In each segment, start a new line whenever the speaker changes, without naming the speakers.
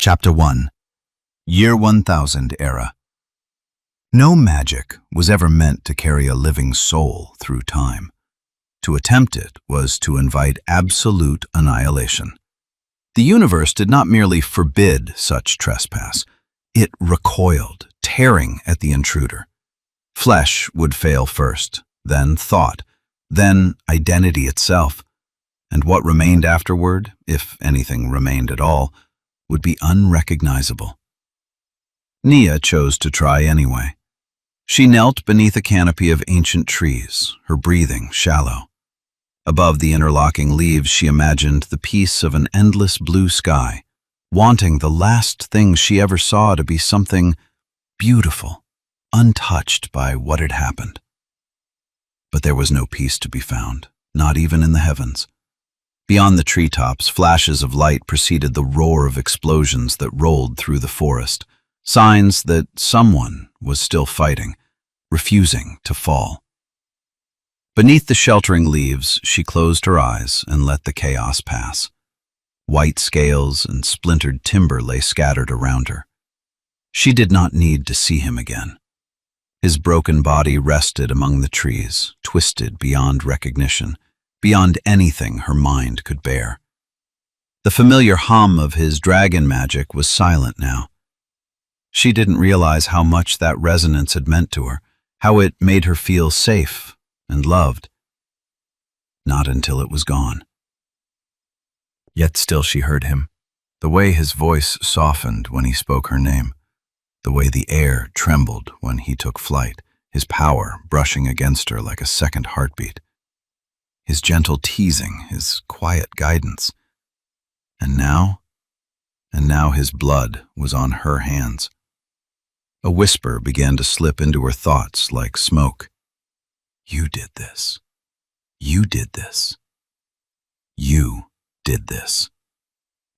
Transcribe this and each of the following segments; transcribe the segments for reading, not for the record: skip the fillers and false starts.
Chapter 1. Year 1000 Era. No magic was ever meant to carry a living soul through time. To attempt it was to invite absolute annihilation. The universe did not merely forbid such trespass, it recoiled, tearing at the intruder. Flesh would fail first, then thought, then identity itself, and what remained afterward, if anything remained at all, would be unrecognizable. Nia chose to try anyway. She knelt beneath a canopy of ancient trees, her breathing shallow. Above the interlocking leaves she imagined the peace of an endless blue sky, wanting the last thing she ever saw to be something beautiful, untouched by what had happened. But there was no peace to be found, not even in the heavens. Beyond the treetops, flashes of light preceded the roar of explosions that rolled through the forest, signs that someone was still fighting, refusing to fall. Beneath the sheltering leaves, she closed her eyes and let the chaos pass. White scales and splintered timber lay scattered around her. She did not need to see him again. His broken body rested among the trees, twisted beyond recognition, beyond anything her mind could bear. The familiar hum of his dragon magic was silent now. She didn't realize how much that resonance had meant to her, how it made her feel safe and loved. Not until it was gone. Yet still she heard him, the way his voice softened when he spoke her name, the way the air trembled when he took flight, his power brushing against her like a second heartbeat. His gentle teasing, his quiet guidance. And now his blood was on her hands. A whisper began to slip into her thoughts like smoke. You did this. You did this. You did this.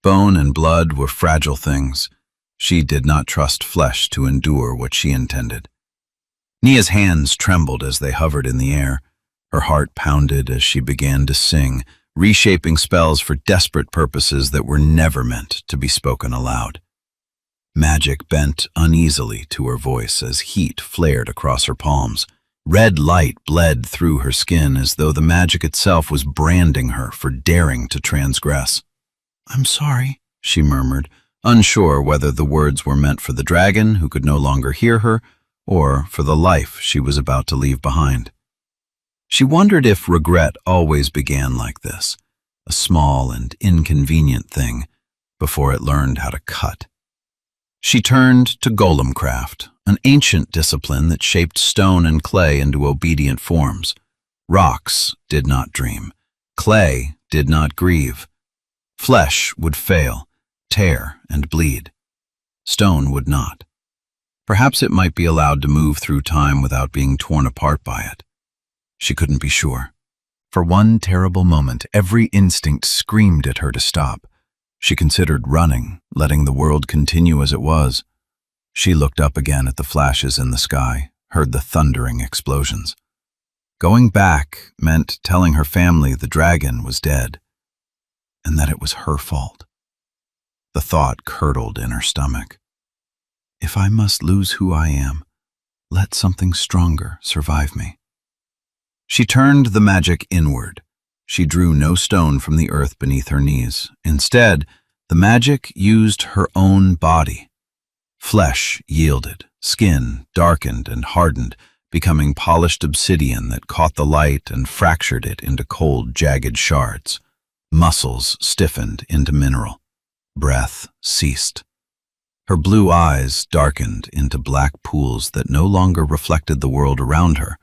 Bone and blood were fragile things. She did not trust flesh to endure what she intended. Nia's hands trembled as they hovered in the air. Her heart pounded as she began to sing, reshaping spells for desperate purposes that were never meant to be spoken aloud. Magic bent uneasily to her voice as heat flared across her palms. Red light bled through her skin as though the magic itself was branding her for daring to transgress. "I'm sorry," she murmured, unsure whether the words were meant for the dragon who could no longer hear her or for the life she was about to leave behind. She wondered if regret always began like this, a small and inconvenient thing, before it learned how to cut. She turned to golemcraft, an ancient discipline that shaped stone and clay into obedient forms. Rocks did not dream. Clay did not grieve. Flesh would fail, tear, and bleed. Stone would not. Perhaps it might be allowed to move through time without being torn apart by it. She couldn't be sure. For one terrible moment, every instinct screamed at her to stop. She considered running, letting the world continue as it was. She looked up again at the flashes in the sky, heard the thundering explosions. Going back meant telling her family the dragon was dead, and that it was her fault. The thought curdled in her stomach. If I must lose who I am, let something stronger survive me. She turned the magic inward. She drew no stone from the earth beneath her knees. Instead, the magic used her own body. Flesh yielded, skin darkened and hardened, becoming polished obsidian that caught the light and fractured it into cold, jagged shards. Muscles stiffened into mineral. Breath ceased. Her blue eyes darkened into black pools that no longer reflected the world around her,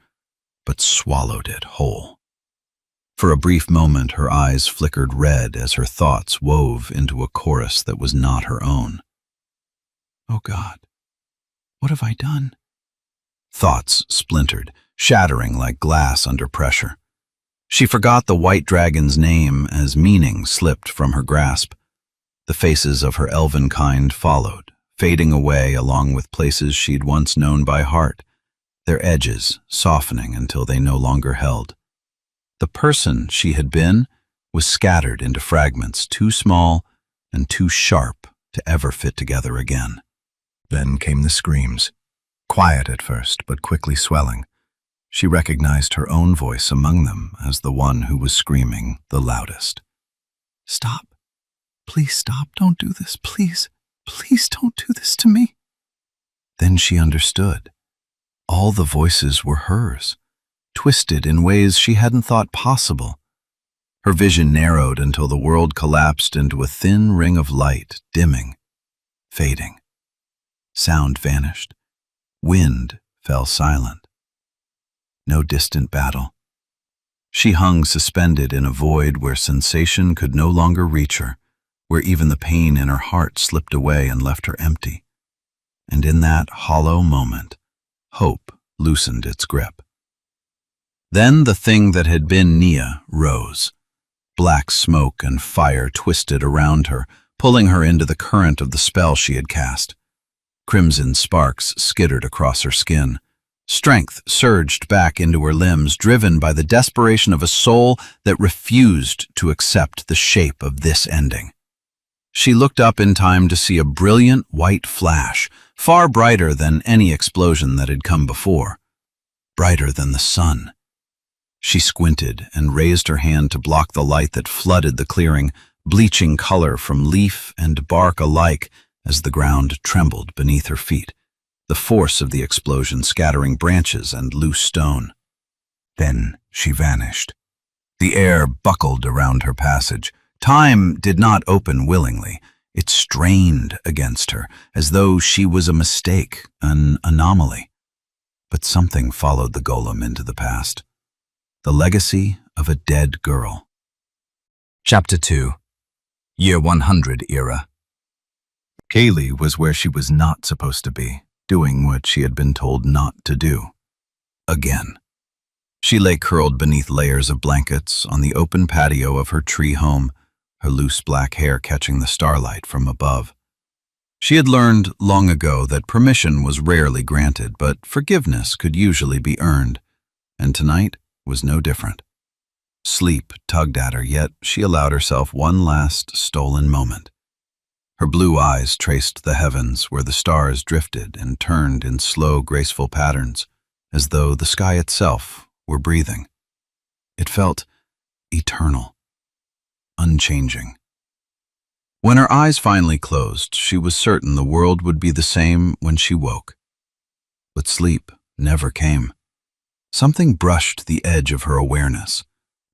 but swallowed it whole. For a brief moment, her eyes flickered red as her thoughts wove into a chorus that was not her own. Oh God, what have I done? Thoughts splintered, shattering like glass under pressure. She forgot the white dragon's name as meaning slipped from her grasp. The faces of her elven kind followed, fading away along with places she'd once known by heart, their edges softening until they no longer held. The person she had been was scattered into fragments too small and too sharp to ever fit together again. Then came the screams, quiet at first, but quickly swelling. She recognized her own voice among them as the one who was screaming the loudest. "Stop. Please stop. Don't do this. Please, please don't do this to me." Then she understood. All the voices were hers, twisted in ways she hadn't thought possible. Her vision narrowed until the world collapsed into a thin ring of light, dimming, fading. Sound vanished. Wind fell silent. No distant battle. She hung suspended in a void where sensation could no longer reach her, where even the pain in her heart slipped away and left her empty. And in that hollow moment, hope loosened its grip. Then the thing that had been Nia rose. Black smoke and fire twisted around her, pulling her into the current of the spell she had cast. Crimson sparks skittered across her skin. Strength surged back into her limbs, driven by the desperation of a soul that refused to accept the shape of this ending. She looked up in time to see a brilliant white flash, far brighter than any explosion that had come before, brighter than the sun. She squinted and raised her hand to block the light that flooded the clearing, bleaching color from leaf and bark alike as the ground trembled beneath her feet, the force of the explosion scattering branches and loose stone. Then she vanished. The air buckled around her passage. Time did not open willingly. It strained against her, as though she was a mistake, an anomaly. But something followed the golem into the past. The legacy of a dead girl. Chapter 2. Year 100 Era. Kaylee was where she was not supposed to be, doing what she had been told not to do. Again. She lay curled beneath layers of blankets on the open patio of her tree home, her loose black hair catching the starlight from above. She had learned long ago that permission was rarely granted, but forgiveness could usually be earned, and tonight was no different. Sleep tugged at her, yet she allowed herself one last stolen moment. Her blue eyes traced the heavens where the stars drifted and turned in slow, graceful patterns, as though the sky itself were breathing. It felt eternal, unchanging. When her eyes finally closed, she was certain the world would be the same when she woke. But sleep never came. Something brushed the edge of her awareness.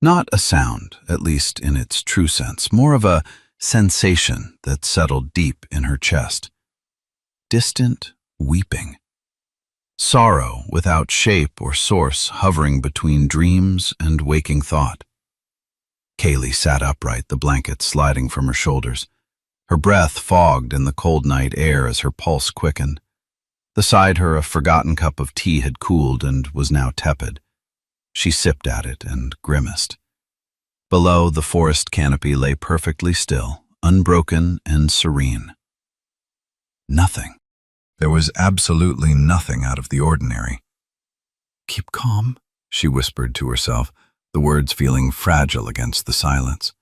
Not a sound, at least in its true sense, more of a sensation that settled deep in her chest. Distant weeping. Sorrow without shape or source hovering between dreams and waking thought. Kaylee sat upright, the blanket sliding from her shoulders. Her breath fogged in the cold night air as her pulse quickened. Beside her, a forgotten cup of tea had cooled and was now tepid. She sipped at it and grimaced. Below, the forest canopy lay perfectly still, unbroken and serene. Nothing. There was absolutely nothing out of the ordinary. "Keep calm," she whispered to herself, the words feeling fragile against the silence.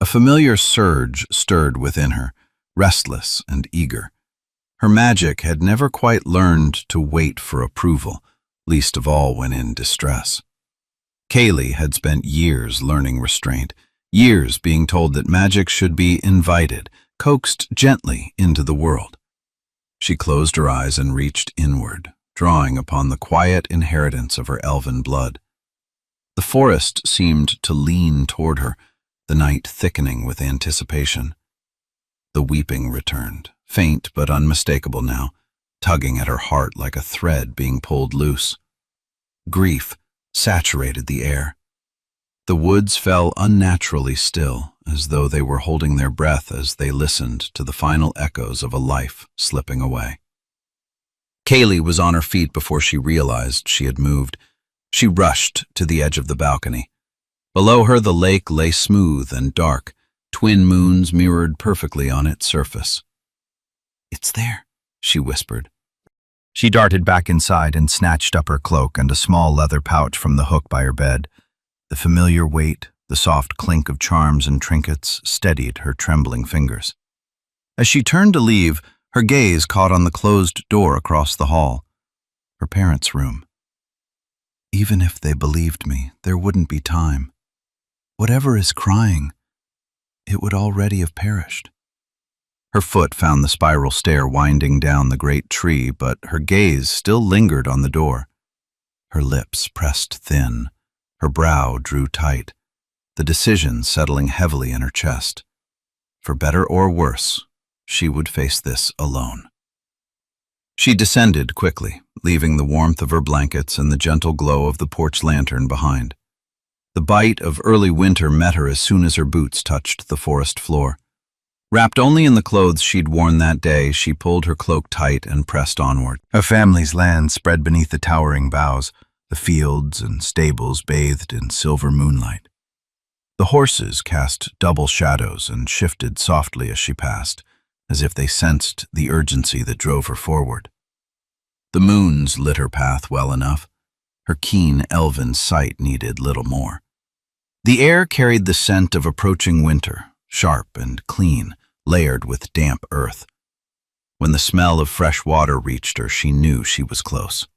A familiar surge stirred within her, restless and eager. Her magic had never quite learned to wait for approval, least of all when in distress. Kaylee had spent years learning restraint, years being told that magic should be invited, coaxed gently into the world. She closed her eyes and reached inward, drawing upon the quiet inheritance of her elven blood. The forest seemed to lean toward her, the night thickening with anticipation. The weeping returned, faint but unmistakable now, tugging at her heart like a thread being pulled loose. Grief saturated the air. The woods fell unnaturally still, as though they were holding their breath as they listened to the final echoes of a life slipping away. Kaylee was on her feet before she realized she had moved. She rushed to the edge of the balcony. Below her, the lake lay smooth and dark, twin moons mirrored perfectly on its surface. "It's there," she whispered. She darted back inside and snatched up her cloak and a small leather pouch from the hook by her bed. The familiar weight, the soft clink of charms and trinkets steadied her trembling fingers. As she turned to leave, her gaze caught on the closed door across the hall. Her parents' room. Even if they believed me, there wouldn't be time. Whatever is crying, it would already have perished. Her foot found the spiral stair winding down the great tree, but her gaze still lingered on the door. Her lips pressed thin, her brow drew tight, the decision settling heavily in her chest. For better or worse, she would face this alone. She descended quickly, leaving the warmth of her blankets and the gentle glow of the porch lantern behind. The bite of early winter met her as soon as her boots touched the forest floor. Wrapped only in the clothes she'd worn that day, she pulled her cloak tight and pressed onward. A family's land spread beneath the towering boughs, the fields and stables bathed in silver moonlight. The horses cast double shadows and shifted softly as she passed, as if they sensed the urgency that drove her forward. The moons lit her path well enough. Her keen elven sight needed little more. The air carried the scent of approaching winter, sharp and clean, layered with damp earth. When the smell of fresh water reached her, she knew she was close.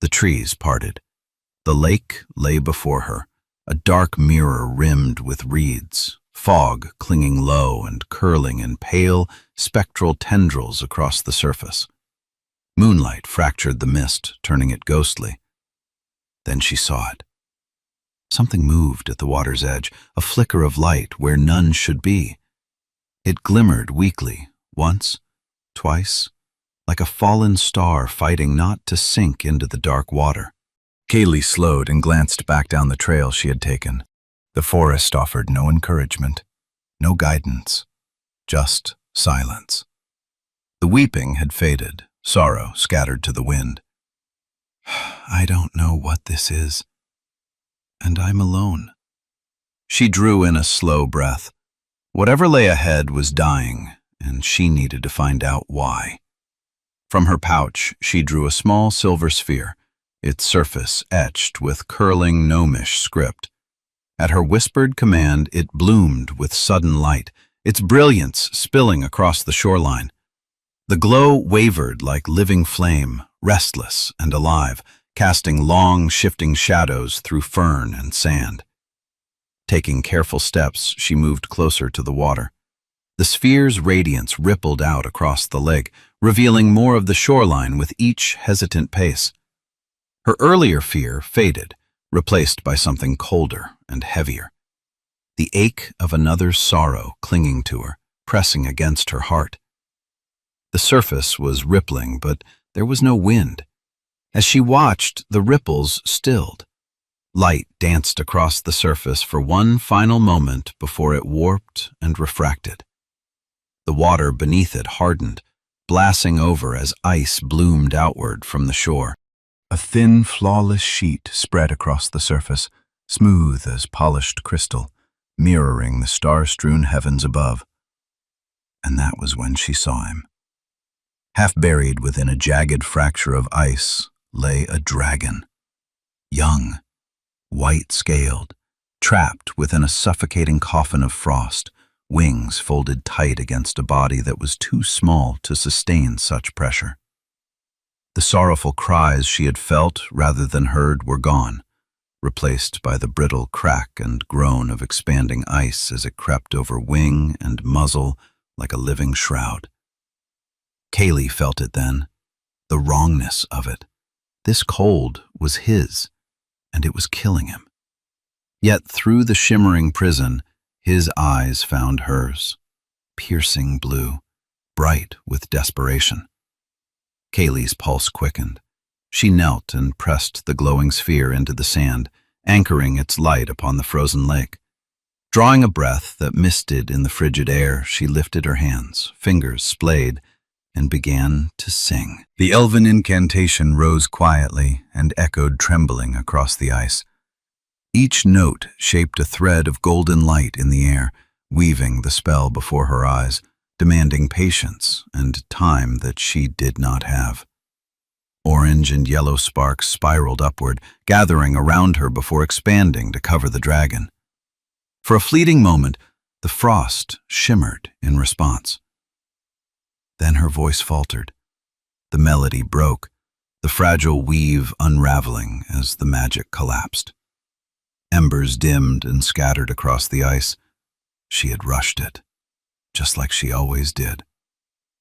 The trees parted. The lake lay before her, a dark mirror rimmed with reeds, fog clinging low and curling in pale, spectral tendrils across the surface. Moonlight fractured the mist, turning it ghostly. Then she saw it. Something moved at the water's edge, a flicker of light where none should be. It glimmered weakly, once, twice, like a fallen star fighting not to sink into the dark water. Kaylee slowed and glanced back down the trail she had taken. The forest offered no encouragement, no guidance, just silence. The weeping had faded, sorrow scattered to the wind. I don't know what this is, and I'm alone. She drew in a slow breath. Whatever lay ahead was dying, and she needed to find out why. From her pouch, she drew a small silver sphere, its surface etched with curling gnomish script. At her whispered command, it bloomed with sudden light, its brilliance spilling across the shoreline. The glow wavered like living flame, restless and alive, casting long, shifting shadows through fern and sand. Taking careful steps, she moved closer to the water. The sphere's radiance rippled out across the lake, revealing more of the shoreline with each hesitant pace. Her earlier fear faded, replaced by something colder and heavier. The ache of another's sorrow clinging to her, pressing against her heart. The surface was rippling, but there was no wind. As she watched, the ripples stilled. Light danced across the surface for one final moment before it warped and refracted. The water beneath it hardened, blasting over as ice bloomed outward from the shore. A thin, flawless sheet spread across the surface, smooth as polished crystal, mirroring the star-strewn heavens above. And that was when she saw him. Half buried within a jagged fracture of ice lay a dragon. Young, white-scaled, trapped within a suffocating coffin of frost, wings folded tight against a body that was too small to sustain such pressure. The sorrowful cries she had felt rather than heard were gone, replaced by the brittle crack and groan of expanding ice as it crept over wing and muzzle like a living shroud. Kaylee felt it then, the wrongness of it. This cold was his, and it was killing him. Yet through the shimmering prison, his eyes found hers, piercing blue, bright with desperation. Kaylee's pulse quickened. She knelt and pressed the glowing sphere into the sand, anchoring its light upon the frozen lake. Drawing a breath that misted in the frigid air, she lifted her hands, fingers splayed, and began to sing. The elven incantation rose quietly and echoed trembling across the ice. Each note shaped a thread of golden light in the air, weaving the spell before her eyes, demanding patience and time that she did not have. Orange and yellow sparks spiraled upward, gathering around her before expanding to cover the dragon. For a fleeting moment, the frost shimmered in response. Then her voice faltered. The melody broke, the fragile weave unraveling as the magic collapsed. Embers dimmed and scattered across the ice. She had rushed it, just like she always did.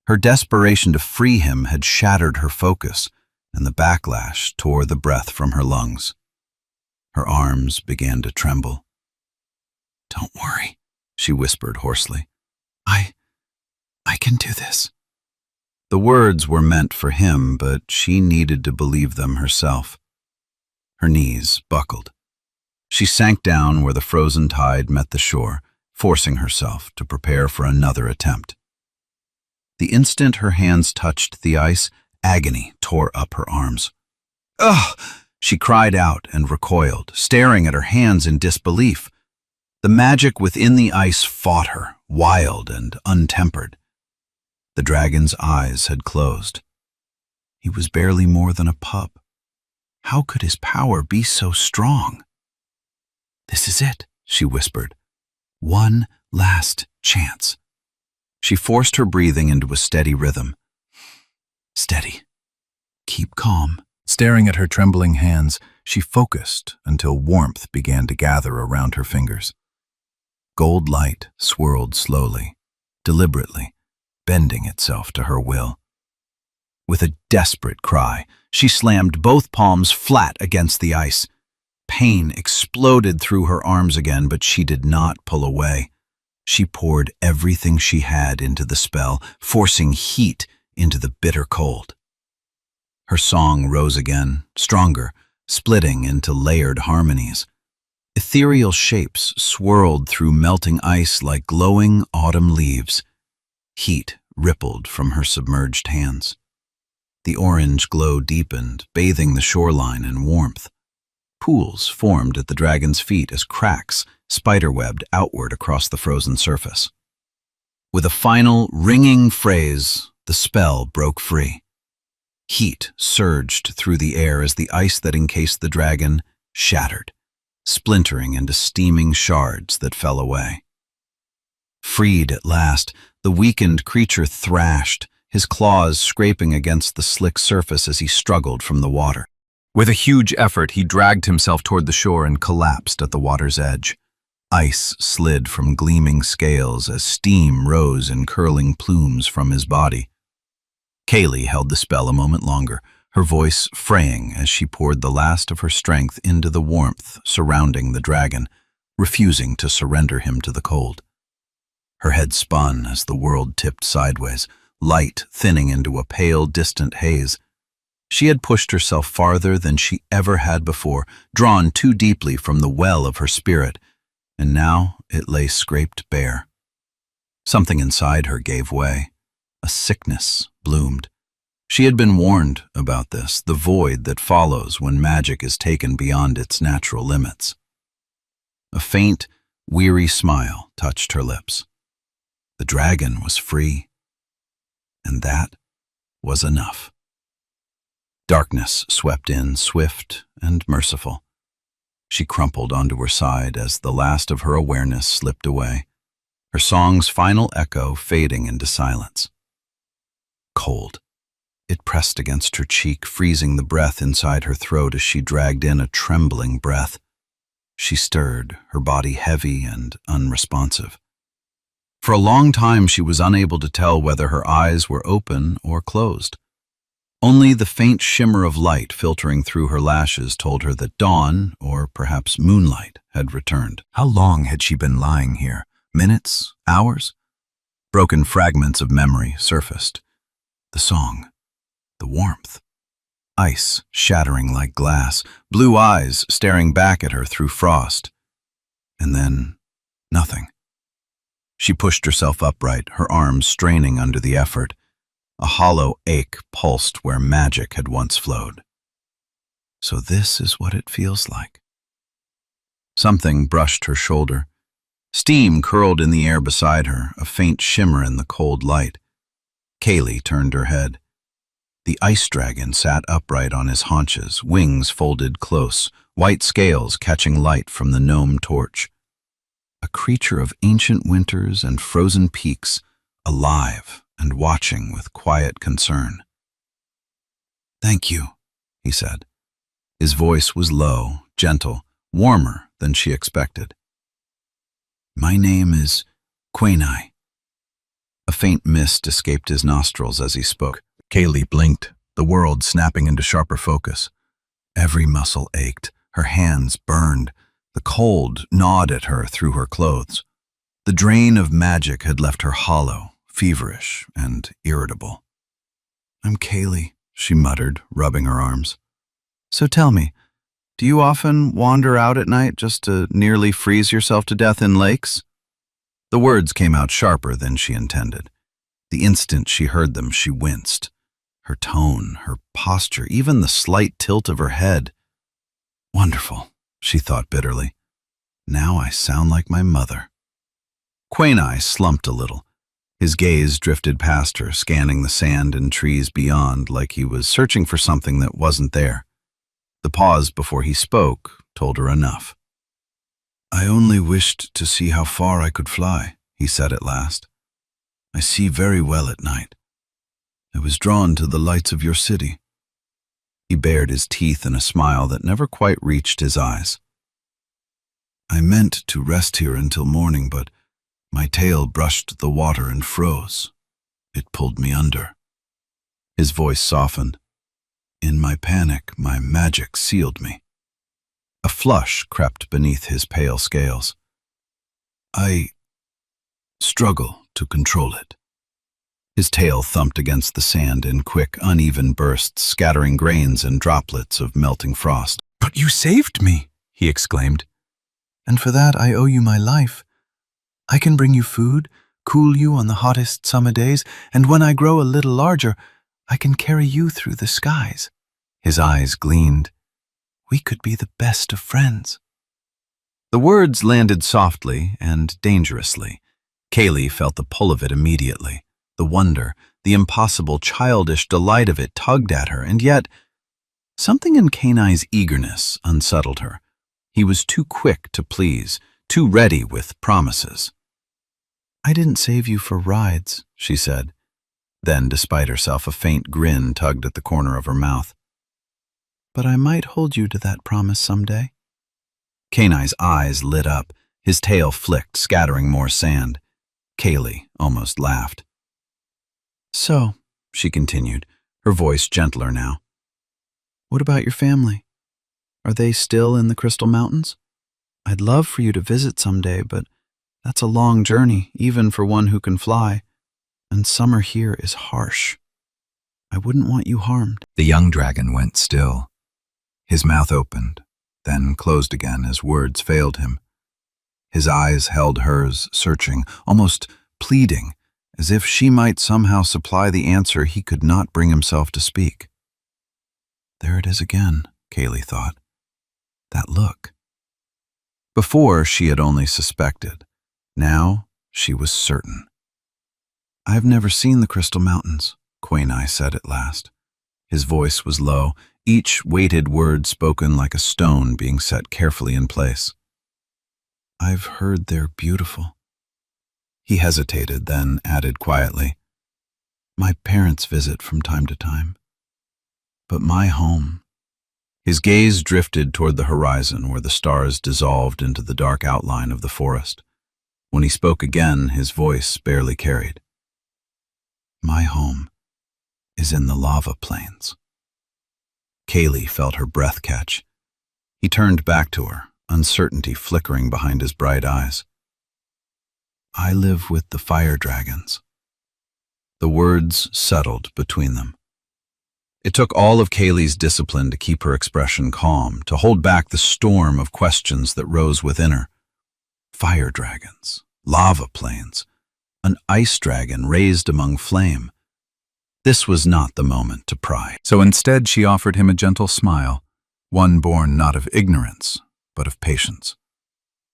Her desperation to free him had shattered her focus, and the backlash tore the breath from her lungs. Her arms began to tremble. "Don't worry," she whispered hoarsely. I can do this." The words were meant for him, but she needed to believe them herself. Her knees buckled. She sank down where the frozen tide met the shore, forcing herself to prepare for another attempt. The instant her hands touched the ice, agony tore up her arms. "Ugh!" She cried out and recoiled, staring at her hands in disbelief. The magic within the ice fought her, wild and untempered. The dragon's eyes had closed. He was barely more than a pup. How could his power be so strong? "This is it," she whispered. "One last chance." She forced her breathing into a steady rhythm. "Steady. Keep calm." Staring at her trembling hands, she focused until warmth began to gather around her fingers. Gold light swirled slowly, deliberately, bending itself to her will. With a desperate cry, she slammed both palms flat against the ice. Pain exploded through her arms again, but she did not pull away. She poured everything she had into the spell, forcing heat into the bitter cold. Her song rose again, stronger, splitting into layered harmonies. Ethereal shapes swirled through melting ice like glowing autumn leaves. Heat rippled from her submerged hands. The orange glow deepened, bathing the shoreline in warmth. Pools formed at the dragon's feet as cracks spiderwebbed outward across the frozen surface. With a final, ringing phrase, the spell broke free. Heat surged through the air as the ice that encased the dragon shattered, splintering into steaming shards that fell away. Freed at last, the weakened creature thrashed, his claws scraping against the slick surface as he struggled from the water. With a huge effort, he dragged himself toward the shore and collapsed at the water's edge. Ice slid from gleaming scales as steam rose in curling plumes from his body. Kaylee held the spell a moment longer, her voice fraying as she poured the last of her strength into the warmth surrounding the dragon, refusing to surrender him to the cold. Her head spun as the world tipped sideways, light thinning into a pale, distant haze. She had pushed herself farther than she ever had before, drawn too deeply from the well of her spirit, and now it lay scraped bare. Something inside her gave way. A sickness bloomed. She had been warned about this, the void that follows when magic is taken beyond its natural limits. A faint, weary smile touched her lips. The dragon was free, and that was enough. Darkness swept in, swift and merciful. She crumpled onto her side as the last of her awareness slipped away, her song's final echo fading into silence. Cold. It pressed against her cheek, freezing the breath inside her throat as she dragged in a trembling breath. She stirred, her body heavy and unresponsive. For a long time she was unable to tell whether her eyes were open or closed. Only the faint shimmer of light filtering through her lashes told her that dawn, or perhaps moonlight, had returned. How long had she been lying here? Minutes? Hours? Broken fragments of memory surfaced. The song. The warmth. Ice shattering like glass, blue eyes staring back at her through frost. And then, nothing. She pushed herself upright, her arms straining under the effort. A hollow ache pulsed where magic had once flowed. So this is what it feels like. Something brushed her shoulder. Steam curled in the air beside her, a faint shimmer in the cold light. Kaylee turned her head. The ice dragon sat upright on his haunches, wings folded close, white scales catching light from the gnome torch. A creature of ancient winters and frozen peaks, alive and watching with quiet concern. "Thank you," he said. His voice was low, gentle, warmer than she expected. "My name is Quaini." A faint mist escaped his nostrils as he spoke. Kaylee blinked, the world snapping into sharper focus. Every muscle ached, her hands burned. The cold gnawed at her through her clothes. The drain of magic had left her hollow, feverish, and irritable. "I'm Kaylee," she muttered, rubbing her arms. "So tell me, do you often wander out at night just to nearly freeze yourself to death in lakes?" The words came out sharper than she intended. The instant she heard them, she winced. Her tone, her posture, even the slight tilt of her head. "Wonderful," she thought bitterly. "Now I sound like my mother." Quaini slumped a little. His gaze drifted past her, scanning the sand and trees beyond like he was searching for something that wasn't there. The pause before he spoke told her enough. "I only wished to see how far I could fly," he said at last. "I see very well at night. I was drawn to the lights of your city." He bared his teeth in a smile that never quite reached his eyes. "I meant to rest here until morning, but my tail brushed the water and froze. It pulled me under." His voice softened. "In my panic, my magic sealed me." A flush crept beneath his pale scales. "I struggle to control it." His tail thumped against the sand in quick, uneven bursts, scattering grains and droplets of melting frost. "But you saved me!" he exclaimed. "And for that I owe you my life. I can bring you food, cool you on the hottest summer days, and when I grow a little larger, I can carry you through the skies." His eyes gleamed. "We could be the best of friends." The words landed softly and dangerously. Kaylee felt the pull of it immediately. The wonder, the impossible, childish delight of it tugged at her, and yet something in Quaini's eagerness unsettled her. He was too quick to please, too ready with promises. "I didn't save you for rides," she said. Then, despite herself, a faint grin tugged at the corner of her mouth. "But I might hold you to that promise someday." Quaini's eyes lit up. His tail flicked, scattering more sand. Kaylee almost laughed. "So," she continued, her voice gentler now, "what about your family? Are they still in the Crystal Mountains? I'd love for you to visit someday, but that's a long journey, even for one who can fly, and summer here is harsh. I wouldn't want you harmed." The young dragon went still. His mouth opened, then closed again as words failed him. His eyes held hers, searching, almost pleading, as if she might somehow supply the answer he could not bring himself to speak. There it is again, Kaylee thought. That look. Before, she had only suspected. Now, she was certain. "I've never seen the Crystal Mountains," Quaini said at last. His voice was low, each weighted word spoken like a stone being set carefully in place. "I've heard they're beautiful." He hesitated, then added quietly, "My parents visit from time to time. But my home..." His gaze drifted toward the horizon where the stars dissolved into the dark outline of the forest. When he spoke again, his voice barely carried. "My home is in the lava plains." Kaylee felt her breath catch. He turned back to her, uncertainty flickering behind his bright eyes. "I live with the fire dragons." The words settled between them. It took all of Kaylee's discipline to keep her expression calm, to hold back the storm of questions that rose within her. Fire dragons, lava plains, an ice dragon raised among flame. This was not the moment to pry. So instead she offered him a gentle smile, one born not of ignorance, but of patience.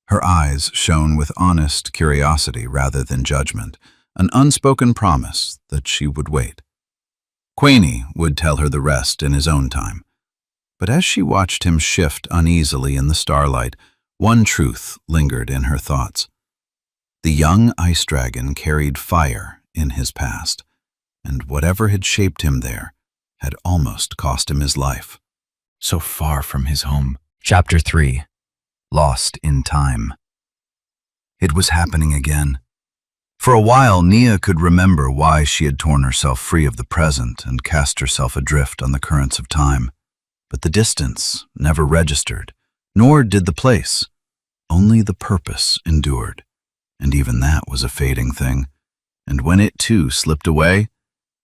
Her eyes shone with honest curiosity rather than judgment, an unspoken promise that she would wait. Quaini would tell her the rest in his own time. But as she watched him shift uneasily in the starlight, one truth lingered in her thoughts. The young ice dragon carried fire in his past, and whatever had shaped him there had almost cost him his life. So far from his home. Chapter 3. Lost in Time. It was happening again. For a while, Nia could remember why she had torn herself free of the present and cast herself adrift on the currents of time. But the distance never registered, nor did the place. Only the purpose endured, and even that was a fading thing. And when it too slipped away,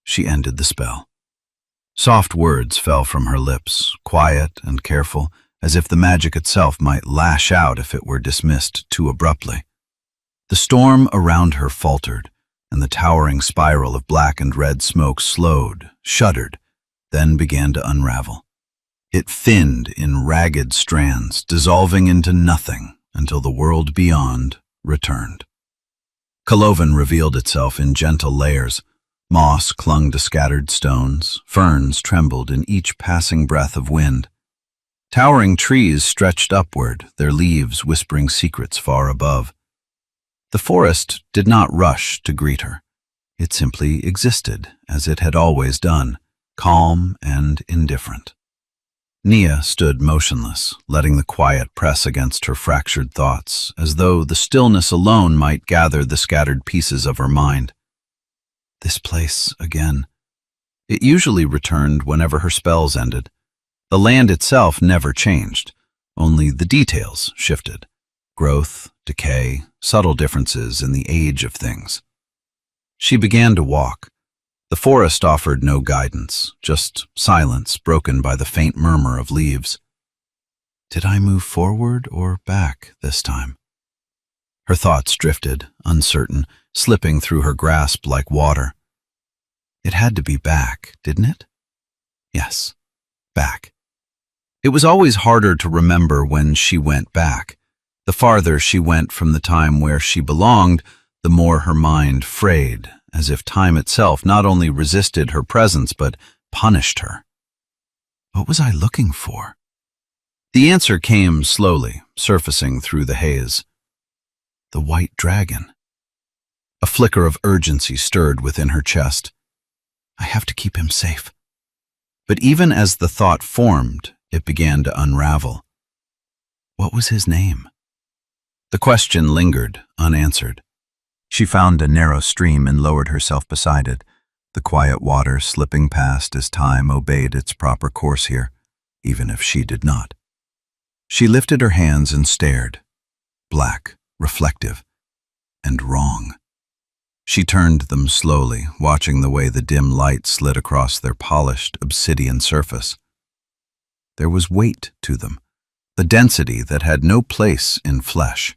she ended the spell. Soft words fell from her lips, quiet and careful, as if the magic itself might lash out if it were dismissed too abruptly. The storm around her faltered, and the towering spiral of black and red smoke slowed, shuddered, then began to unravel. It thinned in ragged strands, dissolving into nothing until the world beyond returned. Cloven revealed itself in gentle layers. Moss clung to scattered stones, ferns trembled in each passing breath of wind. Towering trees stretched upward, their leaves whispering secrets far above. The forest did not rush to greet her. It simply existed, as it had always done, calm and indifferent. Nia stood motionless, letting the quiet press against her fractured thoughts, as though the stillness alone might gather the scattered pieces of her mind. This place again. It usually returned whenever her spells ended. The land itself never changed, only the details shifted. Growth, decay, subtle differences in the age of things. She began to walk. The forest offered no guidance, just silence broken by the faint murmur of leaves. Did I move forward or back this time? Her thoughts drifted, uncertain, slipping through her grasp like water. It had to be back, didn't it? Yes, back. It was always harder to remember when she went back. The farther she went from the time where she belonged, the more her mind frayed, as if time itself not only resisted her presence but punished her. What was I looking for? The answer came slowly, surfacing through the haze. The white dragon. A flicker of urgency stirred within her chest. I have to keep him safe. But even as the thought formed, it began to unravel. What was his name? The question lingered, unanswered. She found a narrow stream and lowered herself beside it, the quiet water slipping past as time obeyed its proper course here, even if she did not. She lifted her hands and stared, black, reflective, and wrong. She turned them slowly, watching the way the dim light slid across their polished obsidian surface. There was weight to them, the density that had no place in flesh.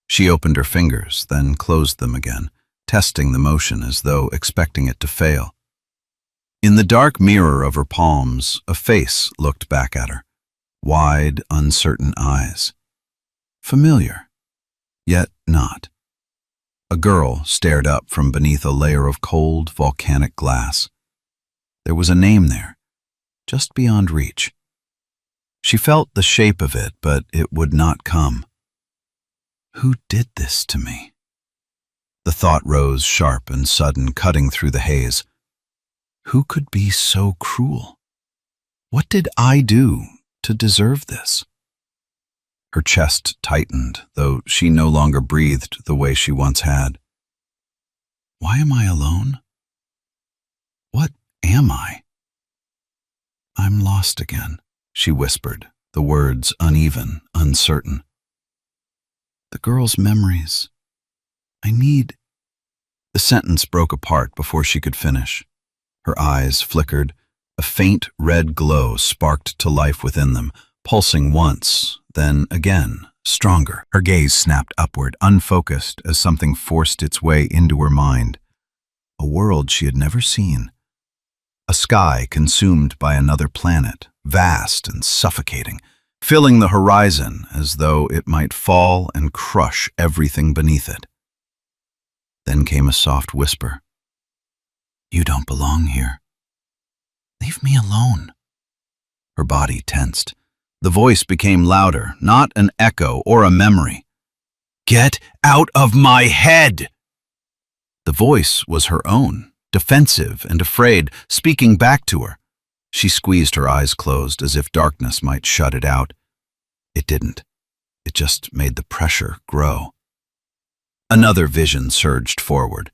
She opened her fingers, then closed them again, testing the motion as though expecting it to fail. In the dark mirror of her palms, a face looked back at her, wide, uncertain eyes. Familiar, yet not. A girl stared up from beneath a layer of cold, volcanic glass. There was a name there, just beyond reach. She felt the shape of it, but it would not come. Who did this to me? The thought rose sharp and sudden, cutting through the haze. Who could be so cruel? What did I do to deserve this? Her chest tightened, though she no longer breathed the way she once had. Why am I alone? What am I? I'm lost again, she whispered, the words uneven, uncertain. The girl's memories. I need... The sentence broke apart before she could finish. Her eyes flickered. A faint red glow sparked to life within them, pulsing once, then again, stronger. Her gaze snapped upward, unfocused, as something forced its way into her mind. A world she had never seen. A sky consumed by another planet, vast and suffocating, filling the horizon as though it might fall and crush everything beneath it. Then came a soft whisper. You don't belong here. Leave me alone. Her body tensed. The voice became louder, not an echo or a memory. Get out of my head! The voice was her own, defensive and afraid, speaking back to her. She squeezed her eyes closed as if darkness might shut it out. It didn't. It just made the pressure grow. Another vision surged forward.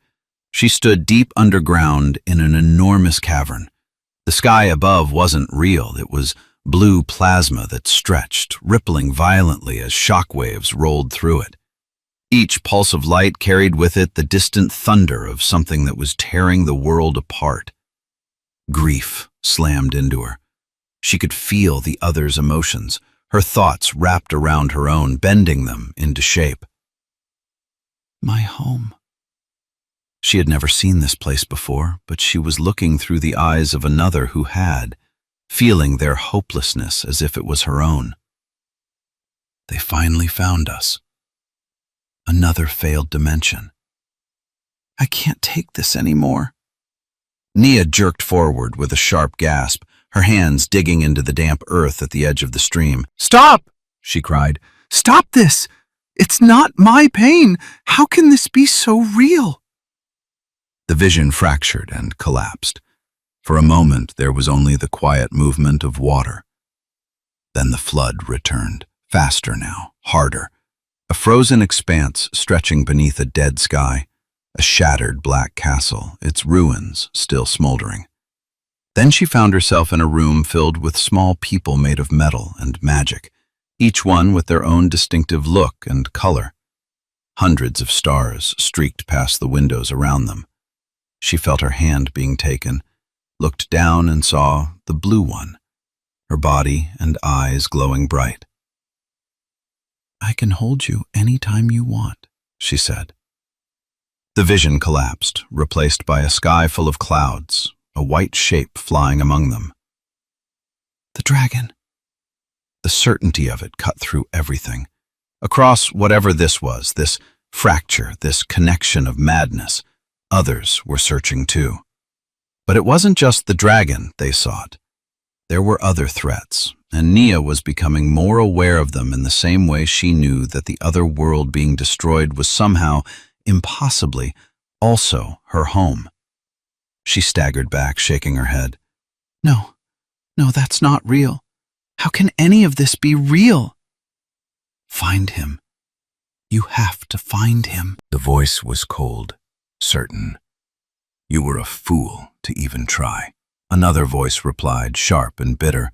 She stood deep underground in an enormous cavern. The sky above wasn't real. It was blue plasma that stretched, rippling violently as shock waves rolled through it. Each pulse of light carried with it the distant thunder of something that was tearing the world apart. Grief slammed into her. She could feel the other's emotions, her thoughts wrapped around her own, bending them into shape. My home. She had never seen this place before, but she was looking through the eyes of another who had, feeling their hopelessness as if it was her own. They finally found us. Another failed dimension. I can't take this anymore. Nia jerked forward with a sharp gasp, her hands digging into the damp earth at the edge of the stream. Stop! She cried. Stop this! It's not my pain! How can this be so real? The vision fractured and collapsed. For a moment, there was only the quiet movement of water. Then the flood returned, faster now, harder. A frozen expanse stretching beneath a dead sky, a shattered black castle, its ruins still smoldering. Then she found herself in a room filled with small people made of metal and magic, each one with their own distinctive look and color. Hundreds of stars streaked past the windows around them. She felt her hand being taken, looked down and saw the blue one, her body and eyes glowing bright. I can hold you any time you want, she said. The vision collapsed, replaced by a sky full of clouds, a white shape flying among them. The dragon. The certainty of it cut through everything. Across whatever this was, this fracture, this connection of madness, others were searching too. But it wasn't just the dragon they sought. There were other threats, and Nia was becoming more aware of them in the same way she knew that the other world being destroyed was somehow, impossibly, also her home. She staggered back, shaking her head. No, that's not real. How can any of this be real? Find him. You have to find him. The voice was cold, certain. You were a fool to even try. Another voice replied, sharp and bitter.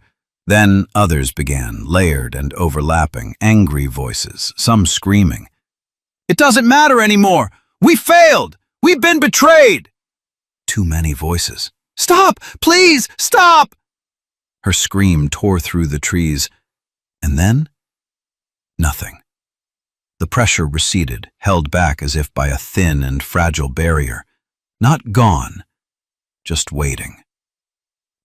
Then others began, layered and overlapping, angry voices, some screaming. It doesn't matter anymore! We failed! We've been betrayed! Too many voices. Stop! Please, stop! Her scream tore through the trees. And then, nothing. The pressure receded, held back as if by a thin and fragile barrier. Not gone, just waiting.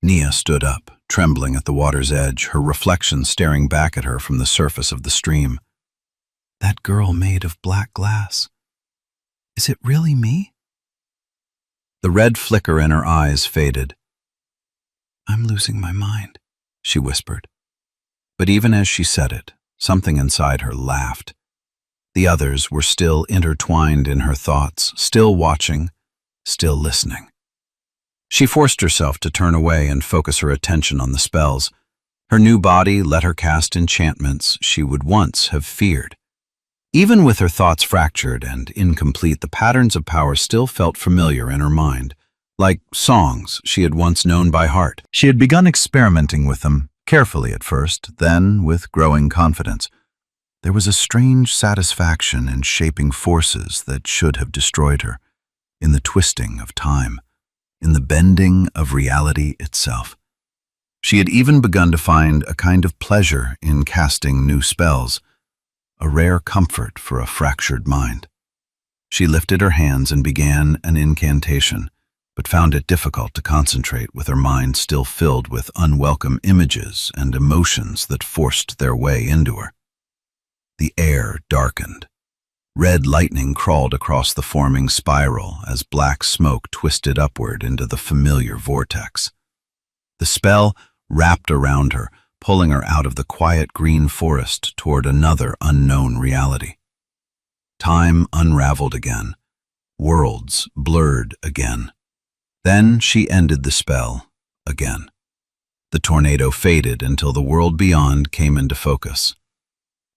Nia stood up, trembling at the water's edge, her reflection staring back at her from the surface of the stream. That girl made of black glass. Is it really me? The red flicker in her eyes faded. I'm losing my mind, she whispered. But even as she said it, something inside her laughed. The others were still intertwined in her thoughts, still watching, still listening. She forced herself to turn away and focus her attention on the spells. Her new body let her cast enchantments she would once have feared. Even with her thoughts fractured and incomplete, the patterns of power still felt familiar in her mind, like songs she had once known by heart. She had begun experimenting with them, carefully at first, then with growing confidence. There was a strange satisfaction in shaping forces that should have destroyed her, in the twisting of time, in the bending of reality itself. She had even begun to find a kind of pleasure in casting new spells, a rare comfort for a fractured mind. She lifted her hands and began an incantation, but found it difficult to concentrate with her mind still filled with unwelcome images and emotions that forced their way into her. The air darkened. Red lightning crawled across the forming spiral as black smoke twisted upward into the familiar vortex. The spell wrapped around her, pulling her out of the quiet green forest toward another unknown reality. Time unraveled again. Worlds blurred again. Then she ended the spell again. The tornado faded until the world beyond came into focus.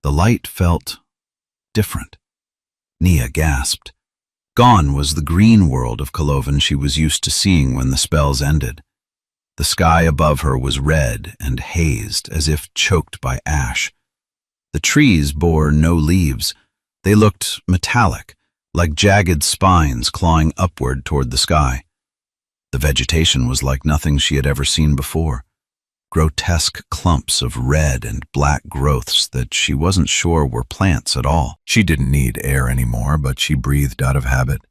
The light felt different. Nia gasped. Gone was the green world of Cloven she was used to seeing when the spells ended. The sky above her was red and hazed, as if choked by ash. The trees bore no leaves. They looked metallic, like jagged spines clawing upward toward the sky. The vegetation was like nothing she had ever seen before. Grotesque clumps of red and black growths that she wasn't sure were plants at all. She didn't need air anymore, but she breathed out of habit.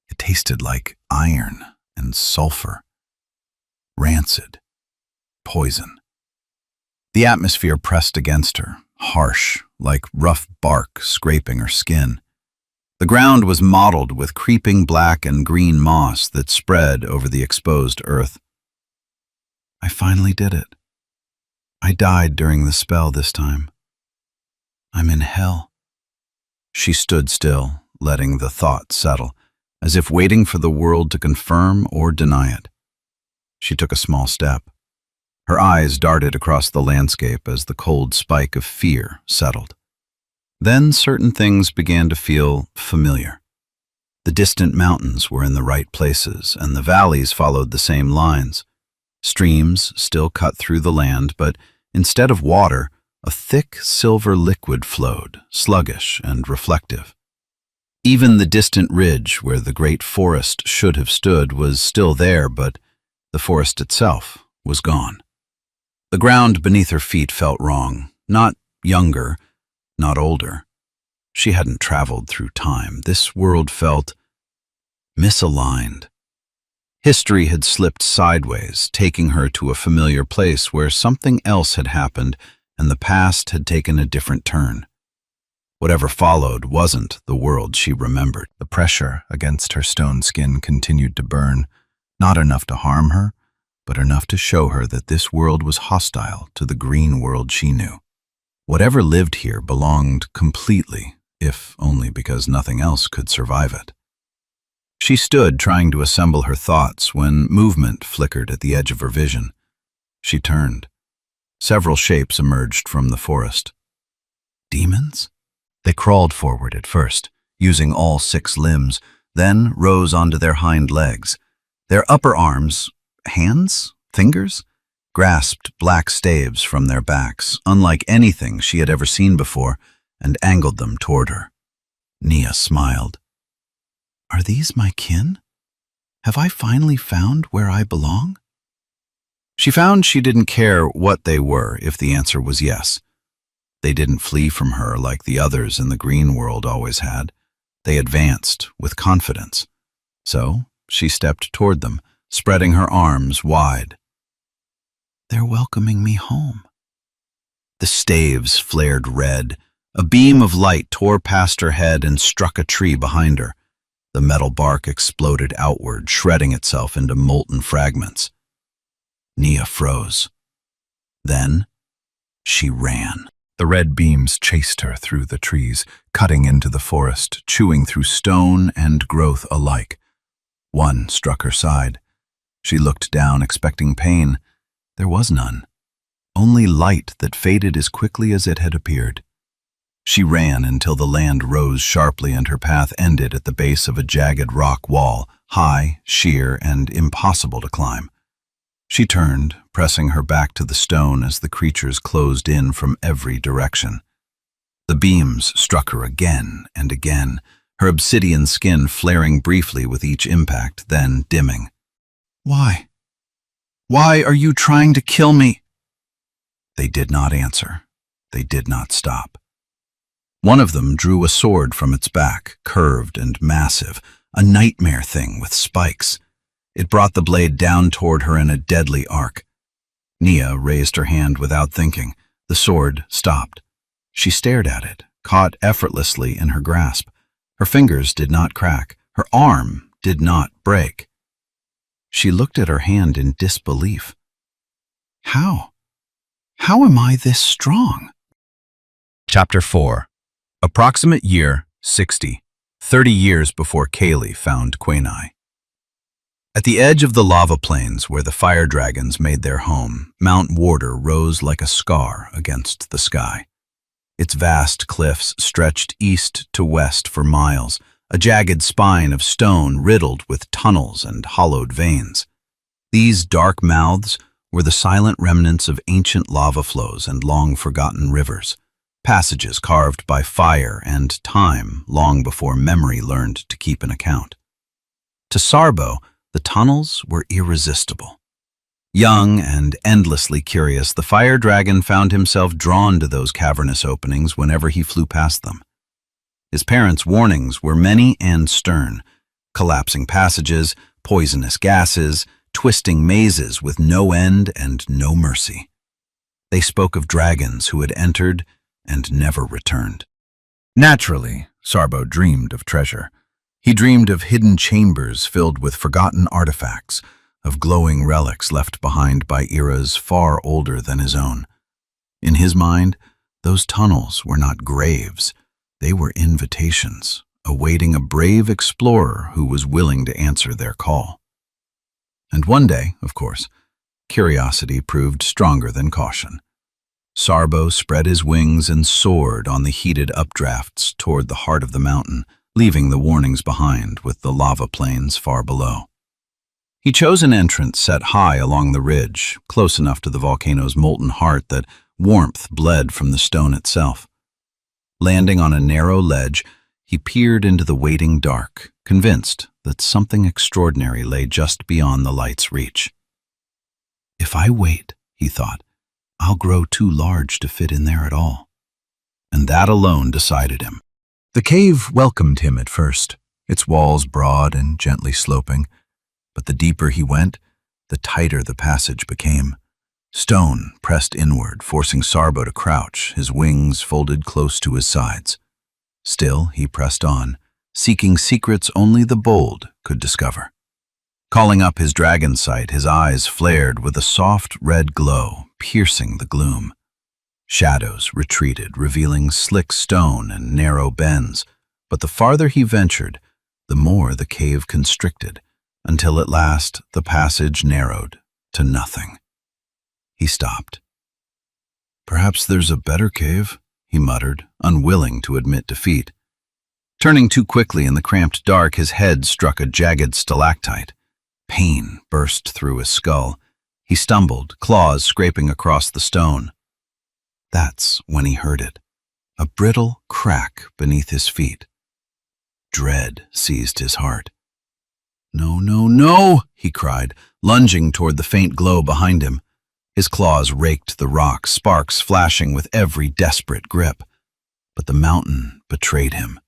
It tasted like iron and sulfur. Rancid. Poison. The atmosphere pressed against her, harsh, like rough bark scraping her skin. The ground was mottled with creeping black and green moss that spread over the exposed earth. I finally did it. I died during the spell this time. I'm in hell. She stood still, letting the thought settle, as if waiting for the world to confirm or deny it. She took a small step. Her eyes darted across the landscape as the cold spike of fear settled. Then certain things began to feel familiar. The distant mountains were in the right places, and the valleys followed the same lines. Streams still cut through the land, but instead of water, a thick silver liquid flowed, sluggish and reflective. Even the distant ridge where the great forest should have stood was still there, but the forest itself was gone. The ground beneath her feet felt wrong, not younger, not older. She hadn't traveled through time. This world felt misaligned. History had slipped sideways, taking her to a familiar place where something else had happened and the past had taken a different turn. Whatever followed wasn't the world she remembered. The pressure against her stone skin continued to burn, not enough to harm her, but enough to show her that this world was hostile to the green world she knew. Whatever lived here belonged completely, if only because nothing else could survive it. She stood trying to assemble her thoughts when movement flickered at the edge of her vision. She turned. Several shapes emerged from the forest. Demons? They crawled forward at first, using all 6 limbs, then rose onto their hind legs. Their upper arms, hands, fingers, grasped black staves from their backs, unlike anything she had ever seen before, and angled them toward her. Nia smiled. Are these my kin? Have I finally found where I belong? She found she didn't care what they were if the answer was yes. They didn't flee from her like the others in the green world always had. They advanced with confidence. So she stepped toward them, spreading her arms wide. They're welcoming me home. The staves flared red. A beam of light tore past her head and struck a tree behind her. The metal bark exploded outward, shredding itself into molten fragments. Nia froze. Then she ran. The red beams chased her through the trees, cutting into the forest, chewing through stone and growth alike. One struck her side. She looked down, expecting pain. There was none. Only light that faded as quickly as it had appeared. She ran until the land rose sharply and her path ended at the base of a jagged rock wall, high, sheer, and impossible to climb. She turned, pressing her back to the stone as the creatures closed in from every direction. The beams struck her again and again, her obsidian skin flaring briefly with each impact, then dimming. Why? Why are you trying to kill me? They did not answer. They did not stop. One of them drew a sword from its back, curved and massive, a nightmare thing with spikes. It brought the blade down toward her in a deadly arc. Nia raised her hand without thinking. The sword stopped. She stared at it, caught effortlessly in her grasp. Her fingers did not crack. Her arm did not break. She looked at her hand in disbelief. How? How am I this strong? Chapter 4. Approximate year 60, 30 years before Kaylee found Quenai. At the edge of the lava plains where the fire dragons made their home, Mount Warder rose like a scar against the sky. Its vast cliffs stretched east to west for miles, a jagged spine of stone riddled with tunnels and hollowed veins. These dark mouths were the silent remnants of ancient lava flows and long-forgotten rivers, passages carved by fire and time long before memory learned to keep an account. To Sarbo, the tunnels were irresistible. Young and endlessly curious, the fire dragon found himself drawn to those cavernous openings whenever he flew past them. His parents' warnings were many and stern: collapsing passages, poisonous gases, twisting mazes with no end and no mercy. They spoke of dragons who had entered and never returned. Naturally, Sarbo dreamed of treasure. He dreamed of hidden chambers filled with forgotten artifacts, of glowing relics left behind by eras far older than his own. In his mind, those tunnels were not graves. They were invitations, awaiting a brave explorer who was willing to answer their call. And one day, of course, curiosity proved stronger than caution. Sarbo spread his wings and soared on the heated updrafts toward the heart of the mountain, leaving the warnings behind with the lava plains far below. He chose an entrance set high along the ridge, close enough to the volcano's molten heart that warmth bled from the stone itself. Landing on a narrow ledge, he peered into the waiting dark, convinced that something extraordinary lay just beyond the light's reach. If I wait, he thought, I'll grow too large to fit in there at all. And that alone decided him. The cave welcomed him at first, its walls broad and gently sloping, but the deeper he went, the tighter the passage became. Stone pressed inward, forcing Sarbo to crouch, his wings folded close to his sides. Still, he pressed on, seeking secrets only the bold could discover. Calling up his dragon sight, his eyes flared with a soft red glow, piercing the gloom. Shadows retreated, revealing slick stone and narrow bends, but the farther he ventured, the more the cave constricted, until at last the passage narrowed to nothing. He stopped. Perhaps there's a better cave, he muttered, unwilling to admit defeat. Turning too quickly in the cramped dark, his head struck a jagged stalactite. Pain burst through his skull. He stumbled, claws scraping across the stone. That's when he heard it, a brittle crack beneath his feet. Dread seized his heart. No, no, no, he cried, lunging toward the faint glow behind him. His claws raked the rock, sparks flashing with every desperate grip. But the mountain betrayed him.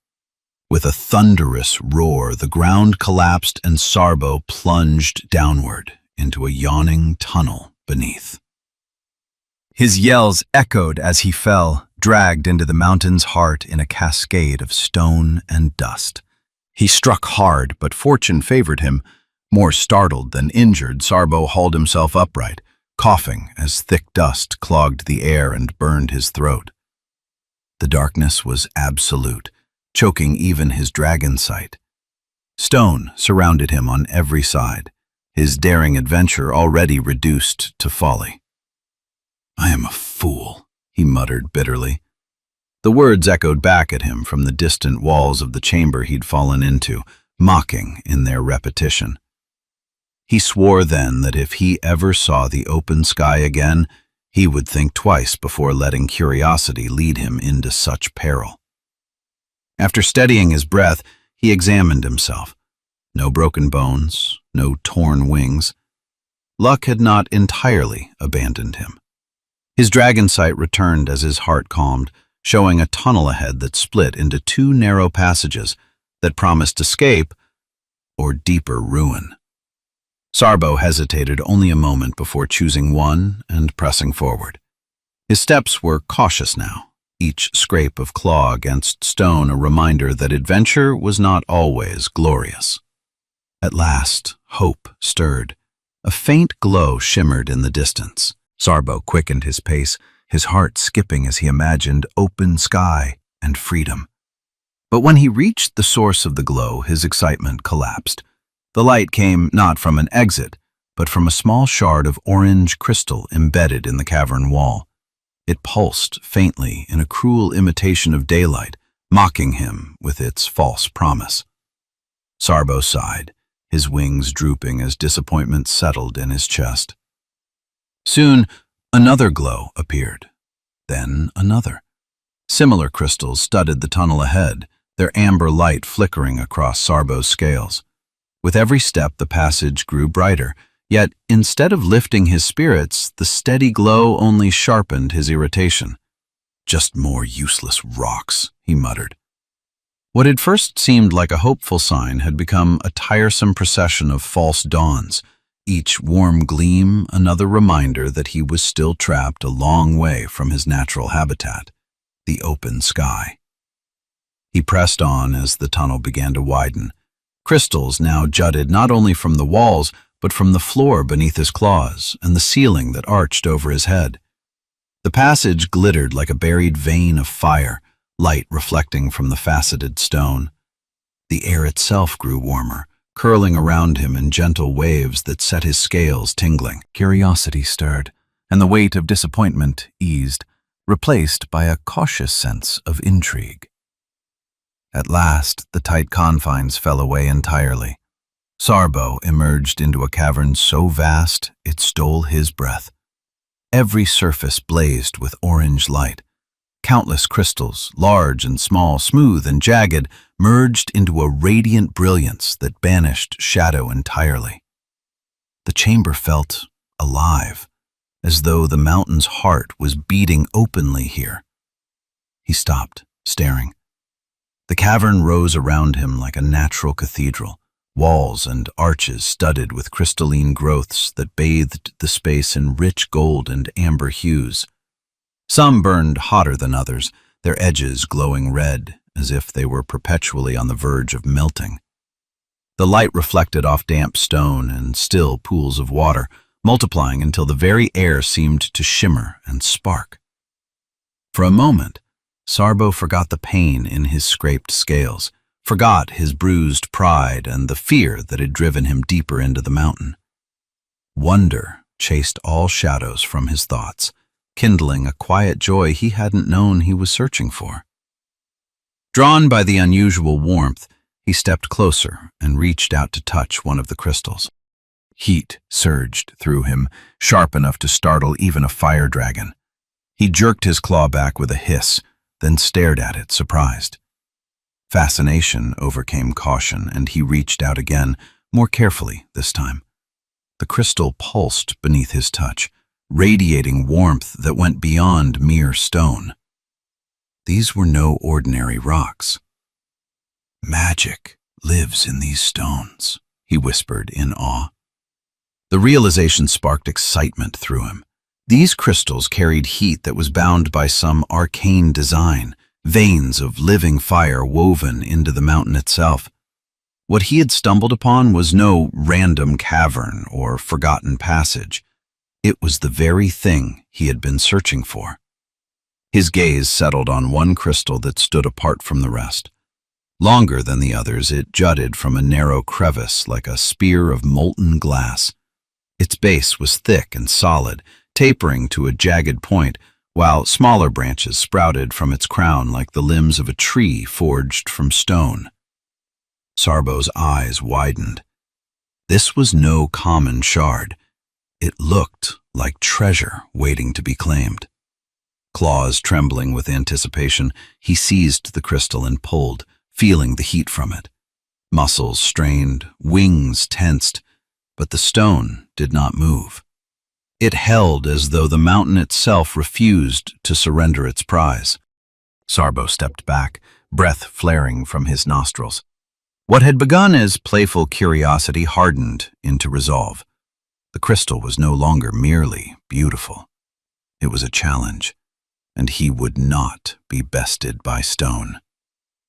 With a thunderous roar, the ground collapsed and Sarbo plunged downward into a yawning tunnel beneath. His yells echoed as he fell, dragged into the mountain's heart in a cascade of stone and dust. He struck hard, but fortune favored him. More startled than injured, Sarbo hauled himself upright, coughing as thick dust clogged the air and burned his throat. The darkness was absolute, choking even his dragon sight. Stone surrounded him on every side, his daring adventure already reduced to folly. I am a fool, he muttered bitterly. The words echoed back at him from the distant walls of the chamber he'd fallen into, mocking in their repetition. He swore then that if he ever saw the open sky again, he would think twice before letting curiosity lead him into such peril. After steadying his breath, he examined himself. No broken bones, no torn wings. Luck had not entirely abandoned him. His dragon sight returned as his heart calmed, showing a tunnel ahead that split into two narrow passages that promised escape or deeper ruin. Sarbo hesitated only a moment before choosing one and pressing forward. His steps were cautious now, each scrape of claw against stone a reminder that adventure was not always glorious. At last, hope stirred. A faint glow shimmered in the distance. Sarbo quickened his pace, his heart skipping as he imagined open sky and freedom. But when he reached the source of the glow, his excitement collapsed. The light came not from an exit, but from a small shard of orange crystal embedded in the cavern wall. It pulsed faintly in a cruel imitation of daylight, mocking him with its false promise. Sarbo sighed, his wings drooping as disappointment settled in his chest. Soon, another glow appeared. Then another. Similar crystals studded the tunnel ahead, their amber light flickering across Sarbo's scales. With every step, the passage grew brighter, yet instead of lifting his spirits, the steady glow only sharpened his irritation. "Just more useless rocks," he muttered. What had first seemed like a hopeful sign had become a tiresome procession of false dawns, each warm gleam another reminder that he was still trapped a long way from his natural habitat, the open sky. He pressed on as the tunnel began to widen. Crystals now jutted not only from the walls, but from the floor beneath his claws and the ceiling that arched over his head. The passage glittered like a buried vein of fire, light reflecting from the faceted stone. The air itself grew warmer, curling around him in gentle waves that set his scales tingling. Curiosity stirred, and the weight of disappointment eased, replaced by a cautious sense of intrigue. At last, the tight confines fell away entirely. Sarbo emerged into a cavern so vast it stole his breath. Every surface blazed with orange light. Countless crystals, large and small, smooth and jagged, merged into a radiant brilliance that banished shadow entirely. The chamber felt alive, as though the mountain's heart was beating openly here. He stopped, staring. The cavern rose around him like a natural cathedral, walls and arches studded with crystalline growths that bathed the space in rich gold and amber hues. Some burned hotter than others, their edges glowing red, as if they were perpetually on the verge of melting. The light reflected off damp stone and still pools of water, multiplying until the very air seemed to shimmer and spark. For a moment, Sarbo forgot the pain in his scraped scales, forgot his bruised pride and the fear that had driven him deeper into the mountain. Wonder chased all shadows from his thoughts, kindling a quiet joy he hadn't known he was searching for. Drawn by the unusual warmth, he stepped closer and reached out to touch one of the crystals. Heat surged through him, sharp enough to startle even a fire dragon. He jerked his claw back with a hiss, then stared at it, surprised. Fascination overcame caution, and he reached out again, more carefully this time. The crystal pulsed beneath his touch, radiating warmth that went beyond mere stone. These were no ordinary rocks. "Magic lives in these stones," he whispered in awe. The realization sparked excitement through him. These crystals carried heat that was bound by some arcane design, veins of living fire woven into the mountain itself. What he had stumbled upon was no random cavern or forgotten passage. It was the very thing he had been searching for. His gaze settled on one crystal that stood apart from the rest. Longer than the others, it jutted from a narrow crevice like a spear of molten glass. Its base was thick and solid, tapering to a jagged point, while smaller branches sprouted from its crown like the limbs of a tree forged from stone. Sarbo's eyes widened. This was no common shard. It looked like treasure waiting to be claimed. Claws trembling with anticipation, he seized the crystal and pulled, feeling the heat from it. Muscles strained, wings tensed, but the stone did not move. It held as though the mountain itself refused to surrender its prize. Sarbo stepped back, breath flaring from his nostrils. What had begun as playful curiosity hardened into resolve. The crystal was no longer merely beautiful. It was a challenge, and he would not be bested by stone.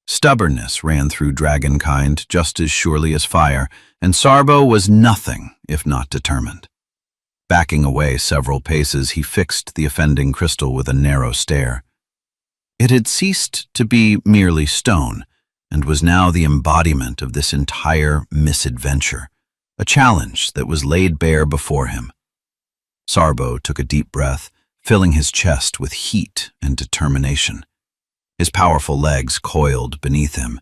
Stubbornness ran through dragonkind just as surely as fire, and Sarbo was nothing if not determined. Backing away several paces, he fixed the offending crystal with a narrow stare. It had ceased to be merely stone, and was now the embodiment of this entire misadventure, a challenge that was laid bare before him. Sarbo took a deep breath, filling his chest with heat and determination. His powerful legs coiled beneath him.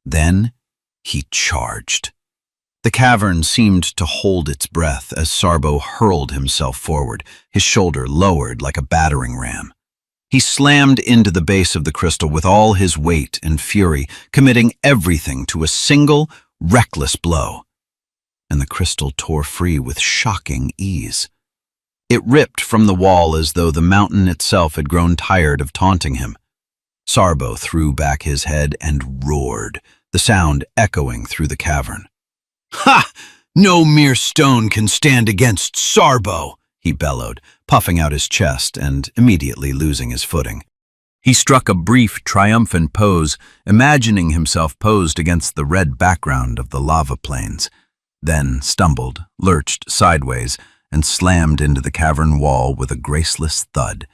Then he charged. The cavern seemed to hold its breath as Sarbo hurled himself forward, his shoulder lowered like a battering ram. He slammed into the base of the crystal with all his weight and fury, committing everything to a single, reckless blow. And the crystal tore free with shocking ease. It ripped from the wall as though the mountain itself had grown tired of taunting him. Sarbo threw back his head and roared, the sound echoing through the cavern. "Ha! No mere stone can stand against Sarbo!" he bellowed, puffing out his chest and immediately losing his footing. He struck a brief, triumphant pose, imagining himself posed against the red background of the lava plains, then stumbled, lurched sideways, and slammed into the cavern wall with a graceless thud,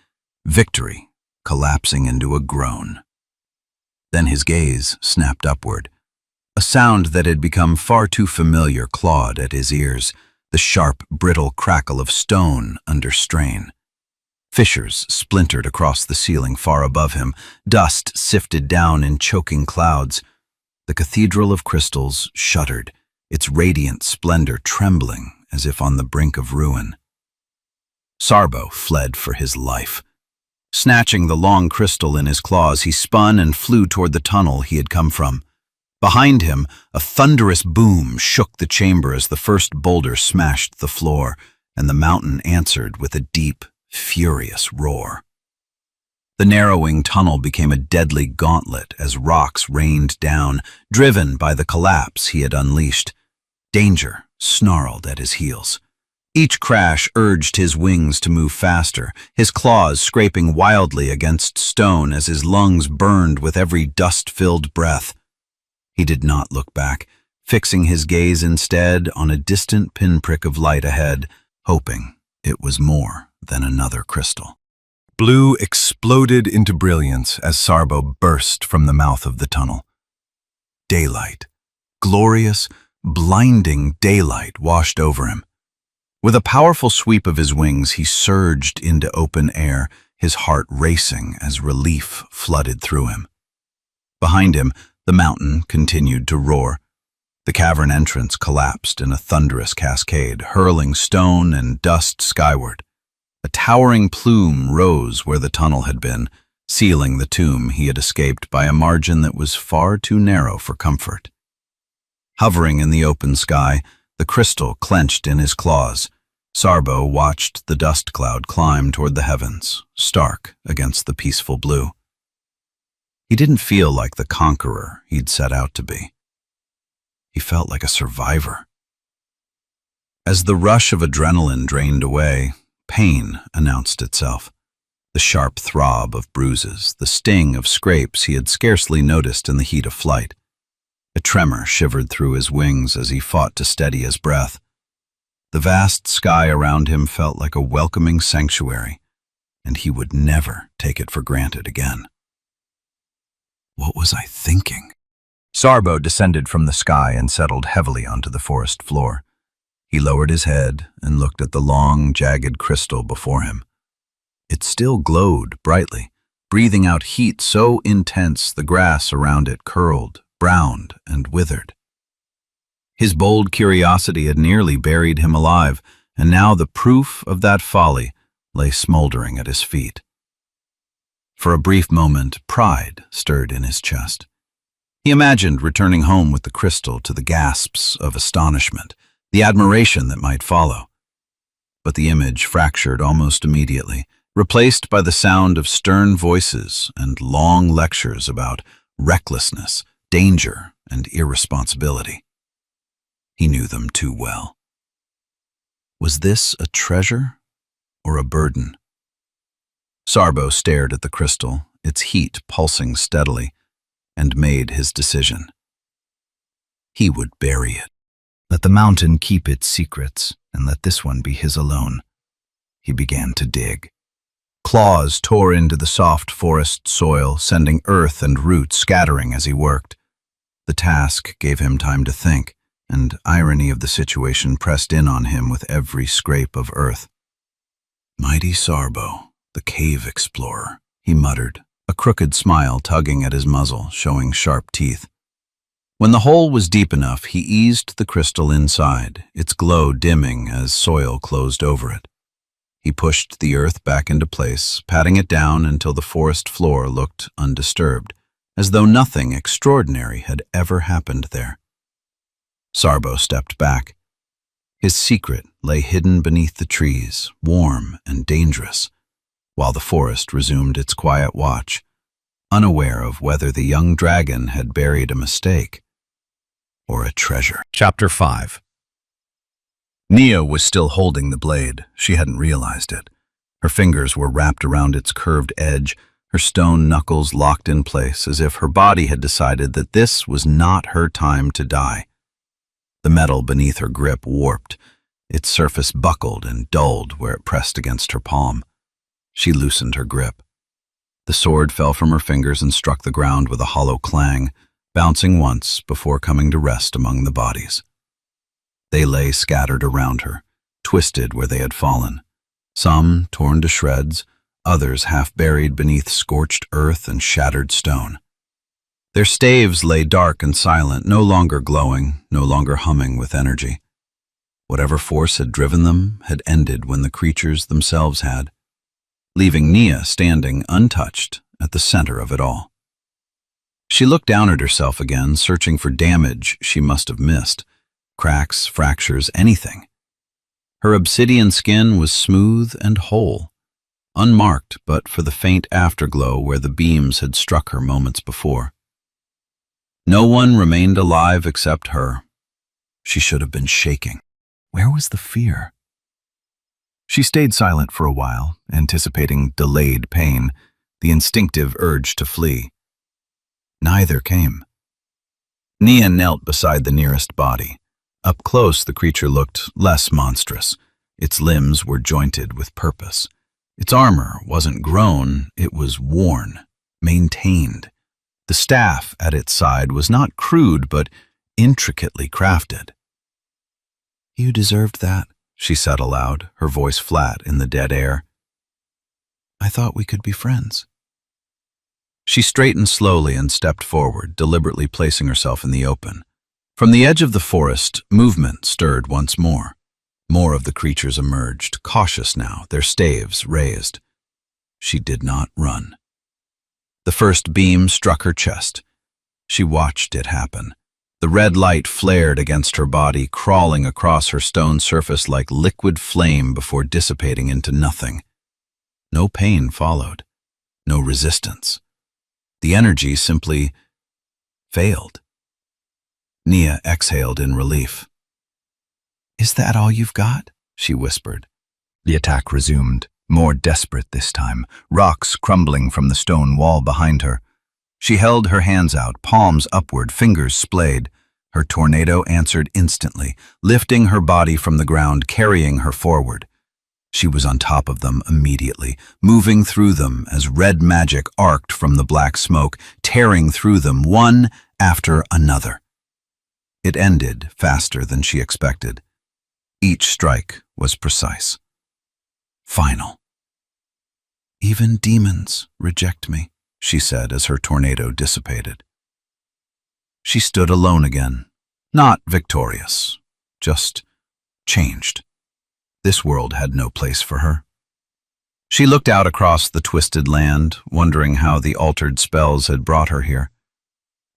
victory collapsing into a groan. Then his gaze snapped upward. A sound that had become far too familiar clawed at his ears, the sharp, brittle crackle of stone under strain. Fissures splintered across the ceiling far above him, dust sifted down in choking clouds. The cathedral of crystals shuddered, its radiant splendor trembling as if on the brink of ruin. Sarbo fled for his life. Snatching the long crystal in his claws, he spun and flew toward the tunnel he had come from. Behind him, a thunderous boom shook the chamber as the first boulder smashed the floor, and the mountain answered with a deep, furious roar. The narrowing tunnel became a deadly gauntlet as rocks rained down, driven by the collapse he had unleashed. Danger snarled at his heels. Each crash urged his wings to move faster, his claws scraping wildly against stone as his lungs burned with every dust-filled breath. He did not look back, fixing his gaze instead on a distant pinprick of light ahead, hoping it was more than another crystal. Blue exploded into brilliance as Sarbo burst from the mouth of the tunnel. Daylight, glorious, blinding daylight washed over him. With a powerful sweep of his wings, he surged into open air, his heart racing as relief flooded through him. Behind him, the mountain continued to roar. The cavern entrance collapsed in a thunderous cascade, hurling stone and dust skyward. A towering plume rose where the tunnel had been, sealing the tomb he had escaped by a margin that was far too narrow for comfort. Hovering in the open sky, the crystal clenched in his claws, Sarbo watched the dust cloud climb toward the heavens, stark against the peaceful blue. He didn't feel like the conqueror he'd set out to be. He felt like a survivor. As the rush of adrenaline drained away, pain announced itself. The sharp throb of bruises, the sting of scrapes he had scarcely noticed in the heat of flight. A tremor shivered through his wings as he fought to steady his breath. The vast sky around him felt like a welcoming sanctuary, and he would never take it for granted again. What was I thinking? Sarbo descended from the sky and settled heavily onto the forest floor. He lowered his head and looked at the long, jagged crystal before him. It still glowed brightly, breathing out heat so intense the grass around it curled, browned, and withered. His bold curiosity had nearly buried him alive, and now the proof of that folly lay smoldering at his feet. For a brief moment, pride stirred in his chest. He imagined returning home with the crystal to the gasps of astonishment, the admiration that might follow. But the image fractured almost immediately, replaced by the sound of stern voices and long lectures about recklessness, danger, and irresponsibility. He knew them too well. Was this a treasure or a burden? Sarbo stared at the crystal, its heat pulsing steadily, and made his decision. He would bury it. Let the mountain keep its secrets, and let this one be his alone. He began to dig. Claws tore into the soft forest soil, sending earth and roots scattering as he worked. The task gave him time to think, and irony of the situation pressed in on him with every scrape of earth. "Mighty Sarbo, the cave explorer," he muttered, a crooked smile tugging at his muzzle, showing sharp teeth. When the hole was deep enough, he eased the crystal inside, its glow dimming as soil closed over it. He pushed the earth back into place, patting it down until the forest floor looked undisturbed, as though nothing extraordinary had ever happened there. Sarbo stepped back. His secret lay hidden beneath the trees, warm and dangerous, while the forest resumed its quiet watch, unaware of whether the young dragon had buried a mistake or a treasure. Chapter 5. Nia was still holding the blade. She hadn't realized it. Her fingers were wrapped around its curved edge, her stone knuckles locked in place, as if her body had decided that this was not her time to die. The metal beneath her grip warped. Its surface buckled and dulled where it pressed against her palm. She loosened her grip. The sword fell from her fingers and struck the ground with a hollow clang, bouncing once before coming to rest among the bodies. They lay scattered around her, twisted where they had fallen, some torn to shreds, others half buried beneath scorched earth and shattered stone. Their staves lay dark and silent, no longer glowing, no longer humming with energy. Whatever force had driven them had ended when the creatures themselves had, leaving Nia standing untouched at the center of it all. She looked down at herself again, searching for damage she must have missed. Cracks, fractures, anything. Her obsidian skin was smooth and whole, unmarked but for the faint afterglow where the beams had struck her moments before. No one remained alive except her. She should have been shaking. Where was the fear? She stayed silent for a while, anticipating delayed pain, the instinctive urge to flee. Neither came. Nia knelt beside the nearest body. Up close, the creature looked less monstrous. Its limbs were jointed with purpose. Its armor wasn't grown, it was worn, maintained. The staff at its side was not crude, but intricately crafted. "You deserved that," she said aloud, her voice flat in the dead air. "I thought we could be friends." She straightened slowly and stepped forward, deliberately placing herself in the open. From the edge of the forest, movement stirred once more. More of the creatures emerged, cautious now, their staves raised. She did not run. The first beam struck her chest. She watched it happen. The red light flared against her body, crawling across her stone surface like liquid flame before dissipating into nothing. No pain followed. No resistance. The energy simply failed. Nia exhaled in relief. "Is that all you've got?" she whispered. The attack resumed, more desperate this time, rocks crumbling from the stone wall behind her. She held her hands out, palms upward, fingers splayed. Her tornado answered instantly, lifting her body from the ground, carrying her forward. She was on top of them immediately, moving through them as red magic arced from the black smoke, tearing through them one after another. It ended faster than she expected. Each strike was precise. Final. "Even demons reject me," she said as her tornado dissipated. She stood alone again, not victorious, just changed. This world had no place for her. She looked out across the twisted land, wondering how the altered spells had brought her here.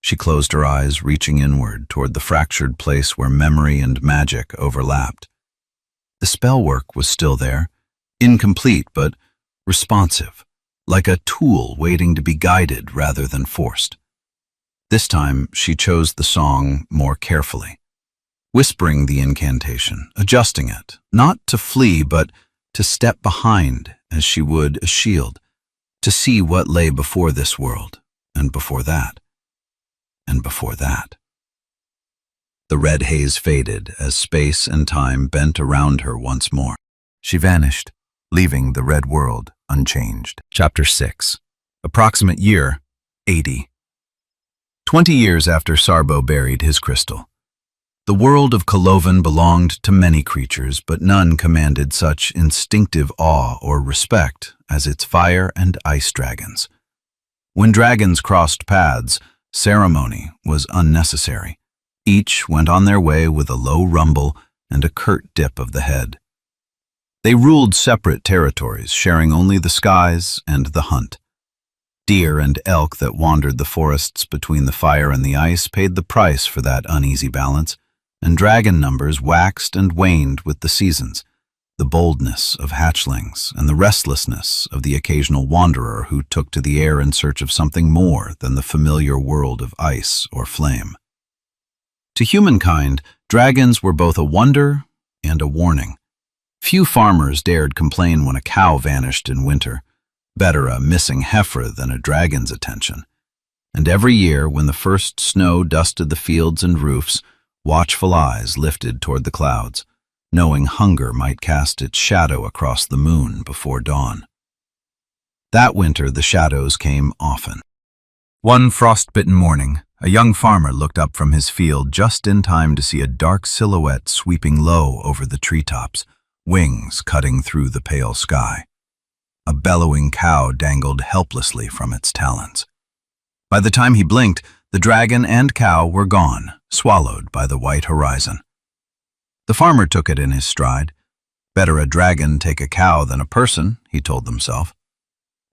She closed her eyes, reaching inward toward the fractured place where memory and magic overlapped. The spell work was still there, incomplete but responsive, like a tool waiting to be guided rather than forced. This time, she chose the song more carefully, whispering the incantation, adjusting it, not to flee but to step behind as she would a shield, to see what lay before this world, and before that. And before that. The red haze faded as space and time bent around her once more. She vanished, leaving the red world unchanged. Chapter 6. Approximate year, 80. 20 years after Sarbo buried his crystal. The world of Cloven belonged to many creatures, but none commanded such instinctive awe or respect as its fire and ice dragons. When dragons crossed paths, ceremony was unnecessary. Each went on their way with a low rumble and a curt dip of the head. They ruled separate territories, sharing only the skies and the hunt. Deer and elk that wandered the forests between the fire and the ice paid the price for that uneasy balance, and dragon numbers waxed and waned with the seasons, the boldness of hatchlings and the restlessness of the occasional wanderer who took to the air in search of something more than the familiar world of ice or flame. To humankind, dragons were both a wonder and a warning. Few farmers dared complain when a cow vanished in winter. Better a missing heifer than a dragon's attention. And every year, when the first snow dusted the fields and roofs, watchful eyes lifted toward the clouds, knowing hunger might cast its shadow across the moon before dawn. That winter, the shadows came often. One frost-bitten morning, a young farmer looked up from his field just in time to see a dark silhouette sweeping low over the treetops, wings cutting through the pale sky. A bellowing cow dangled helplessly from its talons. By the time he blinked, the dragon and cow were gone, swallowed by the white horizon. The farmer took it in his stride. Better a dragon take a cow than a person, he told himself.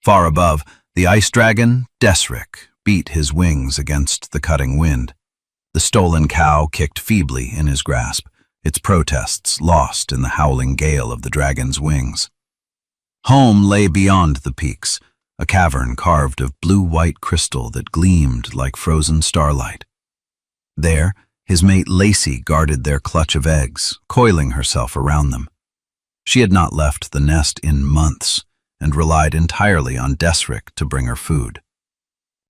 Far above, the ice dragon, Desric, beat his wings against the cutting wind. The stolen cow kicked feebly in his grasp, its protests lost in the howling gale of the dragon's wings. Home lay beyond the peaks, a cavern carved of blue-white crystal that gleamed like frozen starlight. There, his mate Lacey guarded their clutch of eggs, coiling herself around them. She had not left the nest in months and relied entirely on Desric to bring her food.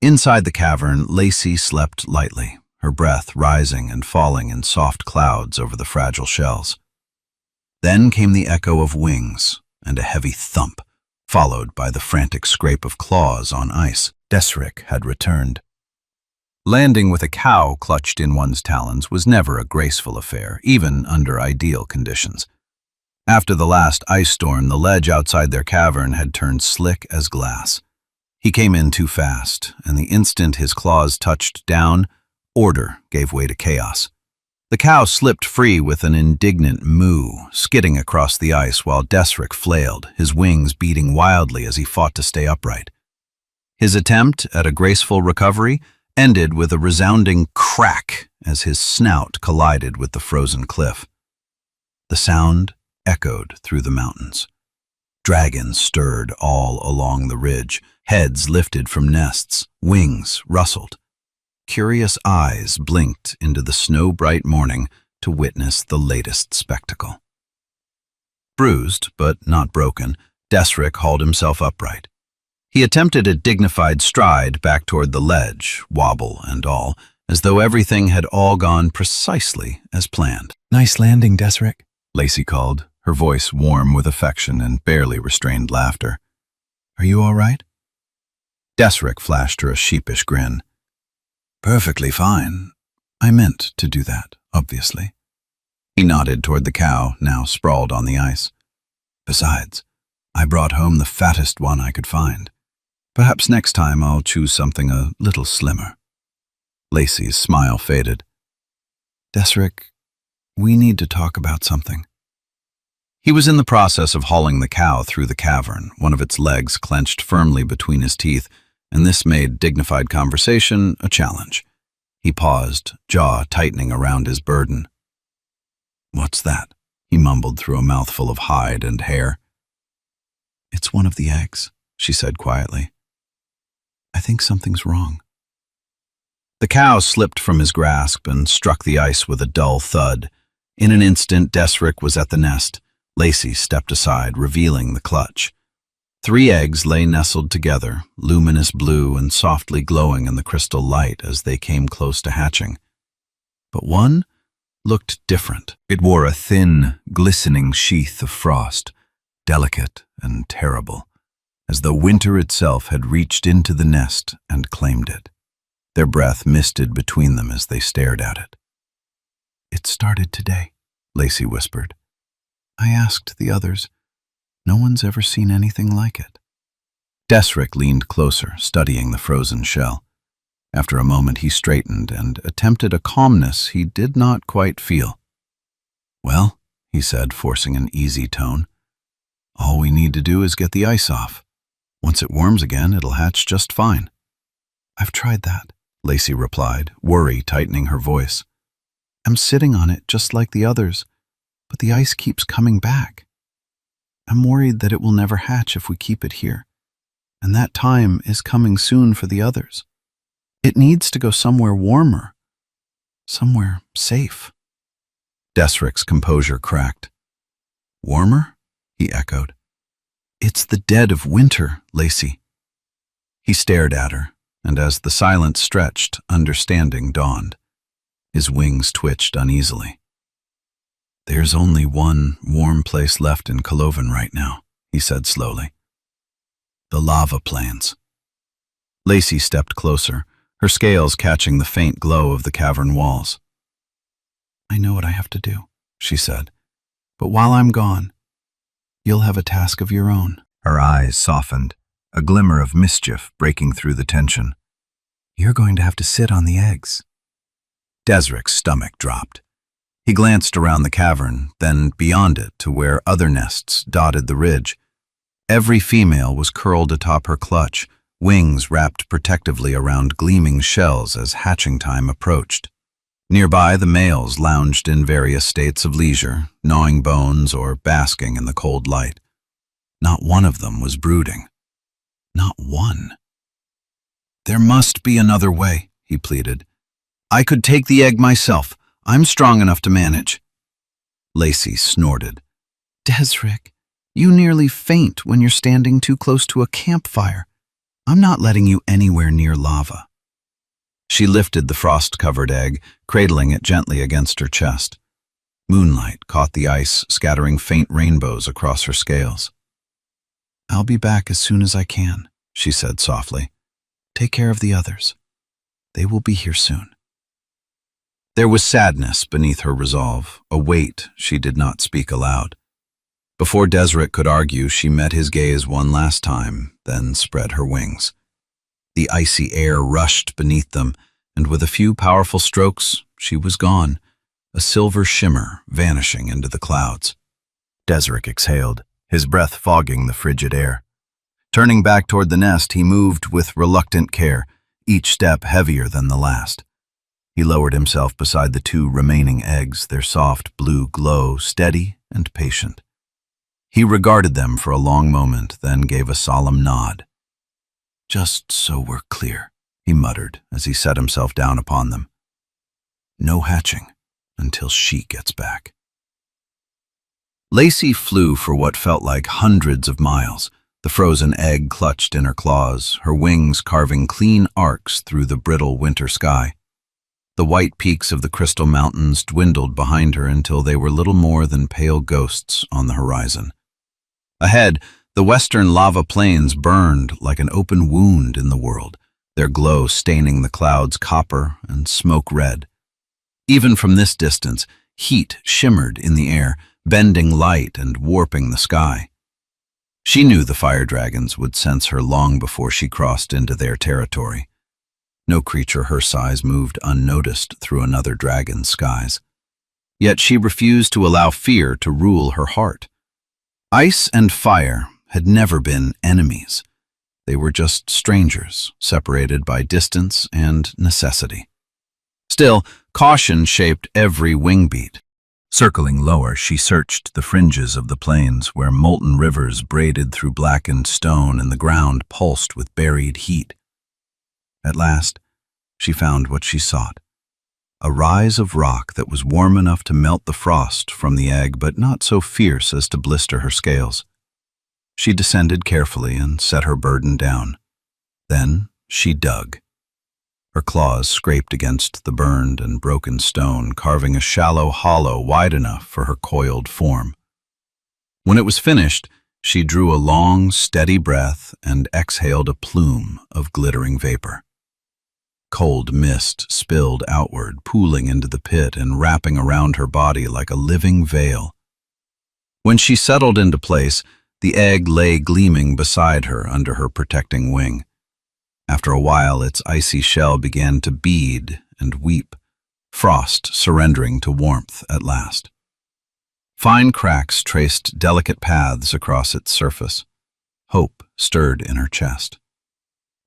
Inside the cavern, Lacey slept lightly, her breath rising and falling in soft clouds over the fragile shells. Then came the echo of wings and a heavy thump, followed by the frantic scrape of claws on ice. Desric had returned. Landing with a cow clutched in one's talons was never a graceful affair, even under ideal conditions. After the last ice storm, the ledge outside their cavern had turned slick as glass. He came in too fast, and the instant his claws touched down, order gave way to chaos. The cow slipped free with an indignant moo, skidding across the ice while Desric flailed, his wings beating wildly as he fought to stay upright. His attempt at a graceful recovery ended with a resounding crack as his snout collided with the frozen cliff. The sound echoed through the mountains. Dragons stirred all along the ridge, heads lifted from nests, wings rustled. Curious eyes blinked into the snow-bright morning to witness the latest spectacle. Bruised, but not broken, Desric hauled himself upright. He attempted a dignified stride back toward the ledge, wobble and all, as though everything had all gone precisely as planned. "Nice landing, Desric," Lacey called, her voice warm with affection and barely restrained laughter. "Are you all right?" Desric flashed her a sheepish grin. "Perfectly fine. I meant to do that, obviously." He nodded toward the cow, now sprawled on the ice. "Besides, I brought home the fattest one I could find. Perhaps next time I'll choose something a little slimmer." Lacey's smile faded. "Desric, we need to talk about something." He was in the process of hauling the cow through the cavern, one of its legs clenched firmly between his teeth, and this made dignified conversation a challenge. He paused, jaw tightening around his burden. "What's that?" he mumbled through a mouthful of hide and hair. "It's one of the eggs," she said quietly. "I think something's wrong." The cow slipped from his grasp and struck the ice with a dull thud. In an instant, Desric was at the nest. Lacey stepped aside, revealing the clutch. 3 eggs lay nestled together, luminous blue and softly glowing in the crystal light as they came close to hatching. But one looked different. It wore a thin, glistening sheath of frost, delicate and terrible, as though winter itself had reached into the nest and claimed it. Their breath misted between them as they stared at it. It started today, Lacey whispered. I asked the others. No one's ever seen anything like it. Desrick leaned closer, studying the frozen shell. After a moment he straightened and attempted a calmness he did not quite feel. Well, he said, forcing an easy tone, all we need to do is get the ice off. Once it warms again, it'll hatch just fine. I've tried that, Lacey replied, worry tightening her voice. I'm sitting on it just like the others, but the ice keeps coming back. I'm worried that it will never hatch if we keep it here, and that time is coming soon for the others. It needs to go somewhere warmer, somewhere safe. Desrick's composure cracked. Warmer? He echoed. It's the dead of winter, Lacey. He stared at her, and as the silence stretched, understanding dawned. His wings twitched uneasily. There's only one warm place left in Cloven right now, he said slowly. The lava plains. Lacey stepped closer, her scales catching the faint glow of the cavern walls. I know what I have to do, she said, but while I'm gone, you'll have a task of your own. Her eyes softened, a glimmer of mischief breaking through the tension. You're going to have to sit on the eggs. Desrick's stomach dropped. He glanced around the cavern, then beyond it to where other nests dotted the ridge. Every female was curled atop her clutch, wings wrapped protectively around gleaming shells as hatching time approached. Nearby, the males lounged in various states of leisure, gnawing bones or basking in the cold light. Not one of them was brooding. Not one. There must be another way, he pleaded. I could take the egg myself. I'm strong enough to manage. Lacey snorted. Desrick, you nearly faint when you're standing too close to a campfire. I'm not letting you anywhere near lava. She lifted the frost-covered egg, cradling it gently against her chest. Moonlight caught the ice, scattering faint rainbows across her scales. I'll be back as soon as I can, she said softly. Take care of the others. They will be here soon. There was sadness beneath her resolve, a weight she did not speak aloud. Before Desrick could argue, she met his gaze one last time, then spread her wings. The icy air rushed beneath them, and with a few powerful strokes, she was gone, a silver shimmer vanishing into the clouds. Desrick exhaled, his breath fogging the frigid air. Turning back toward the nest, he moved with reluctant care, each step heavier than the last. He lowered himself beside the two remaining eggs, their soft blue glow steady and patient. He regarded them for a long moment, then gave a solemn nod. Just so we're clear, he muttered as he set himself down upon them. No hatching until she gets back. Lacey flew for what felt like hundreds of miles, the frozen egg clutched in her claws, her wings carving clean arcs through the brittle winter sky. The white peaks of the Crystal Mountains dwindled behind her until they were little more than pale ghosts on the horizon. Ahead, the western lava plains burned like an open wound in the world, their glow staining the clouds copper and smoke red. Even from this distance, heat shimmered in the air, bending light and warping the sky. She knew the fire dragons would sense her long before she crossed into their territory. No creature her size moved unnoticed through another dragon's skies. Yet she refused to allow fear to rule her heart. Ice and fire had never been enemies. They were just strangers, separated by distance and necessity. Still, caution shaped every wing beat. Circling lower, she searched the fringes of the plains where molten rivers braided through blackened stone and the ground pulsed with buried heat. At last, she found what she sought. A rise of rock that was warm enough to melt the frost from the egg, but not so fierce as to blister her scales. She descended carefully and set her burden down. Then she dug. Her claws scraped against the burned and broken stone, carving a shallow hollow wide enough for her coiled form. When it was finished, she drew a long, steady breath and exhaled a plume of glittering vapor. Cold mist spilled outward, pooling into the pit and wrapping around her body like a living veil. When she settled into place, the egg lay gleaming beside her under her protecting wing. After a while, its icy shell began to bead and weep, frost surrendering to warmth at last. Fine cracks traced delicate paths across its surface. Hope stirred in her chest.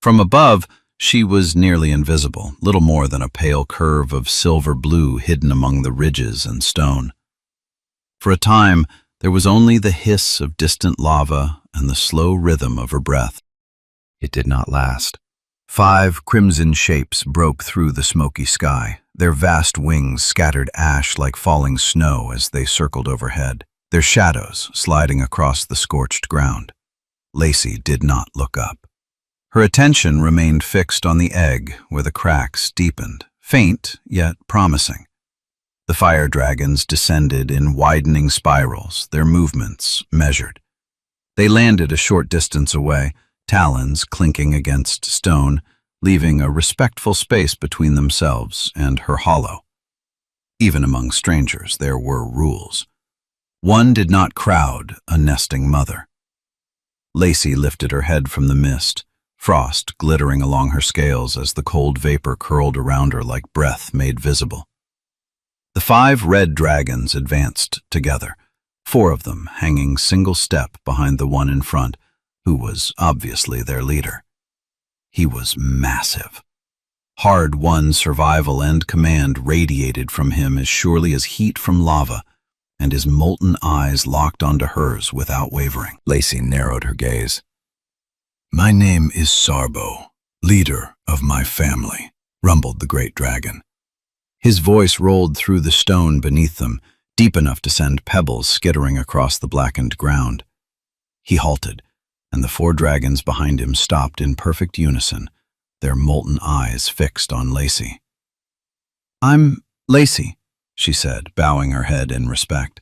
From above, she was nearly invisible, little more than a pale curve of silver blue hidden among the ridges and stone. For a time, there was only the hiss of distant lava and the slow rhythm of her breath. It did not last. 5 crimson shapes broke through the smoky sky. Their vast wings scattered ash like falling snow as they circled overhead, their shadows sliding across the scorched ground. Lacey did not look up. Her attention remained fixed on the egg, where the cracks deepened, faint yet promising. The fire dragons descended in widening spirals, their movements measured. They landed a short distance away, talons clinking against stone, leaving a respectful space between themselves and her hollow. Even among strangers, there were rules. One did not crowd a nesting mother. Lacey lifted her head from the mist, frost glittering along her scales as the cold vapor curled around her like breath made visible. The 5 red dragons advanced together, 4 of them hanging single step behind the one in front, who was obviously their leader. He was massive. Hard-won survival and command radiated from him as surely as heat from lava, and his molten eyes locked onto hers without wavering. Lacey narrowed her gaze. "My name is Sarbo, leader of my family," rumbled the great dragon. His voice rolled through the stone beneath them, deep enough to send pebbles skittering across the blackened ground. He halted, and the 4 dragons behind him stopped in perfect unison, their molten eyes fixed on Lacey. "I'm Lacey," she said, bowing her head in respect.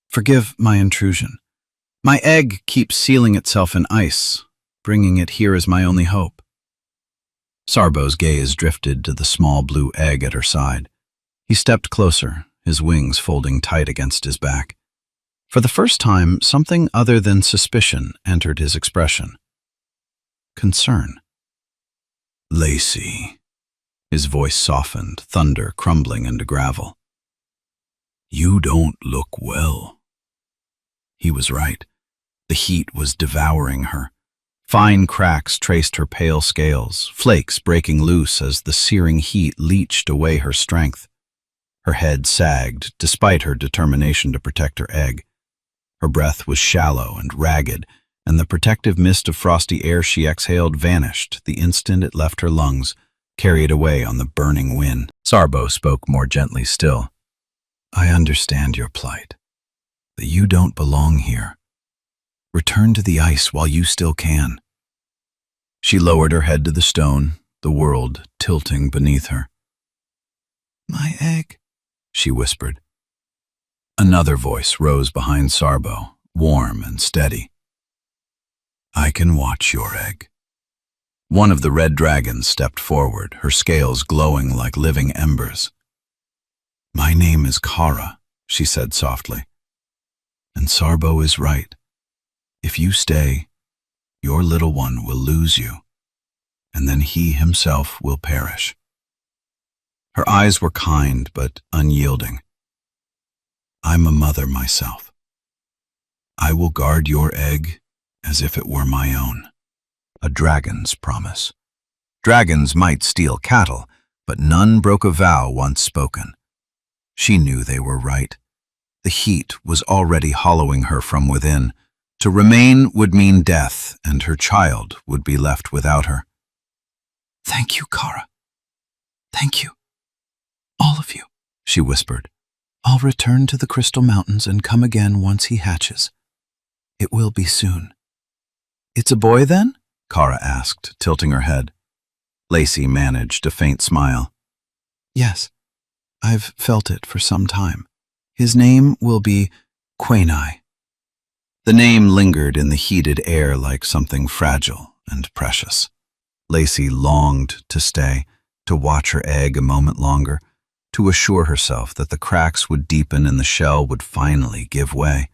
"Forgive my intrusion. My egg keeps sealing itself in ice. Bringing it here is my only hope." Sarbo's gaze drifted to the small blue egg at her side. He stepped closer, his wings folding tight against his back. For the first time, something other than suspicion entered his expression. Concern. "Lacey." His voice softened, thunder crumbling into gravel. "You don't look well." He was right. The heat was devouring her. Fine cracks traced her pale scales, flakes breaking loose as the searing heat leached away her strength. Her head sagged, despite her determination to protect her egg. Her breath was shallow and ragged, and the protective mist of frosty air she exhaled vanished the instant it left her lungs, carried away on the burning wind. Sarbo spoke more gently still. "I understand your plight, that you don't belong here. Return to the ice while you still can." She lowered her head to the stone, the world tilting beneath her. "My egg," she whispered. Another voice rose behind Sarbo, warm and steady. "I can watch your egg." One of the red dragons stepped forward, her scales glowing like living embers. "My name is Kara," she said softly. "And Sarbo is right. If you stay, your little one will lose you, and then he himself will perish." Her eyes were kind but unyielding. "I'm a mother myself. I will guard your egg as if it were my own." A dragon's promise. Dragons might steal cattle, but none broke a vow once spoken. She knew they were right. The heat was already hollowing her from within. To remain would mean death, and her child would be left without her. "Thank you, Kara. Thank you. All of you," she whispered. "I'll return to the Crystal Mountains and come again once he hatches. It will be soon." "It's a boy, then?" Kara asked, tilting her head. Lacey managed a faint smile. "Yes, I've felt it for some time. His name will be Quainai." The name lingered in the heated air like something fragile and precious. Lacey longed to stay, to watch her egg a moment longer, to assure herself that the cracks would deepen and the shell would finally give way.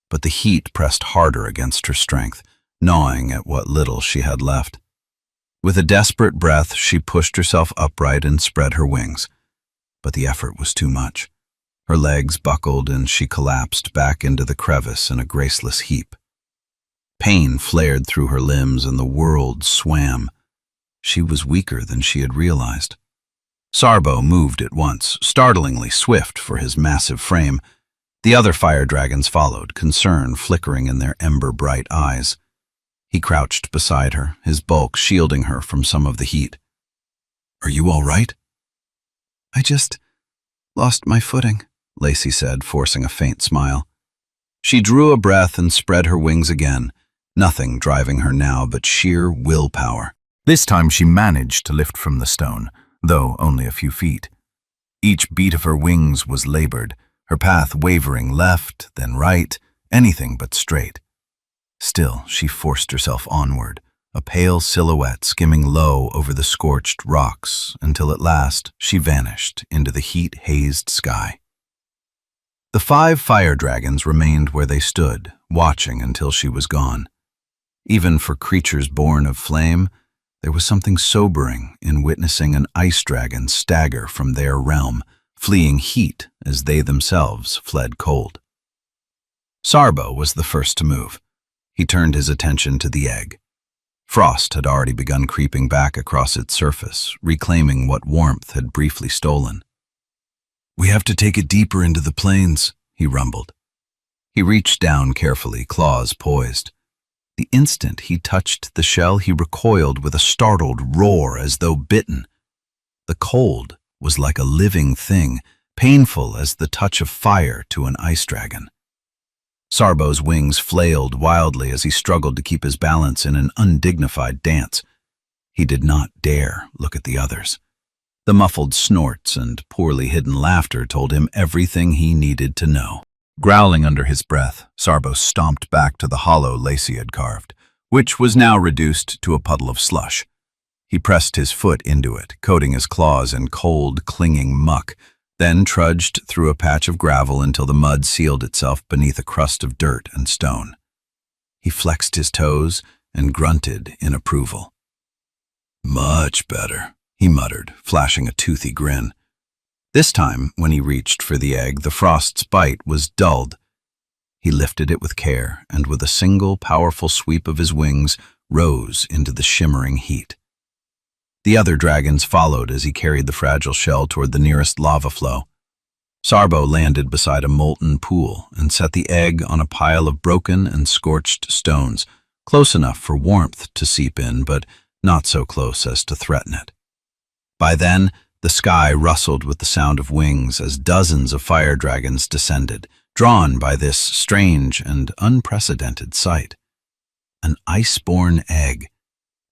But the heat pressed harder against her strength, gnawing at what little she had left. With a desperate breath, she pushed herself upright and spread her wings. But the effort was too much. Her legs buckled and she collapsed back into the crevice in a graceless heap. Pain flared through her limbs and the world swam. She was weaker than she had realized. Sarbo moved at once, startlingly swift for his massive frame. The other fire dragons followed, concern flickering in their ember-bright eyes. He crouched beside her, his bulk shielding her from some of the heat. "Are you all right?" "I just lost my footing," Lacey said, forcing a faint smile. She drew a breath and spread her wings again, nothing driving her now but sheer willpower. This time she managed to lift from the stone, though only a few feet. Each beat of her wings was labored, her path wavering left, then right, anything but straight. Still, she forced herself onward, a pale silhouette skimming low over the scorched rocks, until at last she vanished into the heat-hazed sky. The 5 fire dragons remained where they stood, watching until she was gone. Even for creatures born of flame, there was something sobering in witnessing an ice dragon stagger from their realm, fleeing heat as they themselves fled cold. Sarbo was the first to move. He turned his attention to the egg. Frost had already begun creeping back across its surface, reclaiming what warmth had briefly stolen. "We have to take it deeper into the plains," he rumbled. He reached down carefully, claws poised. The instant he touched the shell, he recoiled with a startled roar as though bitten. The cold was like a living thing, painful as the touch of fire to an ice dragon. Sarbo's wings flailed wildly as he struggled to keep his balance in an undignified dance. He did not dare look at the others. The muffled snorts and poorly hidden laughter told him everything he needed to know. Growling under his breath, Sarbo stomped back to the hollow Lacey had carved, which was now reduced to a puddle of slush. He pressed his foot into it, coating his claws in cold, clinging muck, then trudged through a patch of gravel until the mud sealed itself beneath a crust of dirt and stone. He flexed his toes and grunted in approval. "Much better," he muttered, flashing a toothy grin. This time, when he reached for the egg, the frost's bite was dulled. He lifted it with care, and with a single powerful sweep of his wings, rose into the shimmering heat. The other dragons followed as he carried the fragile shell toward the nearest lava flow. Sarbo landed beside a molten pool and set the egg on a pile of broken and scorched stones, close enough for warmth to seep in, but not so close as to threaten it. By then, the sky rustled with the sound of wings as dozens of fire dragons descended, drawn by this strange and unprecedented sight. An ice-born egg,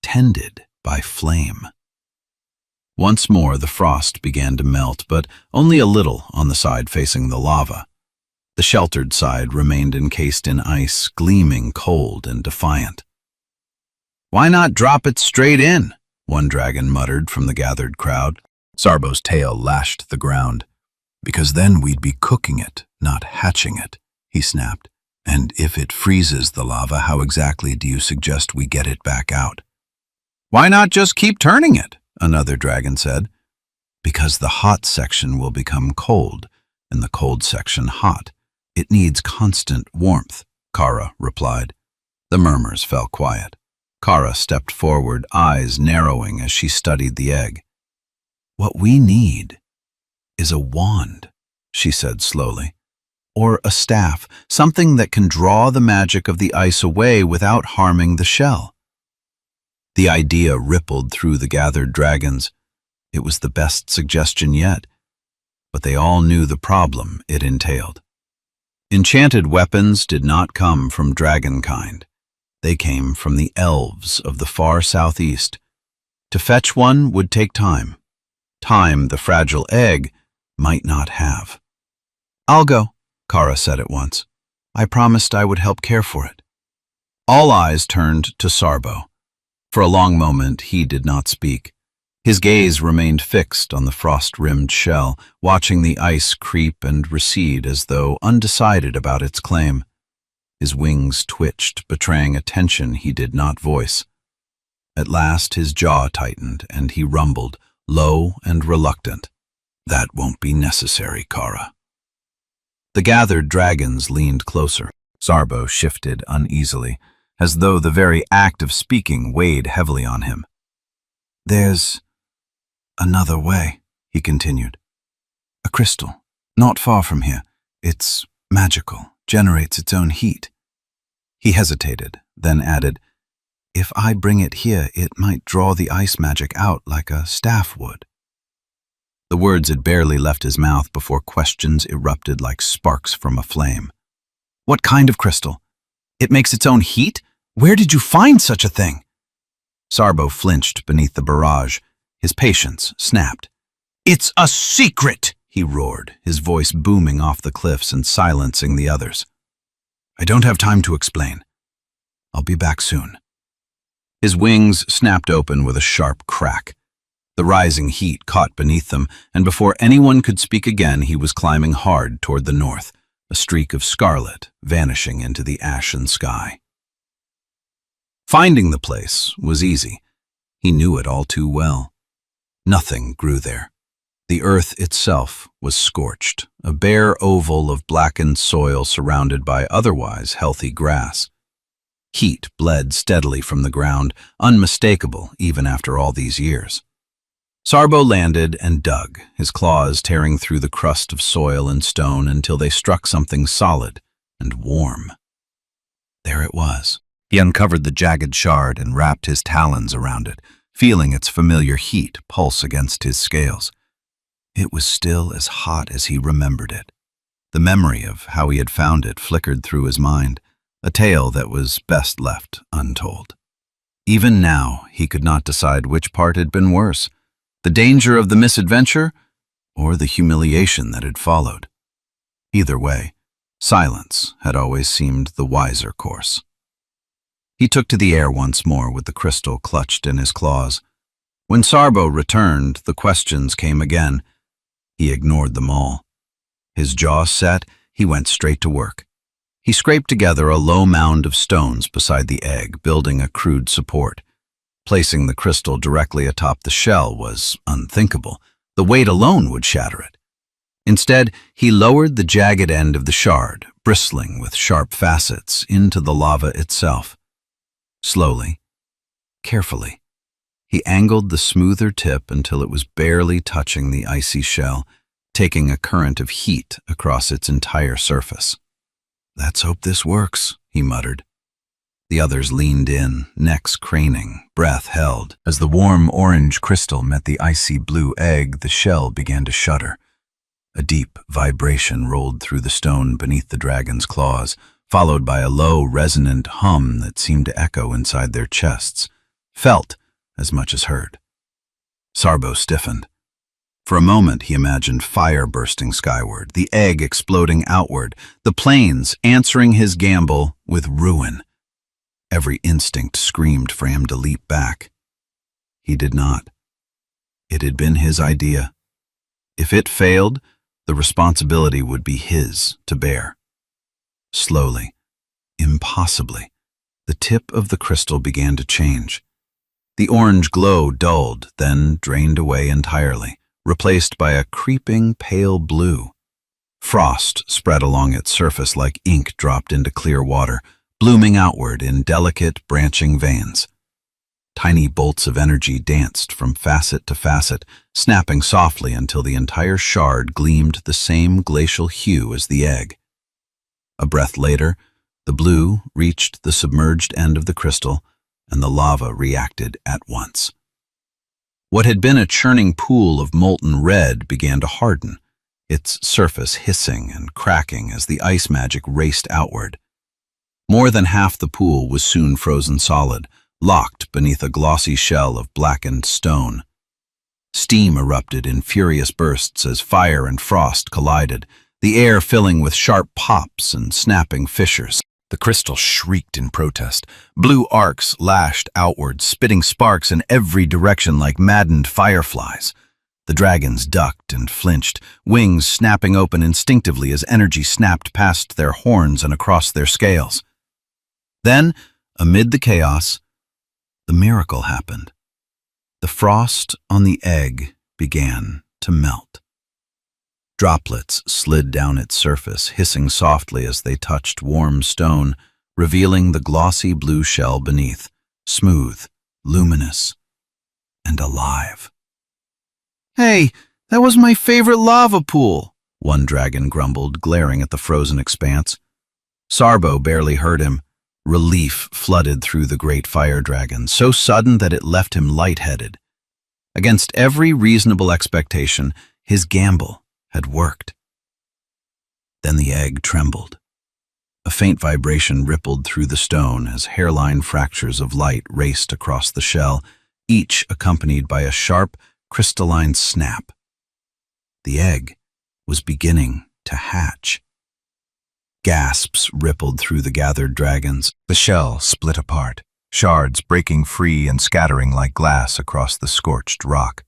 tended by flame. Once more the frost began to melt, but only a little on the side facing the lava. The sheltered side remained encased in ice, gleaming cold and defiant. "Why not drop it straight in?" one dragon muttered from the gathered crowd. Sarbo's tail lashed the ground. "Because then we'd be cooking it, not hatching it," he snapped. "And if it freezes the lava, how exactly do you suggest we get it back out?" "Why not just keep turning it?" another dragon said. "Because the hot section will become cold, and the cold section hot. It needs constant warmth," Kara replied. The murmurs fell quiet. Kara stepped forward, eyes narrowing as she studied the egg. "What we need is a wand," she said slowly. "Or a staff, something that can draw the magic of the ice away without harming the shell." The idea rippled through the gathered dragons. It was the best suggestion yet, but they all knew the problem it entailed. Enchanted weapons did not come from dragonkind. They came from the elves of the far southeast. To fetch one would take time. Time the fragile egg might not have. "I'll go," Kara said at once. "I promised I would help care for it." All eyes turned to Sarbo. For a long moment he did not speak. His gaze remained fixed on the frost-rimmed shell, watching the ice creep and recede as though undecided about its claim. His wings twitched, betraying a tension he did not voice. At last his jaw tightened, and he rumbled, low and reluctant, "That won't be necessary, Kara." The gathered dragons leaned closer. Sarbo shifted uneasily, as though the very act of speaking weighed heavily on him. "There's another way," he continued. "A crystal, not far from here. It's magical, generates its own heat." He hesitated, then added, "If I bring it here, it might draw the ice magic out like a staff would." The words had barely left his mouth before questions erupted like sparks from a flame. "What kind of crystal? It makes its own heat? Where did you find such a thing?" Sarbo flinched beneath the barrage. His patience snapped. "It's a secret!" he roared, his voice booming off the cliffs and silencing the others. "I don't have time to explain. I'll be back soon." His wings snapped open with a sharp crack. The rising heat caught beneath them, and before anyone could speak again, he was climbing hard toward the north, a streak of scarlet vanishing into the ashen sky. Finding the place was easy. He knew it all too well. Nothing grew there. The earth itself was scorched, a bare oval of blackened soil surrounded by otherwise healthy grass. Heat bled steadily from the ground, unmistakable even after all these years. Sarbo landed and dug, his claws tearing through the crust of soil and stone until they struck something solid and warm. There it was. He uncovered the jagged shard and wrapped his talons around it, feeling its familiar heat pulse against his scales. It was still as hot as he remembered it. The memory of how he had found it flickered through his mind, a tale that was best left untold. Even now, he could not decide which part had been worse, the danger of the misadventure or the humiliation that had followed. Either way, silence had always seemed the wiser course. He took to the air once more with the crystal clutched in his claws. When Sarbo returned, the questions came again. He ignored them all. His jaw set, he went straight to work. He scraped together a low mound of stones beside the egg, building a crude support. Placing the crystal directly atop the shell was unthinkable. The weight alone would shatter it. Instead, he lowered the jagged end of the shard, bristling with sharp facets, into the lava itself. Slowly, carefully, he angled the smoother tip until it was barely touching the icy shell, taking a current of heat across its entire surface. "Let's hope this works," he muttered. The others leaned in, necks craning, breath held. As the warm orange crystal met the icy blue egg, the shell began to shudder. A deep vibration rolled through the stone beneath the dragon's claws, followed by a low, resonant hum that seemed to echo inside their chests, felt as much as heard. Sarbo stiffened. For a moment he imagined fire bursting skyward, the egg exploding outward, the plains answering his gamble with ruin. Every instinct screamed for him to leap back. He did not. It had been his idea. If it failed, the responsibility would be his to bear. Slowly, impossibly, the tip of the crystal began to change. The orange glow dulled, then drained away entirely, replaced by a creeping pale blue. Frost spread along its surface like ink dropped into clear water, blooming outward in delicate, branching veins. Tiny bolts of energy danced from facet to facet, snapping softly until the entire shard gleamed the same glacial hue as the egg. A breath later, the blue reached the submerged end of the crystal, and the lava reacted at once. What had been a churning pool of molten red began to harden, its surface hissing and cracking as the ice magic raced outward. More than half the pool was soon frozen solid, locked beneath a glossy shell of blackened stone. Steam erupted in furious bursts as fire and frost collided, the air filling with sharp pops and snapping fissures. The crystal shrieked in protest. Blue arcs lashed outward, spitting sparks in every direction like maddened fireflies. The dragons ducked and flinched, wings snapping open instinctively as energy snapped past their horns and across their scales. Then, amid the chaos, the miracle happened. The frost on the egg began to melt. Droplets slid down its surface, hissing softly as they touched warm stone, revealing the glossy blue shell beneath, smooth, luminous, and alive. "Hey, that was my favorite lava pool," one dragon grumbled, glaring at the frozen expanse. Sarbo barely heard him. Relief flooded through the great fire dragon, so sudden that it left him lightheaded. Against every reasonable expectation, his gamble had worked. Then the egg trembled. A faint vibration rippled through the stone as hairline fractures of light raced across the shell, each accompanied by a sharp, crystalline snap. The egg was beginning to hatch. Gasps rippled through the gathered dragons. The shell split apart, shards breaking free and scattering like glass across the scorched rock.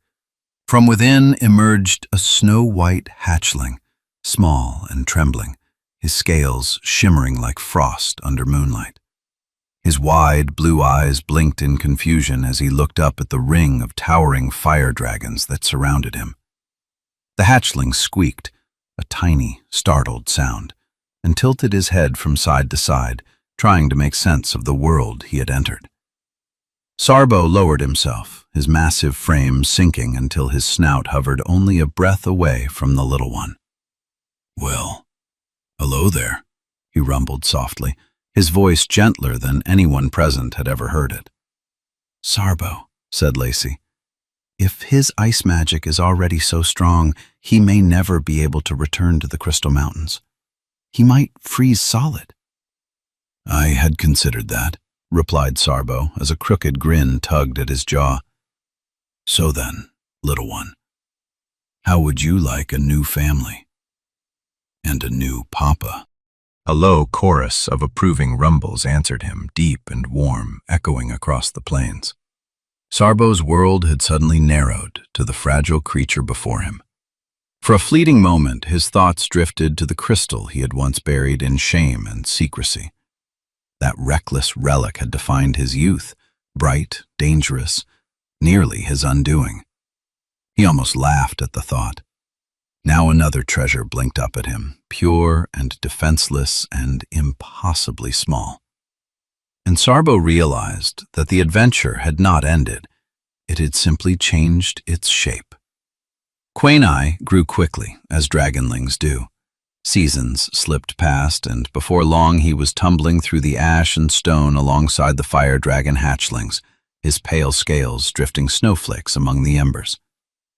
From within emerged a snow-white hatchling, small and trembling, his scales shimmering like frost under moonlight. His wide blue eyes blinked in confusion as he looked up at the ring of towering fire dragons that surrounded him. The hatchling squeaked, a tiny, startled sound, and tilted his head from side to side, trying to make sense of the world he had entered. Sarbo lowered himself, his massive frame sinking until his snout hovered only a breath away from the little one. "Well, hello there," he rumbled softly, his voice gentler than anyone present had ever heard it. "Sarbo," said Lacey, "if his ice magic is already so strong, he may never be able to return to the Crystal Mountains. He might freeze solid." "I had considered that," replied Sarbo as a crooked grin tugged at his jaw. "So then, little one, how would you like a new family? And a new papa?" A low chorus of approving rumbles answered him, deep and warm, echoing across the plains. Sarbo's world had suddenly narrowed to the fragile creature before him. For a fleeting moment, his thoughts drifted to the crystal he had once buried in shame and secrecy. That reckless relic had defined his youth, bright, dangerous, nearly his undoing. He almost laughed at the thought. Now another treasure blinked up at him, pure and defenseless and impossibly small. And Sarbo realized that the adventure had not ended. It had simply changed its shape. Quainai grew quickly, as dragonlings do. Seasons slipped past, and before long he was tumbling through the ash and stone alongside the fire dragon hatchlings, his pale scales drifting snowflakes among the embers.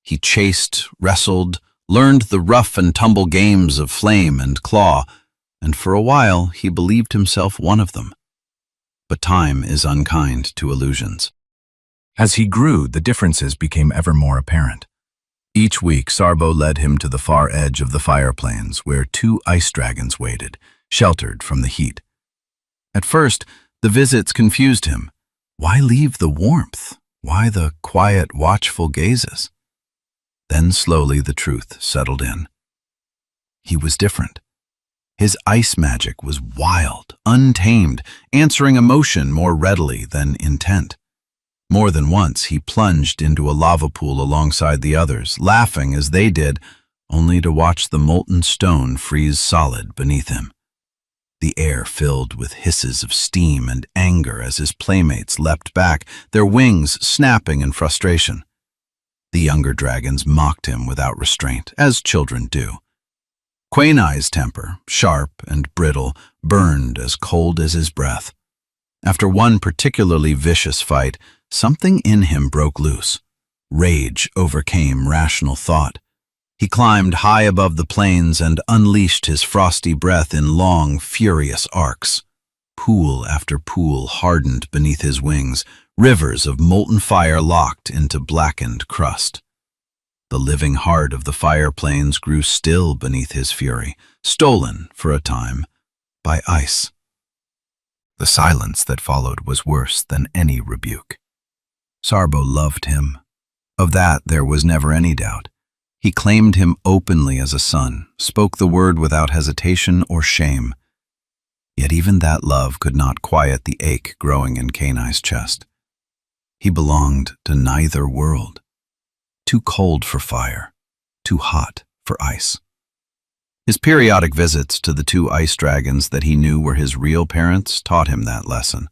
He chased, wrestled, learned the rough and tumble games of flame and claw, and for a while he believed himself one of them. But time is unkind to illusions. As he grew, the differences became ever more apparent. Each week, Sarbo led him to the far edge of the fire plains, where 2 ice dragons waited, sheltered from the heat. At first, the visits confused him. Why leave the warmth? Why the quiet, watchful gazes? Then slowly the truth settled in. He was different. His ice magic was wild, untamed, answering emotion more readily than intent. More than once, he plunged into a lava pool alongside the others, laughing as they did, only to watch the molten stone freeze solid beneath him. The air filled with hisses of steam and anger as his playmates leapt back, their wings snapping in frustration. The younger dragons mocked him without restraint, as children do. Quainai's temper, sharp and brittle, burned as cold as his breath. After one particularly vicious fight, something in him broke loose. Rage overcame rational thought. He climbed high above the plains and unleashed his frosty breath in long, furious arcs. Pool after pool hardened beneath his wings, rivers of molten fire locked into blackened crust. The living heart of the fire plains grew still beneath his fury, stolen, for a time, by ice. The silence that followed was worse than any rebuke. Sarbo loved him. Of that there was never any doubt. He claimed him openly as a son, spoke the word without hesitation or shame. Yet even that love could not quiet the ache growing in Kenai's chest. He belonged to neither world. Too cold for fire, too hot for ice. His periodic visits to the two ice dragons that he knew were his real parents taught him that lesson.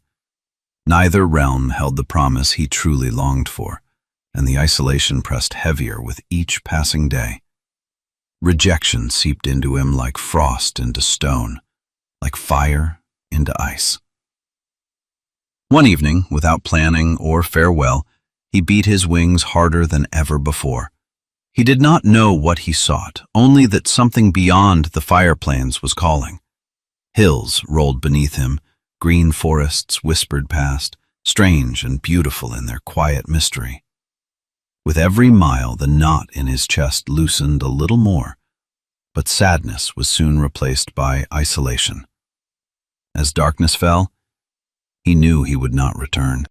Neither realm held the promise he truly longed for, and the isolation pressed heavier with each passing day. Rejection seeped into him like frost into stone, like fire into ice. One evening, without planning or farewell, he beat his wings harder than ever before. He did not know what he sought, only that something beyond the fire plains was calling. Hills rolled beneath him, green forests whispered past, strange and beautiful in their quiet mystery. With every mile, the knot in his chest loosened a little more, but sadness was soon replaced by isolation. As darkness fell, he knew he would not return.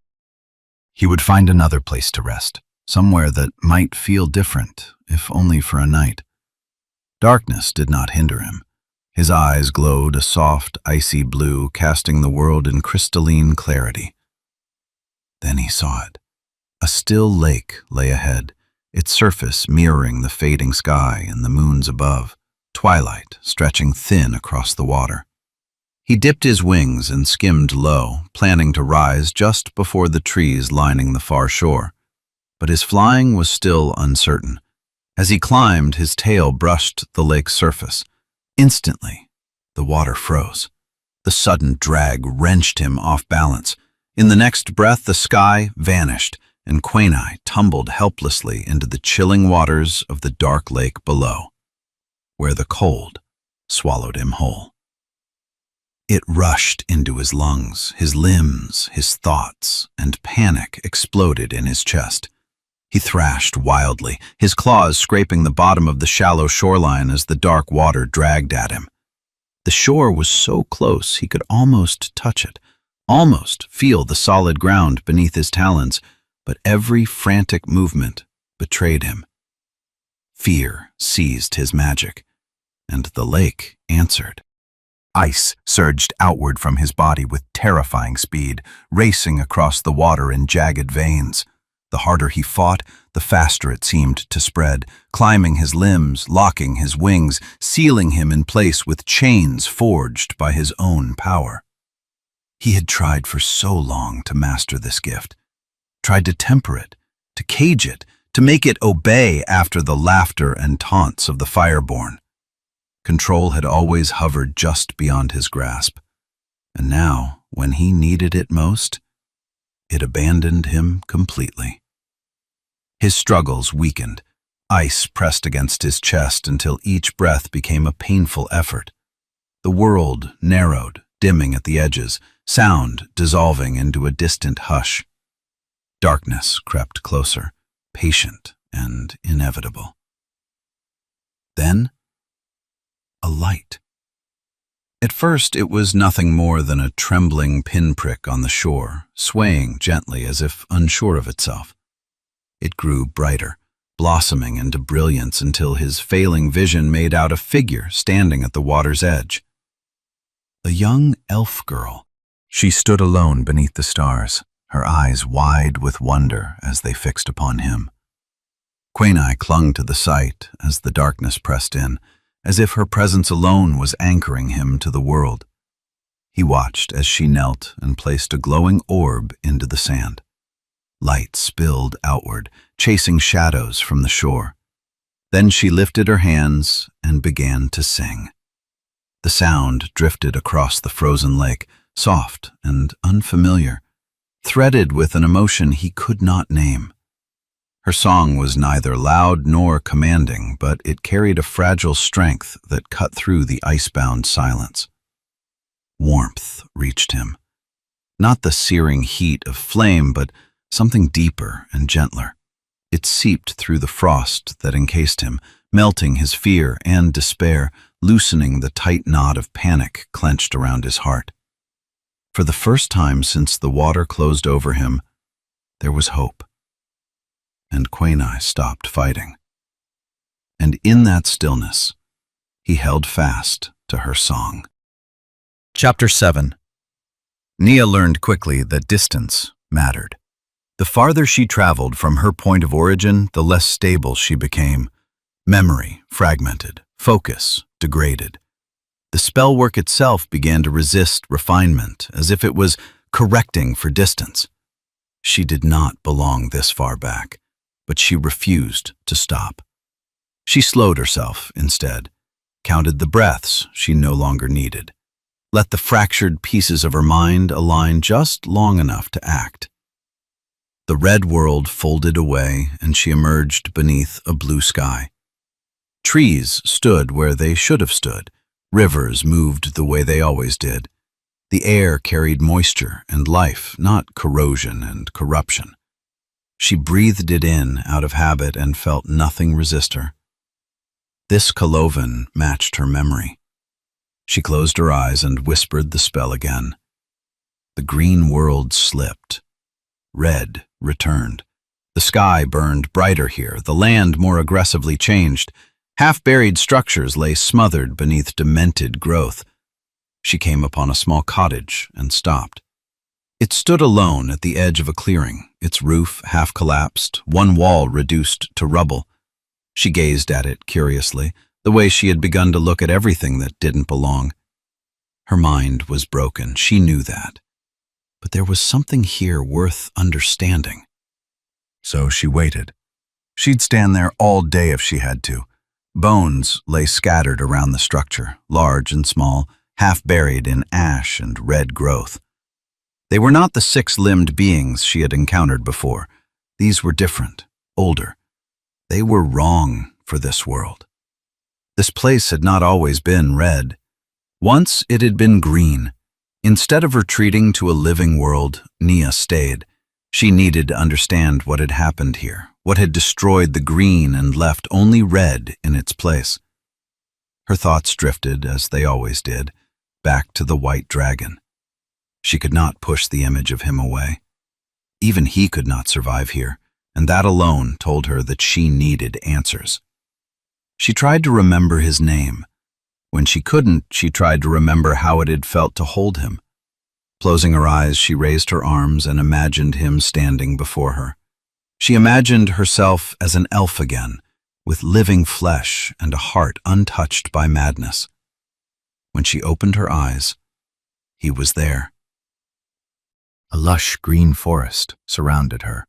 He would find another place to rest, somewhere that might feel different, if only for a night. Darkness did not hinder him. His eyes glowed a soft, icy blue, casting the world in crystalline clarity. Then he saw it. A still lake lay ahead, its surface mirroring the fading sky and the moons above, twilight stretching thin across the water. He dipped his wings and skimmed low, planning to rise just before the trees lining the far shore. But his flying was still uncertain. As he climbed, his tail brushed the lake's surface. Instantly, the water froze. The sudden drag wrenched him off balance. In the next breath, the sky vanished, and Kenai tumbled helplessly into the chilling waters of the dark lake below, where the cold swallowed him whole. It rushed into his lungs, his limbs, his thoughts, and panic exploded in his chest. He thrashed wildly, his claws scraping the bottom of the shallow shoreline as the dark water dragged at him. The shore was so close he could almost touch it, almost feel the solid ground beneath his talons, but every frantic movement betrayed him. Fear seized his magic, and the lake answered. Ice surged outward from his body with terrifying speed, racing across the water in jagged veins. The harder he fought, the faster it seemed to spread, climbing his limbs, locking his wings, sealing him in place with chains forged by his own power. He had tried for so long to master this gift, tried to temper it, to cage it, to make it obey after the laughter and taunts of the fireborn. Control had always hovered just beyond his grasp, and now, when he needed it most, it abandoned him completely. His struggles weakened. Ice pressed against his chest until each breath became a painful effort. The world narrowed, dimming at the edges, sound dissolving into a distant hush. Darkness crept closer, patient and inevitable. Then, a light. At first, it was nothing more than a trembling pinprick on the shore, swaying gently as if unsure of itself. It grew brighter, blossoming into brilliance until his failing vision made out a figure standing at the water's edge. A young elf girl. She stood alone beneath the stars, her eyes wide with wonder as they fixed upon him. Kenai clung to the sight as the darkness pressed in, as if her presence alone was anchoring him to the world. He watched as she knelt and placed a glowing orb into the sand. Light spilled outward, chasing shadows from the shore. Then she lifted her hands and began to sing. The sound drifted across the frozen lake, soft and unfamiliar, threaded with an emotion he could not name. Her song was neither loud nor commanding, but it carried a fragile strength that cut through the icebound silence. Warmth reached him. Not the searing heat of flame, but something deeper and gentler. It seeped through the frost that encased him, melting his fear and despair, loosening the tight knot of panic clenched around his heart. For the first time since the water closed over him, there was hope. And Quaini stopped fighting. And in that stillness, he held fast to her song. Chapter 7. Nia learned quickly that distance mattered. The farther she traveled from her point of origin, the less stable she became. Memory fragmented, focus degraded. The spell work itself began to resist refinement, as if it was correcting for distance. She did not belong this far back, but she refused to stop. She slowed herself instead, counted the breaths she no longer needed, let the fractured pieces of her mind align just long enough to act. The red world folded away, and she emerged beneath a blue sky. Trees stood where they should have stood. Rivers moved the way they always did. The air carried moisture and life, not corrosion and corruption. She breathed it in out of habit and felt nothing resist her. This Cloven matched her memory. She closed her eyes and whispered the spell again. The green world slipped. Red returned. The sky burned brighter here. The land more aggressively changed. Half-buried structures lay smothered beneath demented growth. She came upon a small cottage and stopped. It stood alone at the edge of a clearing, its roof half-collapsed, one wall reduced to rubble. She gazed at it curiously, the way she had begun to look at everything that didn't belong. Her mind was broken, she knew that. But there was something here worth understanding. So she waited. She'd stand there all day if she had to. Bones lay scattered around the structure, large and small, half buried in ash and red growth. They were not the six-limbed beings she had encountered before. These were different, older. They were wrong for this world. This place had not always been red. Once it had been green. Instead of retreating to a living world, Nia stayed. She needed to understand what had happened here, what had destroyed the green and left only red in its place. Her thoughts drifted, as they always did, back to the white dragon. She could not push the image of him away. Even he could not survive here, and that alone told her that she needed answers. She tried to remember his name. When she couldn't, she tried to remember how it had felt to hold him. Closing her eyes, she raised her arms and imagined him standing before her. She imagined herself as an elf again, with living flesh and a heart untouched by madness. When she opened her eyes, he was there. A lush green forest surrounded her.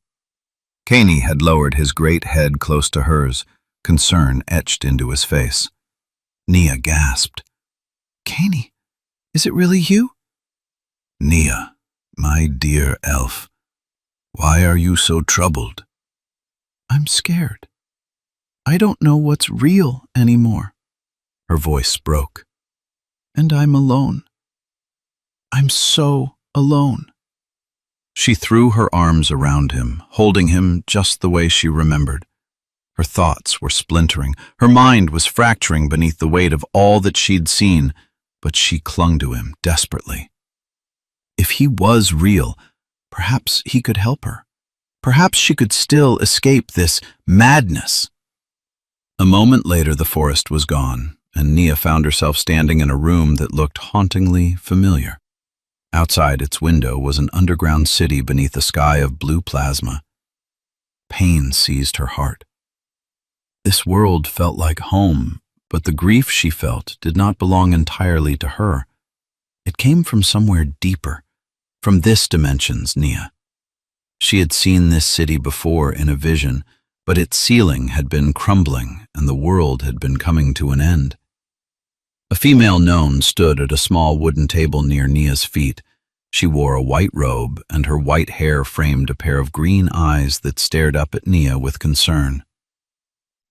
Quaini had lowered his great head close to hers, concern etched into his face. Nia gasped. "Quaini, is it really you?" "Nia, my dear elf, why are you so troubled?" "I'm scared. I don't know what's real anymore." Her voice broke. "And I'm alone. I'm so alone." She threw her arms around him, holding him just the way she remembered. Her thoughts were splintering. Her mind was fracturing beneath the weight of all that she'd seen, but she clung to him desperately. If he was real, perhaps he could help her. Perhaps she could still escape this madness. A moment later, the forest was gone, and Nia found herself standing in a room that looked hauntingly familiar. Outside its window was an underground city beneath a sky of blue plasma. Pain seized her heart. This world felt like home, but the grief she felt did not belong entirely to her. It came from somewhere deeper, from this dimension's Nia. She had seen this city before in a vision, but its ceiling had been crumbling and the world had been coming to an end. A female gnome stood at a small wooden table near Nia's feet. She wore a white robe, and her white hair framed a pair of green eyes that stared up at Nia with concern.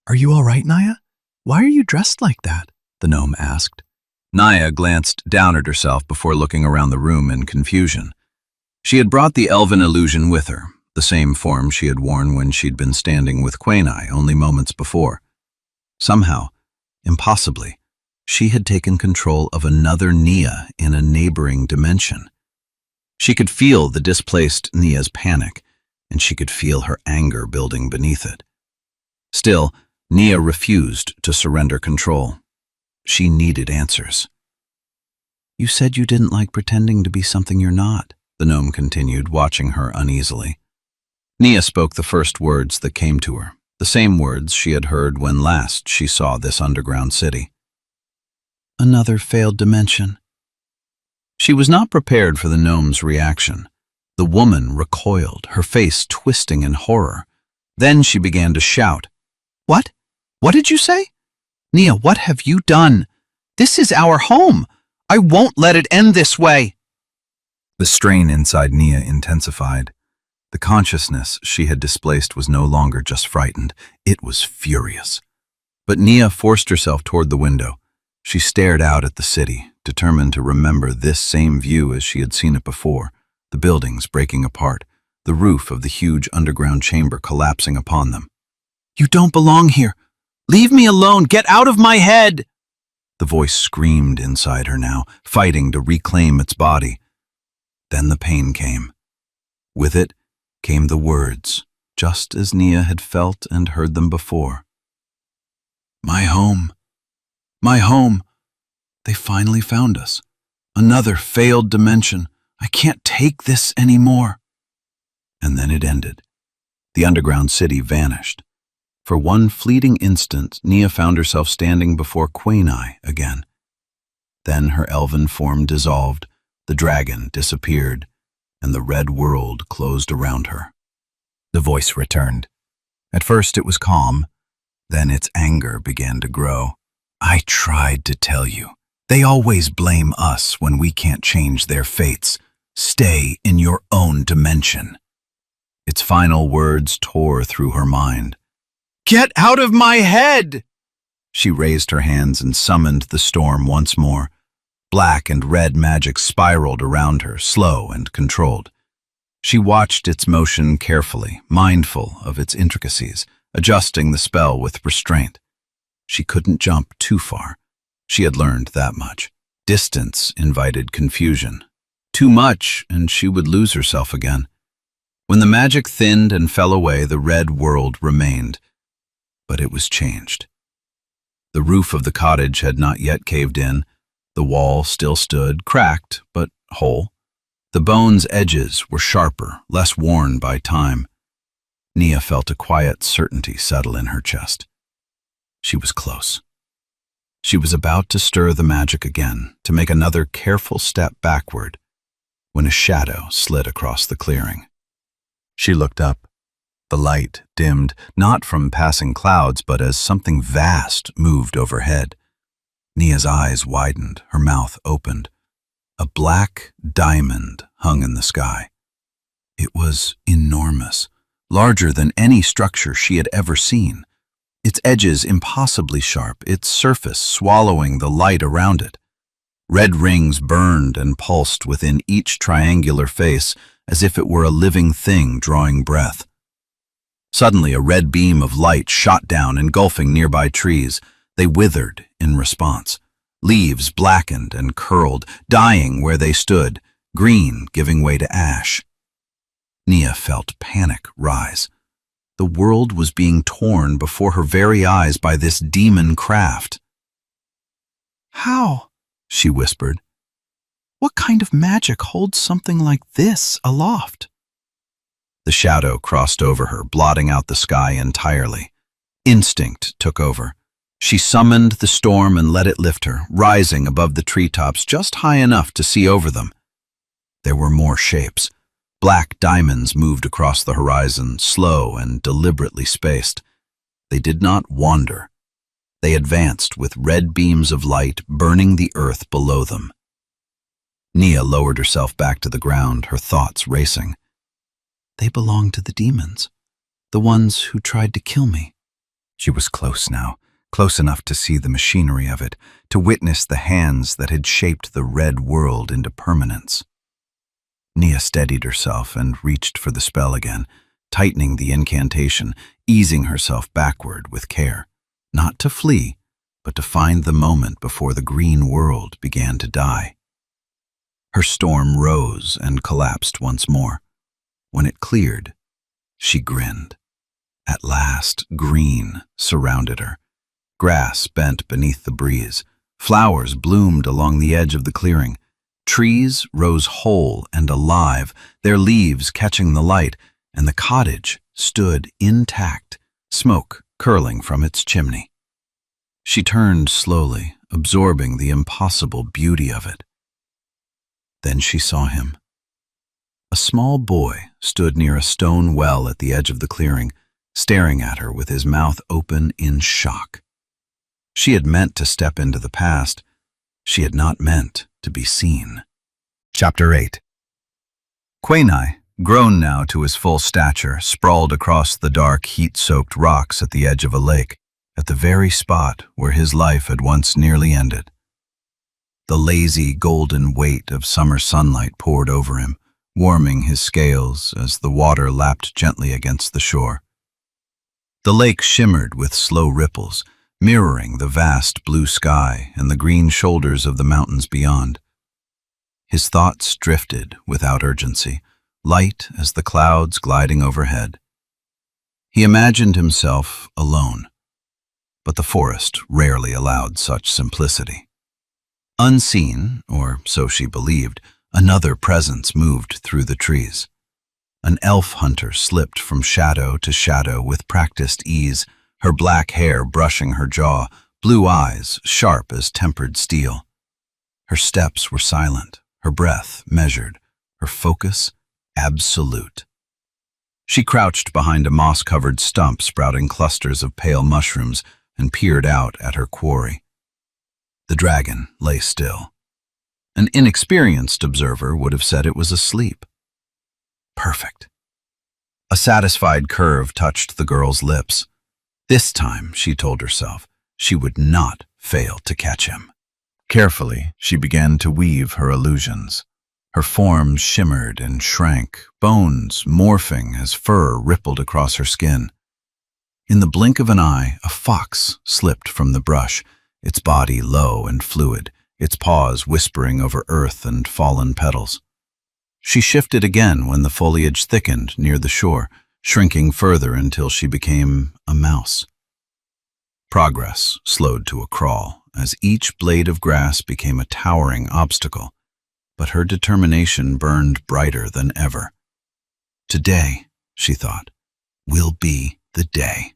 "Are you all right, Nia? Why are you dressed like that?" the gnome asked. Nia glanced down at herself before looking around the room in confusion. She had brought the elven illusion with her, the same form she had worn when she'd been standing with Quaini only moments before. Somehow, impossibly, she had taken control of another Nia in a neighboring dimension. She could feel the displaced Nia's panic, and she could feel her anger building beneath it. Still, Nia refused to surrender control. She needed answers. "You said you didn't like pretending to be something you're not," the gnome continued, watching her uneasily. Nia spoke the first words that came to her, the same words she had heard when last she saw this underground city. "Another failed dimension." She was not prepared for the gnome's reaction. The woman recoiled, her face twisting in horror. Then she began to shout. "What? What did you say? Nia, what have you done? This is our home. I won't let it end this way." The strain inside Nia intensified. The consciousness she had displaced was no longer just frightened, it was furious. But Nia forced herself toward the window. She stared out at the city, determined to remember this same view as she had seen it before, the buildings breaking apart, the roof of the huge underground chamber collapsing upon them. "You don't belong here! Leave me alone! Get out of my head!" The voice screamed inside her now, fighting to reclaim its body. Then the pain came. With it came the words, just as Nia had felt and heard them before. "My home. My home. They finally found us. Another failed dimension. I can't take this anymore." And then it ended. The underground city vanished. For one fleeting instant, Nia found herself standing before Quainai again. Then her elven form dissolved, the dragon disappeared, and the red world closed around her. The voice returned. At first it was calm, then its anger began to grow. "I tried to tell you. They always blame us when we can't change their fates. Stay in your own dimension." Its final words tore through her mind. "Get out of my head!" She raised her hands and summoned the storm once more. Black and red magic spiraled around her, slow and controlled. She watched its motion carefully, mindful of its intricacies, adjusting the spell with restraint. She couldn't jump too far. She had learned that much. Distance invited confusion. Too much, and she would lose herself again. When the magic thinned and fell away, the red world remained. But it was changed. The roof of the cottage had not yet caved in. The wall still stood, cracked but whole. The bones' edges were sharper, less worn by time. Nia felt a quiet certainty settle in her chest. She was close. She was about to stir the magic again, to make another careful step backward, when a shadow slid across the clearing. She looked up. The light dimmed, not from passing clouds, but as something vast moved overhead. Nia's eyes widened, her mouth opened. A black diamond hung in the sky. It was enormous, larger than any structure she had ever seen. Its edges impossibly sharp, its surface swallowing the light around it. Red rings burned and pulsed within each triangular face, as if it were a living thing drawing breath. Suddenly, a red beam of light shot down, engulfing nearby trees. They withered in response. Leaves blackened and curled, dying where they stood, green giving way to ash. Nia felt panic rise. The world was being torn before her very eyes by this demon craft. "How?" she whispered. "What kind of magic holds something like this aloft?" The shadow crossed over her, blotting out the sky entirely. Instinct took over. She summoned the storm and let it lift her, rising above the treetops just high enough to see over them. There were more shapes. Black diamonds moved across the horizon, slow and deliberately spaced. They did not wander. They advanced with red beams of light burning the earth below them. Nia lowered herself back to the ground, her thoughts racing. They belonged to the demons, the ones who tried to kill me. She was close now, close enough to see the machinery of it, to witness the hands that had shaped the red world into permanence. Nia steadied herself and reached for the spell again, tightening the incantation, easing herself backward with care, not to flee, but to find the moment before the green world began to die. Her storm rose and collapsed once more. When it cleared, she grinned. At last, green surrounded her. Grass bent beneath the breeze. Flowers bloomed along the edge of the clearing. Trees rose whole and alive, their leaves catching the light, and the cottage stood intact, smoke curling from its chimney. She turned slowly, absorbing the impossible beauty of it. Then she saw him. A small boy stood near a stone well at the edge of the clearing, staring at her with his mouth open in shock. She had meant to step into the past. She had not meant to be seen. Chapter 8. Quainai, grown now to his full stature, sprawled across the dark, heat-soaked rocks at the edge of a lake, at the very spot where his life had once nearly ended. The lazy, golden weight of summer sunlight poured over him, warming his scales as the water lapped gently against the shore. The lake shimmered with slow ripples, mirroring the vast blue sky and the green shoulders of the mountains beyond. His thoughts drifted without urgency, light as the clouds gliding overhead. He imagined himself alone, but the forest rarely allowed such simplicity. Unseen, or so she believed, another presence moved through the trees. An elf hunter slipped from shadow to shadow with practiced ease, her black hair brushing her jaw, blue eyes sharp as tempered steel. Her steps were silent, her breath measured, her focus absolute. She crouched behind a moss-covered stump sprouting clusters of pale mushrooms and peered out at her quarry. The dragon lay still. An inexperienced observer would have said it was asleep. Perfect. A satisfied curve touched the girl's lips. This time, she told herself, she would not fail to catch him. Carefully, she began to weave her illusions. Her form shimmered and shrank, bones morphing as fur rippled across her skin. In the blink of an eye, a fox slipped from the brush, its body low and fluid, its paws whispering over earth and fallen petals. She shifted again when the foliage thickened near the shore, shrinking further until she became a mouse. Progress slowed to a crawl as each blade of grass became a towering obstacle, but her determination burned brighter than ever. Today, she thought, will be the day.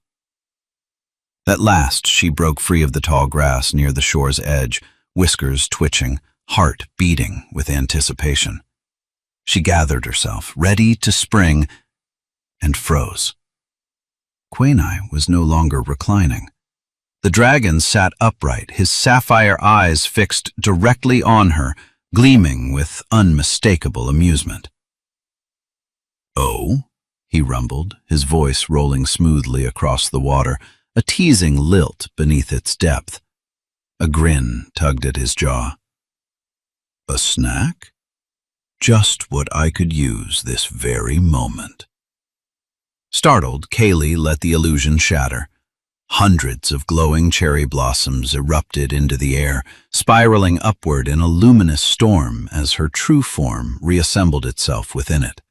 At last, she broke free of the tall grass near the shore's edge, whiskers twitching, heart beating with anticipation. She gathered herself, ready to spring, and froze. Quainai was no longer reclining. The dragon sat upright, his sapphire eyes fixed directly on her, gleaming with unmistakable amusement. "Oh?" he rumbled, his voice rolling smoothly across the water, a teasing lilt beneath its depth. A grin tugged at his jaw. "A snack? Just what I could use this very moment." Startled, Kaylee let the illusion shatter. Hundreds of glowing cherry blossoms erupted into the air, spiraling upward in a luminous storm as her true form reassembled itself within it.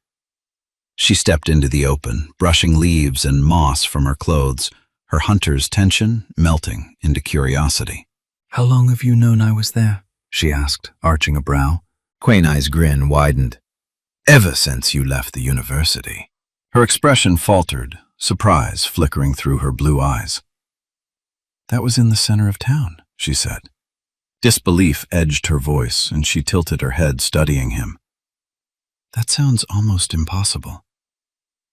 She stepped into the open, brushing leaves and moss from her clothes, her hunter's tension melting into curiosity.
"How long have you known I was there?"
she asked, arching a brow. Quainai's grin widened. "Ever since you left the university." Her expression faltered, surprise flickering through her blue eyes. "That was in the center of town," she said. Disbelief edged her voice, and she tilted her head, studying him. "That sounds almost impossible."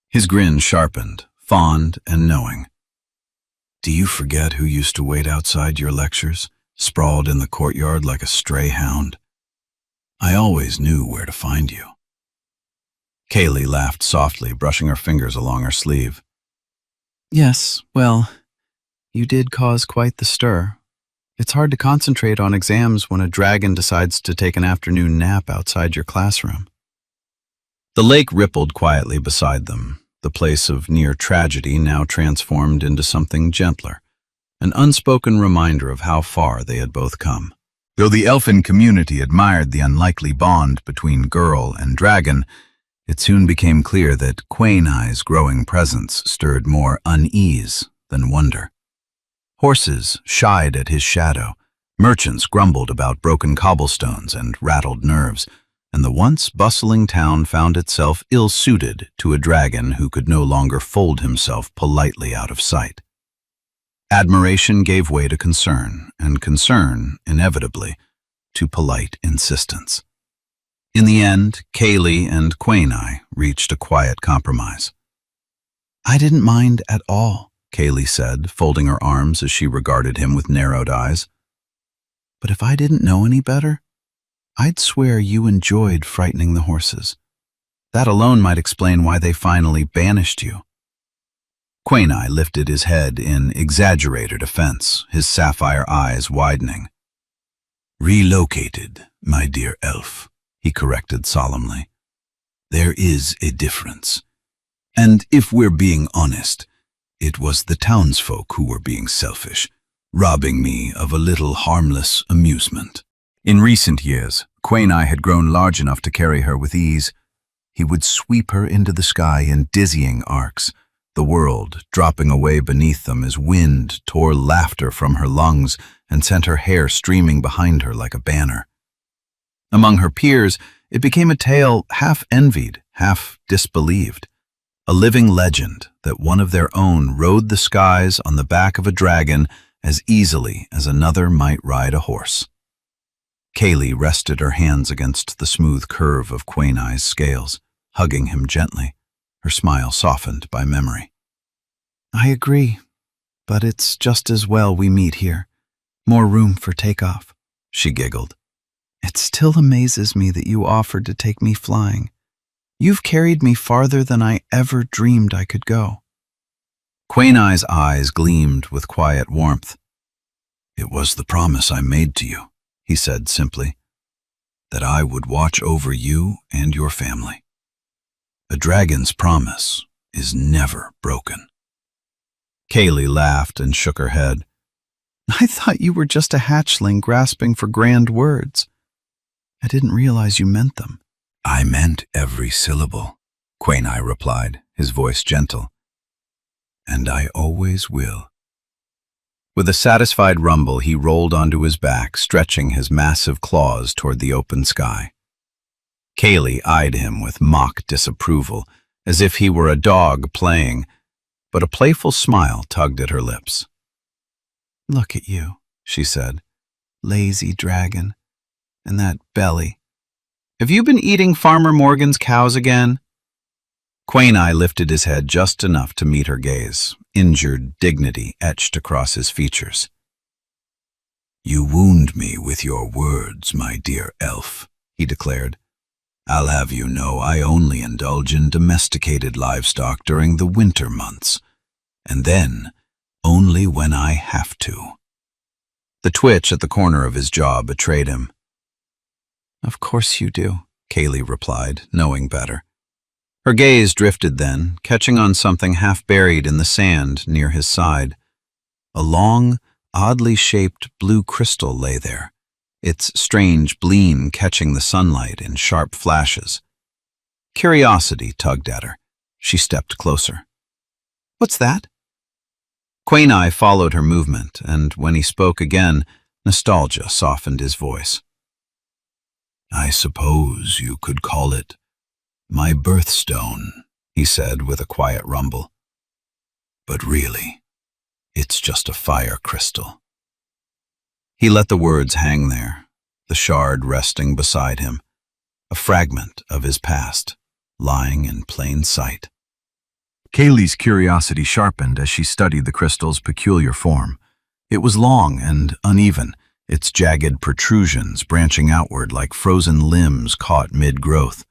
His grin sharpened, fond and knowing. "Do you forget who used to wait outside your lectures, sprawled in the courtyard like a stray hound? I always knew where to find you." Kaylee laughed softly, brushing her fingers along her sleeve. "Yes, well, you did cause quite the stir. It's hard to concentrate on exams when a dragon decides to take an afternoon nap outside your classroom." The lake rippled quietly beside them, the place of near tragedy now transformed into something gentler, an unspoken reminder of how far they had both come. Though the elfin community admired the unlikely bond between girl and dragon, it soon became clear that Quain-Eye's growing presence stirred more unease than wonder. Horses shied at his shadow, merchants grumbled about broken cobblestones and rattled nerves, and the once bustling town found itself ill-suited to a dragon who could no longer fold himself politely out of sight. Admiration gave way to concern, and concern, inevitably, to polite insistence. In the end, Kaylee and Quain-Eye reached a quiet compromise. "I didn't mind at all," Kaylee said, folding her arms as she regarded him with narrowed eyes. "But if I didn't know any better, I'd swear you enjoyed frightening the horses. That alone might explain why they finally banished you." Quain-Eye lifted his head in exaggerated offense, his sapphire eyes widening. "Relocated, my dear elf," he corrected solemnly. "There is a difference. And if we're being honest, it was the townsfolk who were being selfish, robbing me of a little harmless amusement." In recent years, Quain-Eye had grown large enough to carry her with ease. He would sweep her into the sky in dizzying arcs, the world dropping away beneath them as wind tore laughter from her lungs and sent her hair streaming behind her like a banner. Among her peers, it became a tale half envied, half disbelieved, a living legend that one of their own rode the skies on the back of a dragon as easily as another might ride a horse. Kaylee rested her hands against the smooth curve of Quain-Eye's scales, hugging him gently, her smile softened by memory. "I agree, but it's just as well we meet here. More room for takeoff," she giggled. "It still amazes me that you offered to take me flying. You've carried me farther than I ever dreamed I could go." Quain-Eye's eyes gleamed with quiet warmth. "It was the promise I made to you," he said simply, "that I would watch over you and your family. A dragon's promise is never broken." Kaylee laughed and shook her head. "I thought you were just a hatchling grasping for grand words. I didn't realize you meant them." "I meant every syllable," Quain-Eye replied, his voice gentle. "And I always will." With a satisfied rumble, he rolled onto his back, stretching his massive claws toward the open sky. Kaylee eyed him with mock disapproval, as if he were a dog playing, but a playful smile tugged at her lips. "Look at you," she said. "Lazy dragon. And that belly. Have you been eating Farmer Morgan's cows again?" Quain-Eye lifted his head just enough to meet her gaze, injured dignity etched across his features. "You wound me with your words, my dear elf," he declared. "I'll have you know I only indulge in domesticated livestock during the winter months, and then only when I have to." The twitch at the corner of his jaw betrayed him. "Of course you do," Kaylee replied, knowing better. Her gaze drifted then, catching on something half buried in the sand near his side. A long, oddly shaped blue crystal lay there, its strange gleam catching the sunlight in sharp flashes. Curiosity tugged at her. She stepped closer. "What's that?" Quain-Eye followed her movement, and when he spoke again, nostalgia softened his voice. "I suppose you could call it my birthstone," he said with a quiet rumble. "But really, it's just a fire crystal." He let the words hang there, the shard resting beside him, a fragment of his past, lying in plain sight. Kaylee's curiosity sharpened as she studied the crystal's peculiar form. It was long and uneven, its jagged protrusions branching outward like frozen limbs caught mid-growth.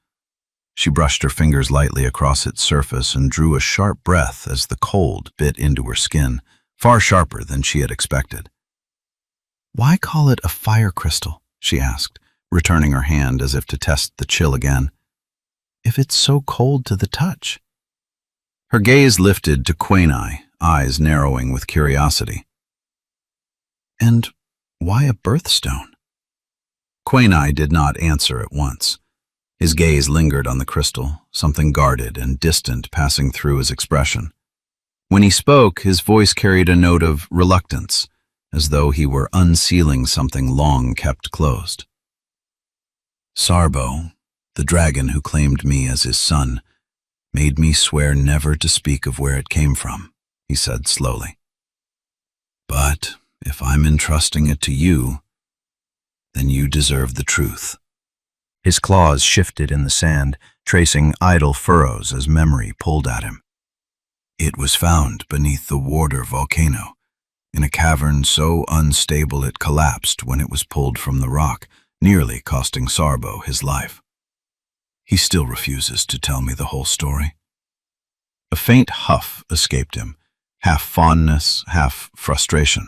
She brushed her fingers lightly across its surface and drew a sharp breath as the cold bit into her skin, far sharper than she had expected. "Why call it a fire crystal?" she asked, returning her hand as if to test the chill again. "If it's so cold to the touch." Her gaze lifted to Quain-Eye, eyes narrowing with curiosity. "And why a birthstone?" Quainai did not answer at once. His gaze lingered on the crystal, something guarded and distant passing through his expression. When he spoke, his voice carried a note of reluctance, as though he were unsealing something long kept closed. Sarbo, the dragon who claimed me as his son, made me swear never to speak of where it came from, he said slowly. But if I'm entrusting it to you, then you deserve the truth. His claws shifted in the sand, tracing idle furrows as memory pulled at him. It was found beneath the Warder volcano, in a cavern so unstable it collapsed when it was pulled from the rock, nearly costing Sarbo his life. He still refuses to tell me the whole story. A faint huff escaped him, half fondness, half frustration.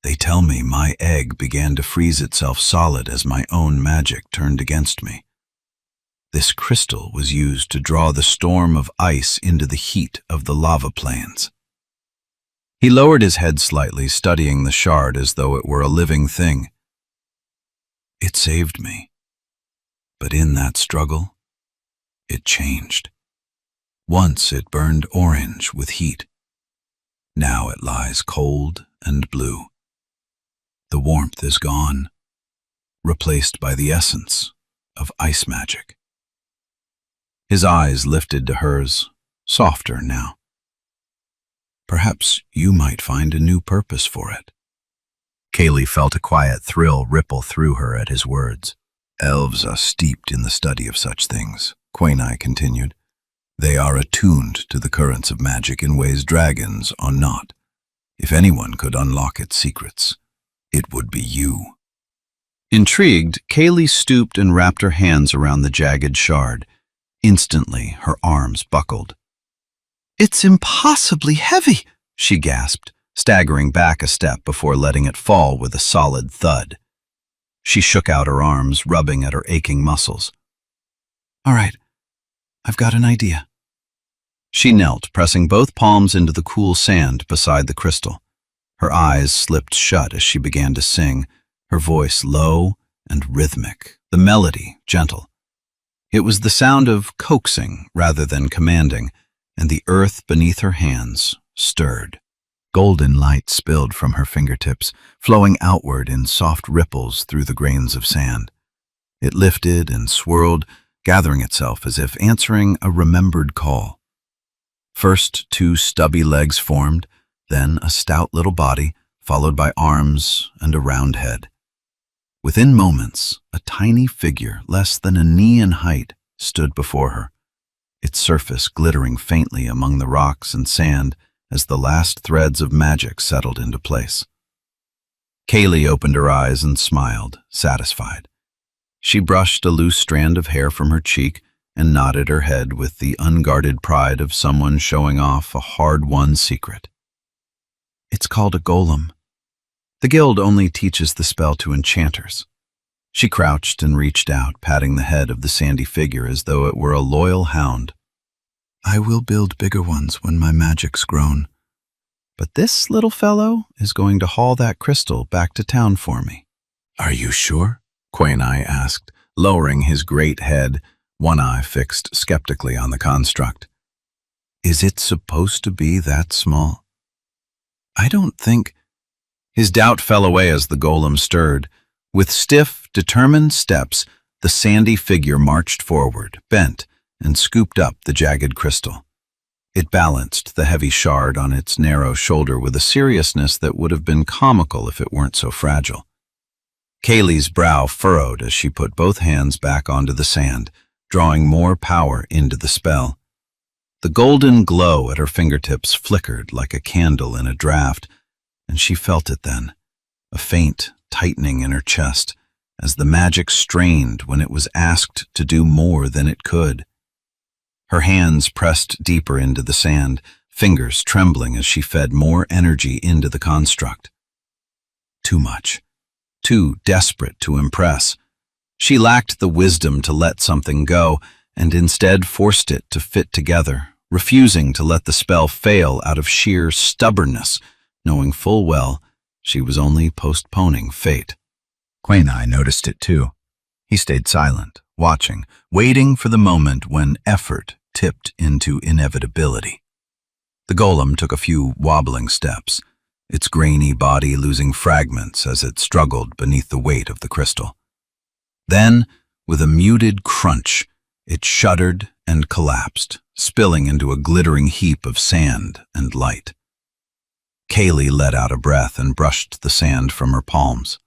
They tell me my egg began to freeze itself solid as my own magic turned against me. This crystal was used to draw the storm of ice into the heat of the lava plains. He lowered his head slightly, studying the shard as though it were a living thing. It saved me. But in that struggle, it changed. Once it burned orange with heat. Now it lies cold and blue. The warmth is gone, replaced by the essence of ice magic. His eyes lifted to hers, softer now. Perhaps you might find a new purpose for it. Kaylee felt a quiet thrill ripple through her at his words. Elves are steeped in the study of such things, Quainai continued. They are attuned to the currents of magic in ways dragons are not. If anyone could unlock its secrets, it would be you. Intrigued, Kaylee stooped and wrapped her hands around the jagged shard. Instantly, her arms buckled. It's impossibly heavy, she gasped, staggering back a step before letting it fall with a solid thud. She shook out her arms, rubbing at her aching muscles. All right, I've got an idea. She knelt, pressing both palms into the cool sand beside the crystal. Her eyes slipped shut as she began to sing, her voice low and rhythmic, the melody gentle. It was the sound of coaxing rather than commanding, and the earth beneath her hands stirred. Golden light spilled from her fingertips, flowing outward in soft ripples through the grains of sand. It lifted and swirled, gathering itself as if answering a remembered call. First, two stubby legs formed, then a stout little body, followed by arms and a round head. Within moments, a tiny figure, less than a knee in height, stood before her, its surface glittering faintly among the rocks and sand as the last threads of magic settled into place. Kaylee opened her eyes and smiled, satisfied. She brushed a loose strand of hair from her cheek and nodded her head with the unguarded pride of someone showing off a hard-won secret. It's called a golem. The guild only teaches the spell to enchanters. She crouched and reached out, patting the head of the sandy figure as though it were a loyal hound. I will build bigger ones when my magic's grown. But this little fellow is going to haul that crystal back to town for me. Are you sure? Quainai asked, lowering his great head, one eye fixed skeptically on the construct. Is it supposed to be that small? I don't think... His doubt fell away as the golem stirred. With stiff, determined steps, the sandy figure marched forward, bent, and scooped up the jagged crystal. It balanced the heavy shard on its narrow shoulder with a seriousness that would have been comical if it weren't so fragile. Kaylee's brow furrowed as she put both hands back onto the sand, drawing more power into the spell. The golden glow at her fingertips flickered like a candle in a draught, and she felt it then, a faint tightening in her chest, as the magic strained when it was asked to do more than it could. Her hands pressed deeper into the sand, fingers trembling as she fed more energy into the construct. Too much. Too desperate to impress. She lacked the wisdom to let something go, and instead forced it to fit together, refusing to let the spell fail out of sheer stubbornness, knowing full well she was only postponing fate. Quainai noticed it too. He stayed silent, watching, waiting for the moment when effort tipped into inevitability. The golem took a few wobbling steps, its grainy body losing fragments as it struggled beneath the weight of the crystal. Then, with a muted crunch, it shuddered and collapsed, spilling into a glittering heap of sand and light. Kaylee let out a breath and brushed the sand from her palms.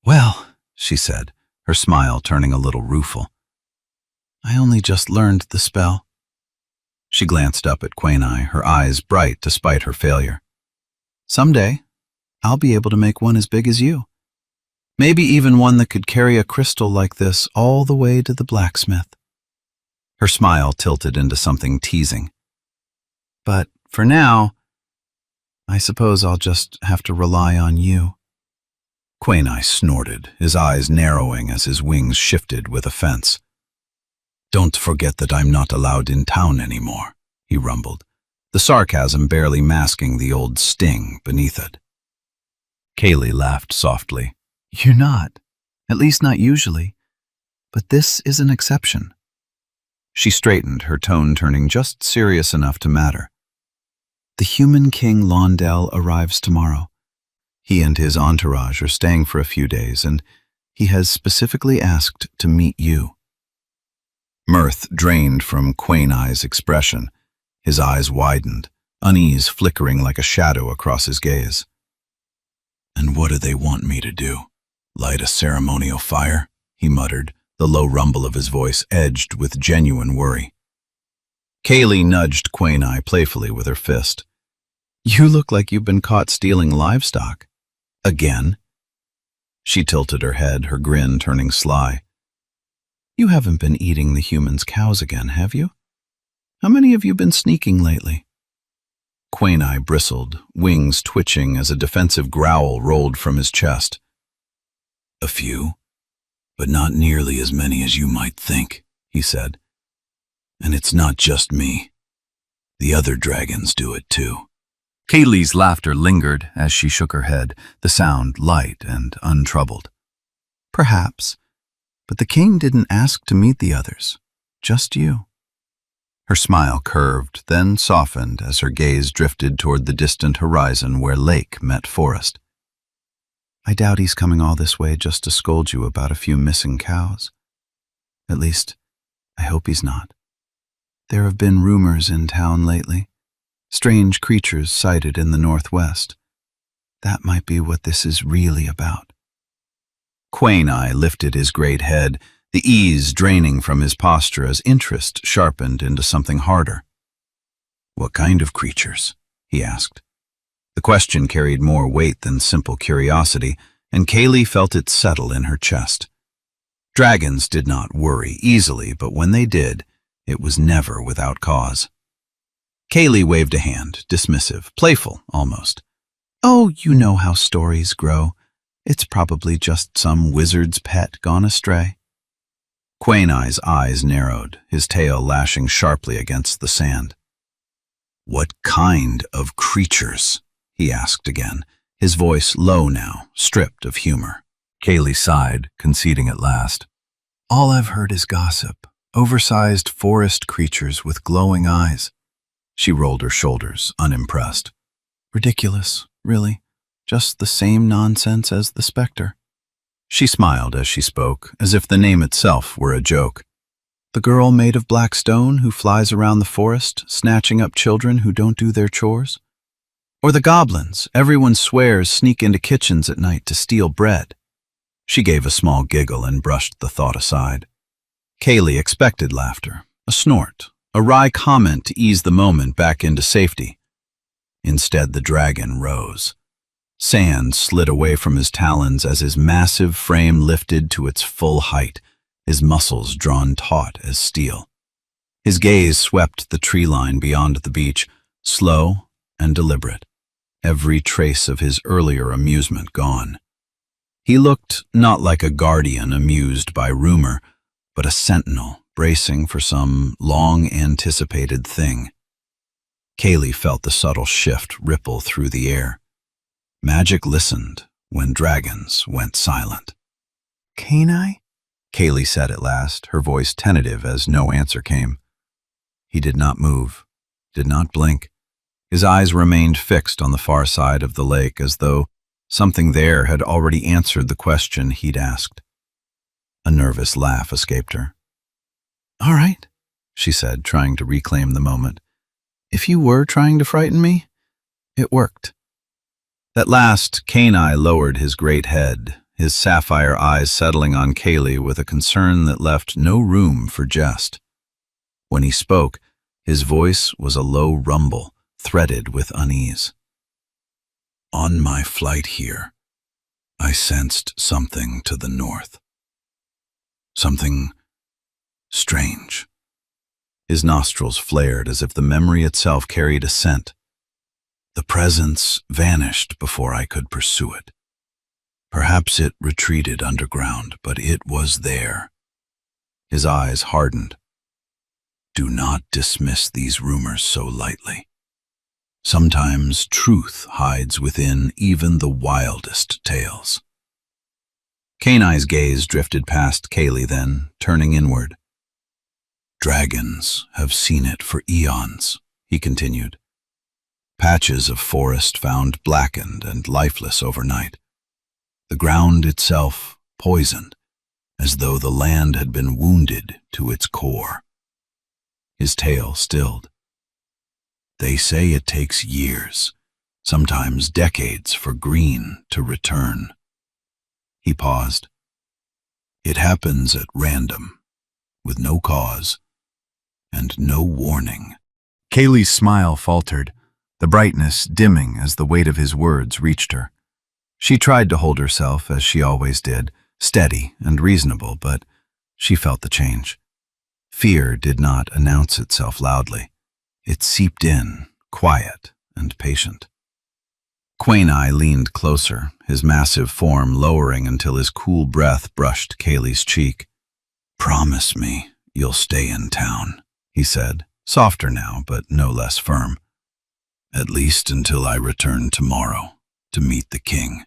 "Well," she said, her smile turning a little rueful, "I only just learned the spell." She glanced up at Quainai, her eyes bright despite her failure. "Someday, I'll be able to make one as big as you. Maybe even one that could carry a crystal like this all the way to the blacksmith." Her smile tilted into something teasing. "But for now, I suppose I'll just have to rely on you." Quainai snorted, his eyes narrowing as his wings shifted with offense. "Don't forget that I'm not allowed in town anymore," he rumbled, the sarcasm barely masking the old sting beneath it. Kaylee laughed softly. "You're not. At least not usually. But this is an exception." She straightened, her tone turning just serious enough to matter. "The human king Londell arrives tomorrow. He and his entourage are staying for a few days, and he has specifically asked to meet you." Mirth drained from Quainai's expression. His eyes widened, unease flickering like a shadow across his gaze. "And what do they want me to do? Light a ceremonial fire?" he muttered, the low rumble of his voice edged with genuine worry. Kaylee nudged Quainai playfully with her fist. "You look like you've been caught stealing livestock." "Again?" She tilted her head, her grin turning sly. "You haven't been eating the humans' cows again, have you? How many have you been sneaking lately?" Quainai bristled, wings twitching as a defensive growl rolled from his chest. "A few, but not nearly as many as you might think," he said. "And it's not just me. The other dragons do it too." Kaylee's laughter lingered as she shook her head, the sound light and untroubled. "Perhaps, but the king didn't ask to meet the others, just you." Her smile curved, then softened as her gaze drifted toward the distant horizon where lake met forest. "I doubt he's coming all this way just to scold you about a few missing cows. At least, I hope he's not. There have been rumors in town lately. Strange creatures sighted in the northwest. That might be what this is really about." Quainai lifted his great head, the ease draining from his posture as interest sharpened into something harder. "What kind of creatures?" he asked. The question carried more weight than simple curiosity, and Kaylee felt it settle in her chest. Dragons did not worry easily, but when they did, it was never without cause. Kaylee waved a hand, dismissive, playful almost. "Oh, you know how stories grow. It's probably just some wizard's pet gone astray." Quainai's eyes narrowed, his tail lashing sharply against the sand. "What kind of creatures?" he asked again, his voice low now, stripped of humor. Kaylee sighed, conceding at last. "All I've heard is gossip. Oversized forest creatures with glowing eyes." She rolled her shoulders, unimpressed. "Ridiculous, really. Just the same nonsense as the specter." She smiled as she spoke, as if the name itself were a joke. "The girl made of black stone who flies around the forest, snatching up children who don't do their chores? Or the goblins everyone swears sneak into kitchens at night to steal bread?" She gave a small giggle and brushed the thought aside. Kaylee expected laughter, a snort, a wry comment to ease the moment back into safety. Instead, the dragon rose. Sand slid away from his talons as his massive frame lifted to its full height, his muscles drawn taut as steel. His gaze swept the tree line beyond the beach, slow and deliberate, every trace of his earlier amusement gone. He looked not like a guardian amused by rumor, but a sentinel bracing for some long-anticipated thing. Kaylee felt the subtle shift ripple through the air. Magic listened, when dragons went silent.
Can't I?
Kaylee said at last, her voice tentative as no answer came. He did not move, did not blink. His eyes remained fixed on the far side of the lake as though something there had already answered the question he'd asked. A nervous laugh escaped her.
All right,
she said, trying to reclaim the moment.
if you were trying to frighten me, it worked.
At last, Kenai lowered his great head, his sapphire eyes settling on Kaylee with a concern that left no room for jest. When he spoke, his voice was a low rumble, threaded with unease. On my flight here, I sensed something to the north. Something strange. His nostrils flared as if the memory itself carried a scent. The presence vanished before I could pursue it. Perhaps it retreated underground, but it was there. His eyes hardened. Do not dismiss these rumors so lightly. Sometimes truth hides within even the wildest tales. Kenai's gaze drifted past Kaylee then, turning inward. Dragons have seen it for eons, he continued. Patches of forest found blackened and lifeless overnight. The ground itself poisoned, as though the land had been wounded to its core. His tale stilled. They say it takes years, sometimes decades, for green to return. He paused. It happens at random, with no cause and no warning.
Kaylee's smile faltered, the brightness dimming as the weight of his words reached her. She tried to hold herself, as she always did, steady and reasonable, but she felt the change. Fear did not announce itself loudly. It seeped in, quiet and patient. Kenai leaned closer, his massive form lowering until his cool breath brushed Kaylee's cheek. Promise me you'll stay in town, he said, softer now, but no less firm. At least until I return tomorrow to meet the king.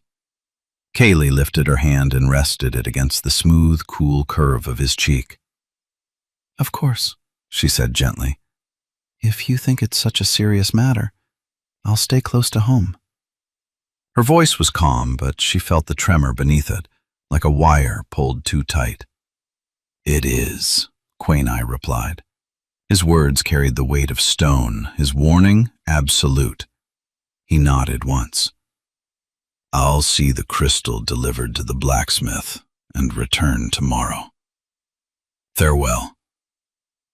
Kaylee lifted her hand and rested it against the smooth, cool curve of his cheek. Of course, she said gently. If you think it's such a serious matter, I'll stay close to home. Her voice was calm, but she felt the tremor beneath it, like a wire pulled too tight. It is, Kenai replied. His words carried the weight of stone, his warning absolute. He nodded once. I'll see the crystal delivered to the blacksmith and return tomorrow. Farewell.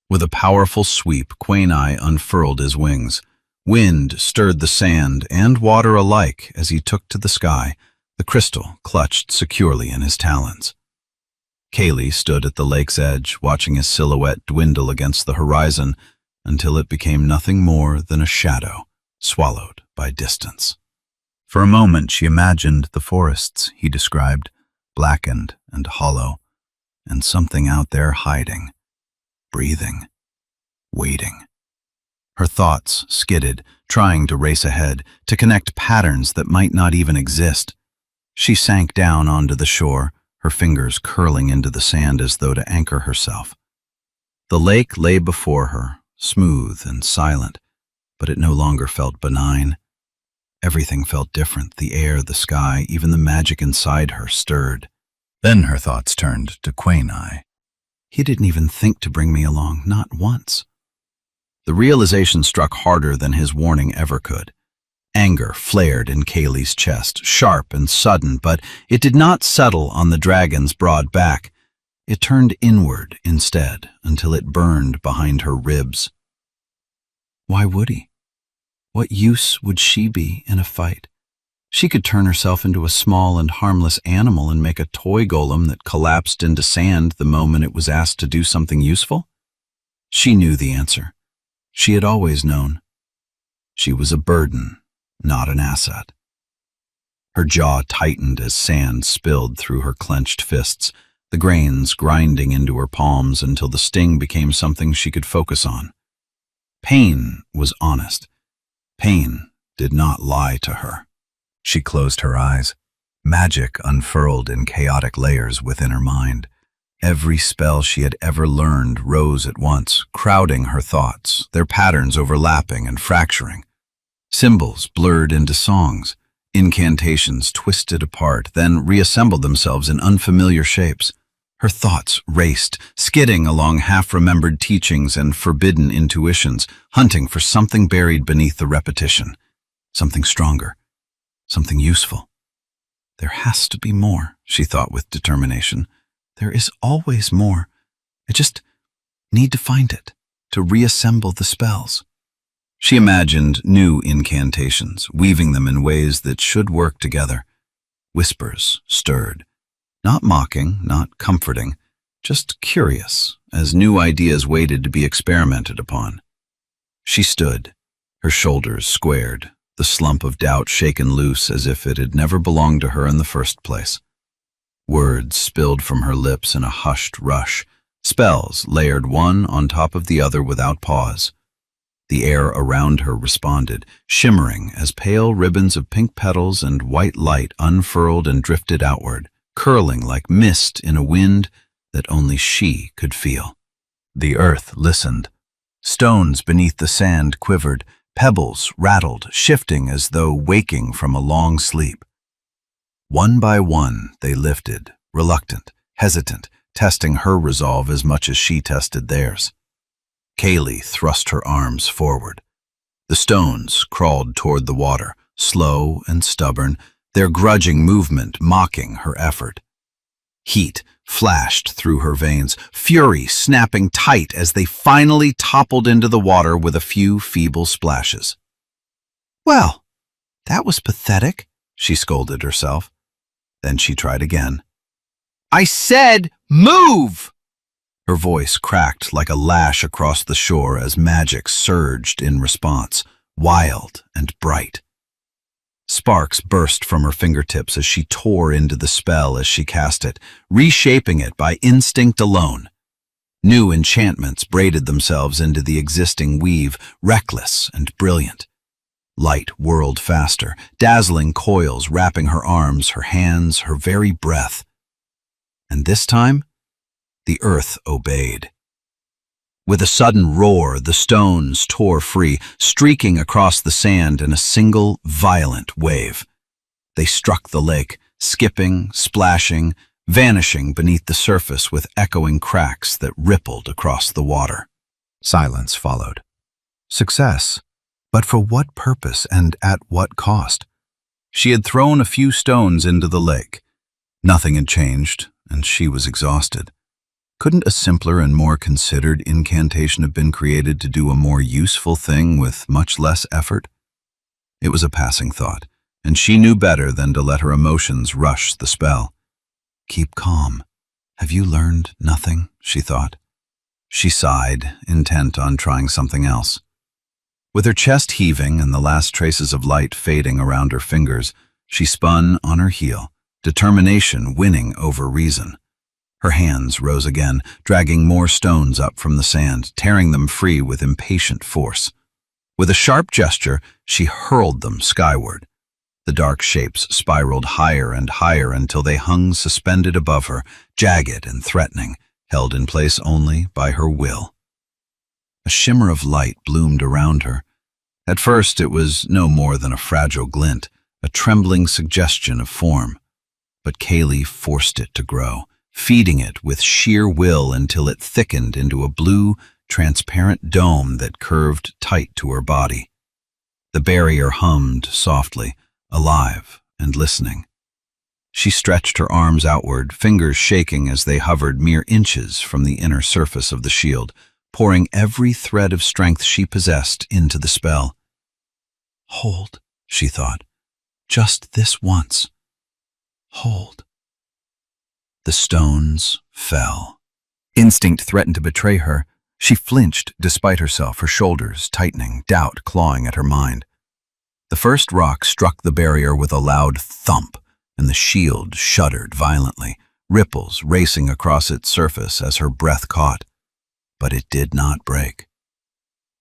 With a powerful sweep, Kenai unfurled his wings. Wind stirred the sand and water alike as he took to the sky, the crystal clutched securely in his talons. Kaylee stood at the lake's edge, watching his silhouette dwindle against the horizon until it became nothing more than a shadow, swallowed by distance. For a moment she imagined the forests he described, blackened and hollow, and something out there hiding, breathing, waiting. Her thoughts skidded, trying to race ahead, to connect patterns that might not even exist. She sank down onto the shore, her fingers curling into the sand as though to anchor herself. The lake lay before her, smooth and silent, but it no longer felt benign. Everything felt different, the air, the sky, even the magic inside her stirred. Then her thoughts turned to Kenai. He didn't even think to bring me along, not once. The realization struck harder than his warning ever could. Anger flared in Kaylee's chest, sharp and sudden, but it did not settle on the dragon's broad back. It turned inward instead, until it burned behind her ribs. Why would he? What use would she be in a fight? She could turn herself into a small and harmless animal and make a toy golem that collapsed into sand the moment it was asked to do something useful. She knew the answer. She had always known. She was a burden, not an asset. Her jaw tightened as sand spilled through her clenched fists, the grains grinding into her palms until the sting became something she could focus on. Pain was honest. Pain did not lie to her. She closed her eyes.
Magic unfurled in chaotic layers within her mind. Every spell she had ever learned rose at once, crowding her thoughts, their patterns overlapping and fracturing. Symbols blurred into songs, incantations twisted apart, then reassembled themselves in unfamiliar shapes. Her thoughts raced, skidding along half-remembered teachings and forbidden intuitions, hunting for something buried beneath the repetition. Something stronger, something useful. There has to be more, she thought with determination. There is always more. I just need to find it, to reassemble the spells. She imagined new incantations, weaving them in ways that should work together. Whispers stirred. Not mocking, not comforting, just curious, as new ideas waited to be experimented upon. She stood, her shoulders squared, the slump of doubt shaken loose as if it had never belonged to her in the first place. Words spilled from her lips in a hushed rush, spells layered one on top of the other without pause. The air around her responded, shimmering as pale ribbons of pink petals and white light unfurled and drifted outward, curling like mist in a wind that only she could feel. The earth listened. Stones beneath the sand quivered, pebbles rattled, shifting as though waking from a long sleep. One by one they lifted, reluctant, hesitant, testing her resolve as much as she tested theirs. Kaylee thrust her arms forward. The stones crawled toward the water, slow and stubborn, their grudging movement mocking her effort. Heat flashed through her veins, fury snapping tight as they finally toppled into the water with a few feeble splashes. "Well, that was pathetic," she scolded herself. Then she tried again. "I said move!" Her voice cracked like a lash across the shore as magic surged in response, wild and bright. Sparks burst from her fingertips as she tore into the spell as she cast it, reshaping it by instinct alone. New enchantments braided themselves into the existing weave, reckless and brilliant. Light whirled faster, dazzling coils wrapping her arms, her hands, her very breath. And this time, the earth obeyed. With a sudden roar, the stones tore free, streaking across the sand in a single, violent wave. They struck the lake, skipping, splashing, vanishing beneath the surface with echoing cracks that rippled across the water. Silence followed. Success. But for what purpose and at what cost? She had thrown a few stones into the lake. Nothing had changed, and she was exhausted. Couldn't a simpler and more considered incantation have been created to do a more useful thing with much less effort? It was a passing thought, and she knew better than to let her emotions rush the spell. Keep calm. Have you learned nothing? She thought. She sighed, intent on trying something else. With her chest heaving and the last traces of light fading around her fingers, she spun on her heel, determination winning over reason. Her hands rose again, dragging more stones up from the sand, tearing them free with impatient force. With a sharp gesture, she hurled them skyward. The dark shapes spiraled higher and higher until they hung suspended above her, jagged and threatening, held in place only by her will. A shimmer of light bloomed around her. At first it was no more than a fragile glint, a trembling suggestion of form. But Kaylee forced it to grow, feeding it with sheer will until it thickened into a blue, transparent dome that curved tight to her body. The barrier hummed softly, alive and listening. She stretched her arms outward, fingers shaking as they hovered mere inches from the inner surface of the shield, pouring every thread of strength she possessed into the spell. Hold, she thought, just this once. Hold. The stones fell. Instinct threatened to betray her. She flinched despite herself, her shoulders tightening, doubt clawing at her mind. The first rock struck the barrier with a loud thump, and the shield shuddered violently, ripples racing across its surface as her breath caught. But it did not break.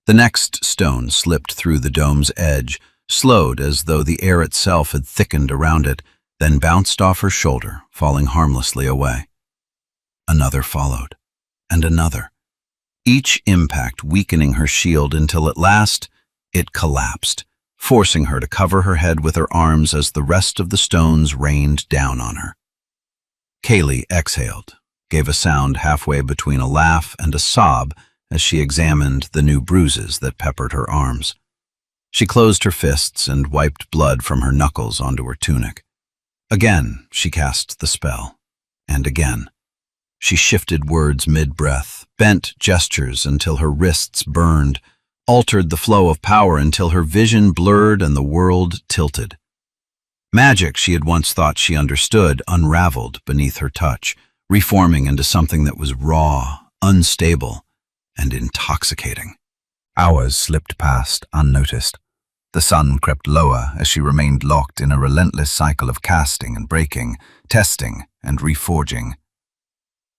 The next stone slipped through the dome's edge, slowed as though the air itself had thickened around it, then bounced off her shoulder, falling harmlessly away. Another followed, and another, each impact weakening her shield until at last it collapsed, forcing her to cover her head with her arms as the rest of the stones rained down on her. Kaylee exhaled, gave a sound halfway between a laugh and a sob as she examined the new bruises that peppered her arms. She closed her fists and wiped blood from her knuckles onto her tunic. Again, she cast the spell, and again. She shifted words mid-breath, bent gestures until her wrists burned, altered the flow of power until her vision blurred and the world tilted. Magic she had once thought she understood unraveled beneath her touch, reforming into something that was raw, unstable, and intoxicating.
Hours slipped past unnoticed. The sun crept lower as she remained locked in a relentless cycle of casting and breaking, testing and reforging.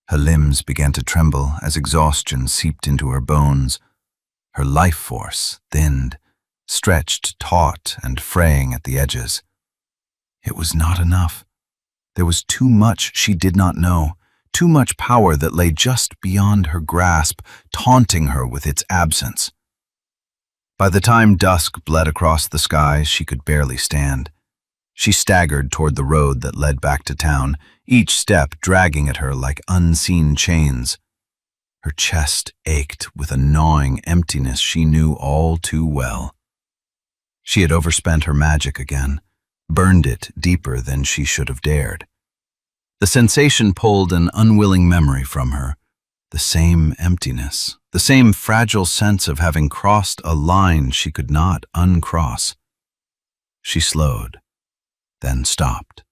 Her limbs began to tremble as exhaustion seeped into her bones. Her life force thinned, stretched taut and fraying at the edges. It was not enough. There was too much she did not know, too much power that lay just beyond her grasp, taunting her with its absence. By the time dusk bled across the sky, she could barely stand. She staggered toward the road that led back to town, each step dragging at her like unseen chains. Her chest ached with a gnawing emptiness she knew all too well. She had overspent her magic again, burned it deeper than she should have dared. The sensation pulled an unwilling memory from her, the same emptiness, the same fragile sense of having crossed a line she could not uncross. She slowed, then stopped.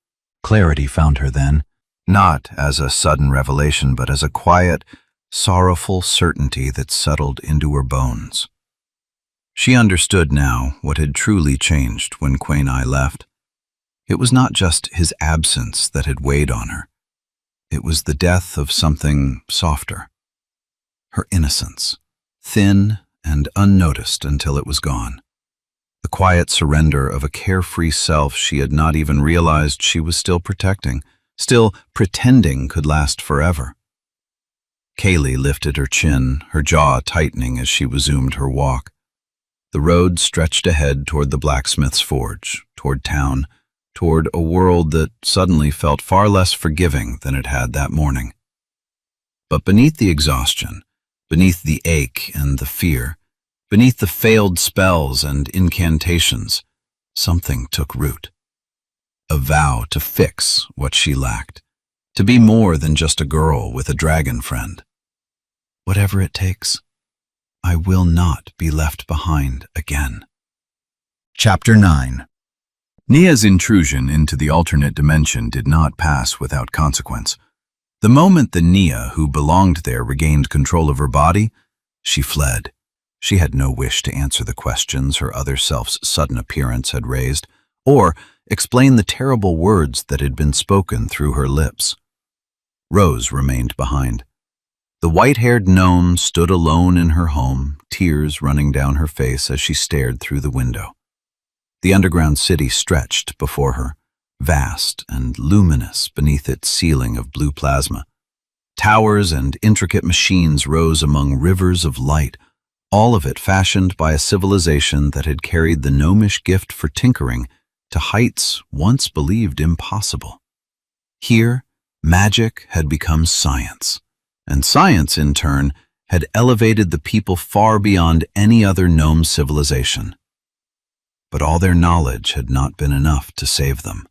Clarity found her then, not as a sudden revelation, but as a quiet, sorrowful certainty that settled into her bones. She understood now what had truly changed when Quainai left. It was not just his absence that had weighed on her. It was the death of something softer. Her innocence, thin and unnoticed until it was gone. The quiet surrender of a carefree self she had not even realized she was still protecting, still pretending could last forever. Kaylee lifted her chin, her jaw tightening as she resumed her walk. The road stretched ahead toward the blacksmith's forge, toward town, toward a world that suddenly felt far less forgiving than it had that morning. But beneath the exhaustion, beneath the ache and the fear, beneath the failed spells and incantations, something took root. A vow to fix what she lacked, to be more than just a girl with a dragon friend. Whatever it takes, I will not be left behind again. Chapter 9. Nia's intrusion into the alternate dimension did not pass without consequence. The moment the Nia who belonged there regained control of her body, she fled. She had no wish to answer the questions her other self's sudden appearance had raised, or explain the terrible words that had been spoken through her lips. Rose remained behind. The white-haired gnome stood alone in her home, tears running down her face as she stared through the window. The underground city stretched before her, vast and luminous beneath its ceiling of blue plasma. Towers and intricate machines rose among rivers of light, all of it fashioned by a civilization that had carried the gnomish gift for tinkering to heights once believed impossible. Here, magic had become science, and science, in turn, had elevated the people far beyond any other gnome civilization. But all their knowledge had not been enough to save them.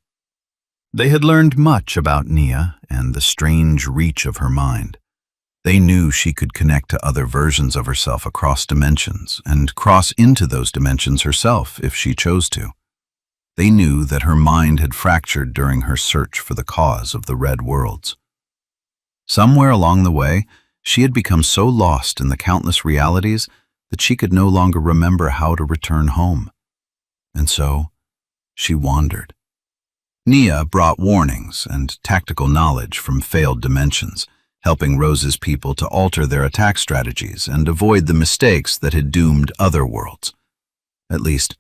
They had learned much about Nia and the strange reach of her mind. They knew she could connect to other versions of herself across dimensions and cross into those dimensions herself if she chose to. They knew that her mind had fractured during her search for the cause of the red worlds. Somewhere along the way, she had become so lost in the countless realities that she could no longer remember how to return home. And so, she wandered. Nia brought warnings and tactical knowledge from failed dimensions, helping Rose's people to alter their attack strategies and avoid the mistakes that had doomed other worlds. At least,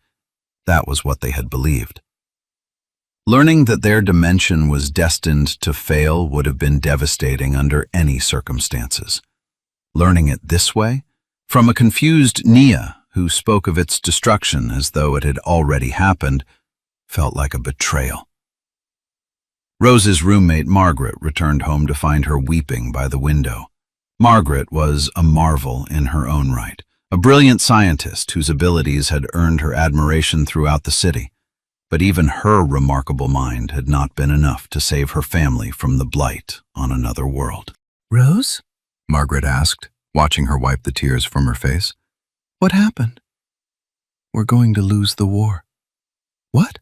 that was what they had believed.
Learning that their dimension was destined to fail would have been devastating under any circumstances. Learning it this way, from a confused Nia who spoke of its destruction as though it had already happened, felt like a betrayal. Rose's roommate Margaret returned home to find her weeping by the window. Margaret was a marvel in her own right, a brilliant scientist whose abilities had earned her admiration throughout the city. But even her remarkable mind had not been enough to save her family from the blight on another world.
"Rose?" Margaret asked, watching her wipe the tears from her face. "What happened?" "We're going to lose the war." "What?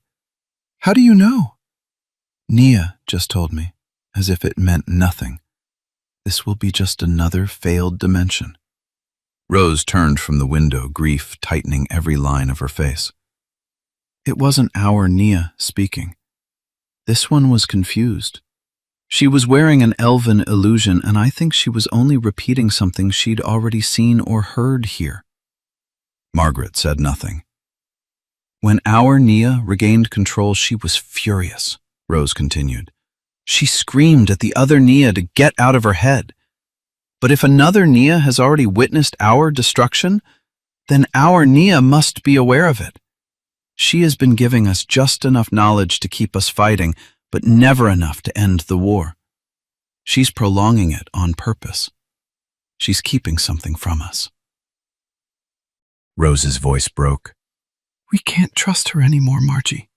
How do you know?" "Nia just told me, as if it meant nothing. This will be just another failed dimension." Rose turned from the window, grief tightening every line of her face. It wasn't our Nia speaking. This one was confused. She was wearing an elven illusion, and I think she was only repeating something she'd already seen or heard here. Margaret said nothing. When our Nia regained control, she was furious, Rose continued. She screamed at the other Nia to get out of her head. But if another Nia has already witnessed our destruction, then our Nia must be aware of it. She has been giving us just enough knowledge to keep us fighting, but never enough to end the war. She's prolonging it on purpose. She's keeping something from us. Rose's voice broke. "We can't trust her anymore, Margie."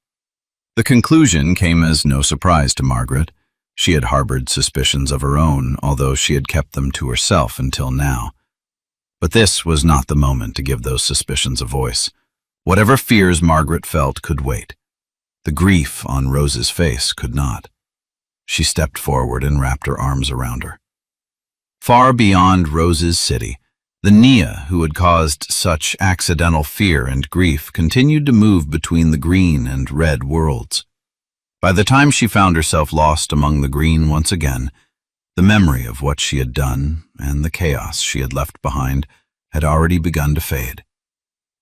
The conclusion came as no surprise to Margaret. She had harbored suspicions of her own, although she had kept them to herself until now. But this was not the moment to give those suspicions a voice. Whatever fears Margaret felt could wait. The grief on Rose's face could not. She stepped forward and wrapped her arms around her. Far beyond Rose's city, the Nia who had caused such accidental fear and grief continued to move between the green and red worlds. By the time she found herself lost among the green once again, the memory of what she had done and the chaos she had left behind had already begun to fade.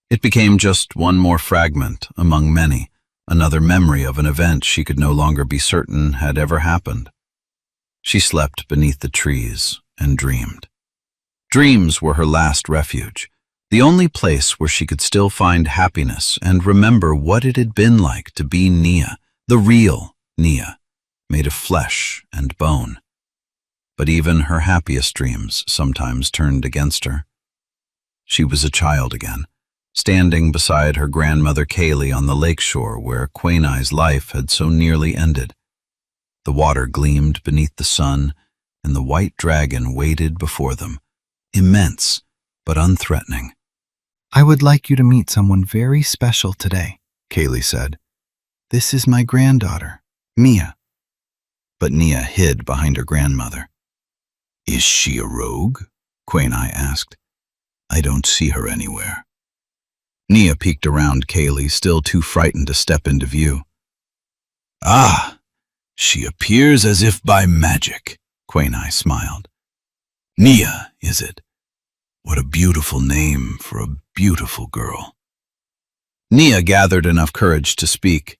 It became just one more fragment among many, another memory of an event she could no longer be certain had ever happened. She slept beneath the trees and dreamed. Dreams were her last refuge, the only place where she could still find happiness and remember what it had been like to be Nia, the real Nia, made of flesh and bone. But even her happiest dreams sometimes turned against her. She was a child again, standing beside her grandmother Kaylee on the lakeshore where Quainai's life had so nearly ended. The water gleamed beneath the sun, and the white dragon waited before them, immense but unthreatening. "I would like you to meet someone very special today," Kaylee said. "This is my granddaughter, Mia." But Nia hid behind her grandmother. "Is she a rogue?" Quainai asked. "I don't see her anywhere." Nia peeked around Kaylee, still too frightened to step into view. "Ah, she appears as if by magic," Quainai smiled. "Nia, is it? What a beautiful name for a beautiful girl." Nia gathered enough courage to speak.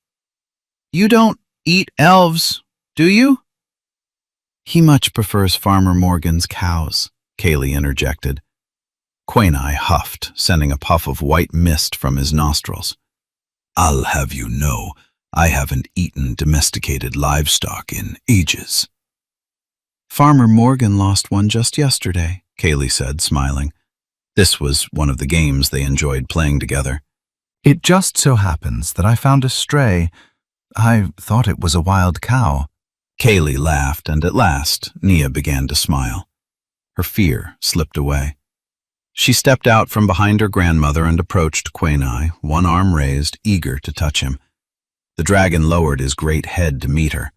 "You don't eat elves, do you?" "He much prefers Farmer Morgan's cows," Kaylee interjected. Quainai huffed, sending a puff of white mist from his nostrils. "I'll have you know, I haven't eaten domesticated livestock in ages." "Farmer Morgan lost one just yesterday," Kaylee said, smiling. This was one of the games they enjoyed playing together. "It just so happens that I found a stray. I thought it was a wild cow." Kaylee laughed, and at last Nia began to smile. Her fear slipped away. She stepped out from behind her grandmother and approached Quainai, one arm raised, eager to touch him. The dragon lowered his great head to meet her.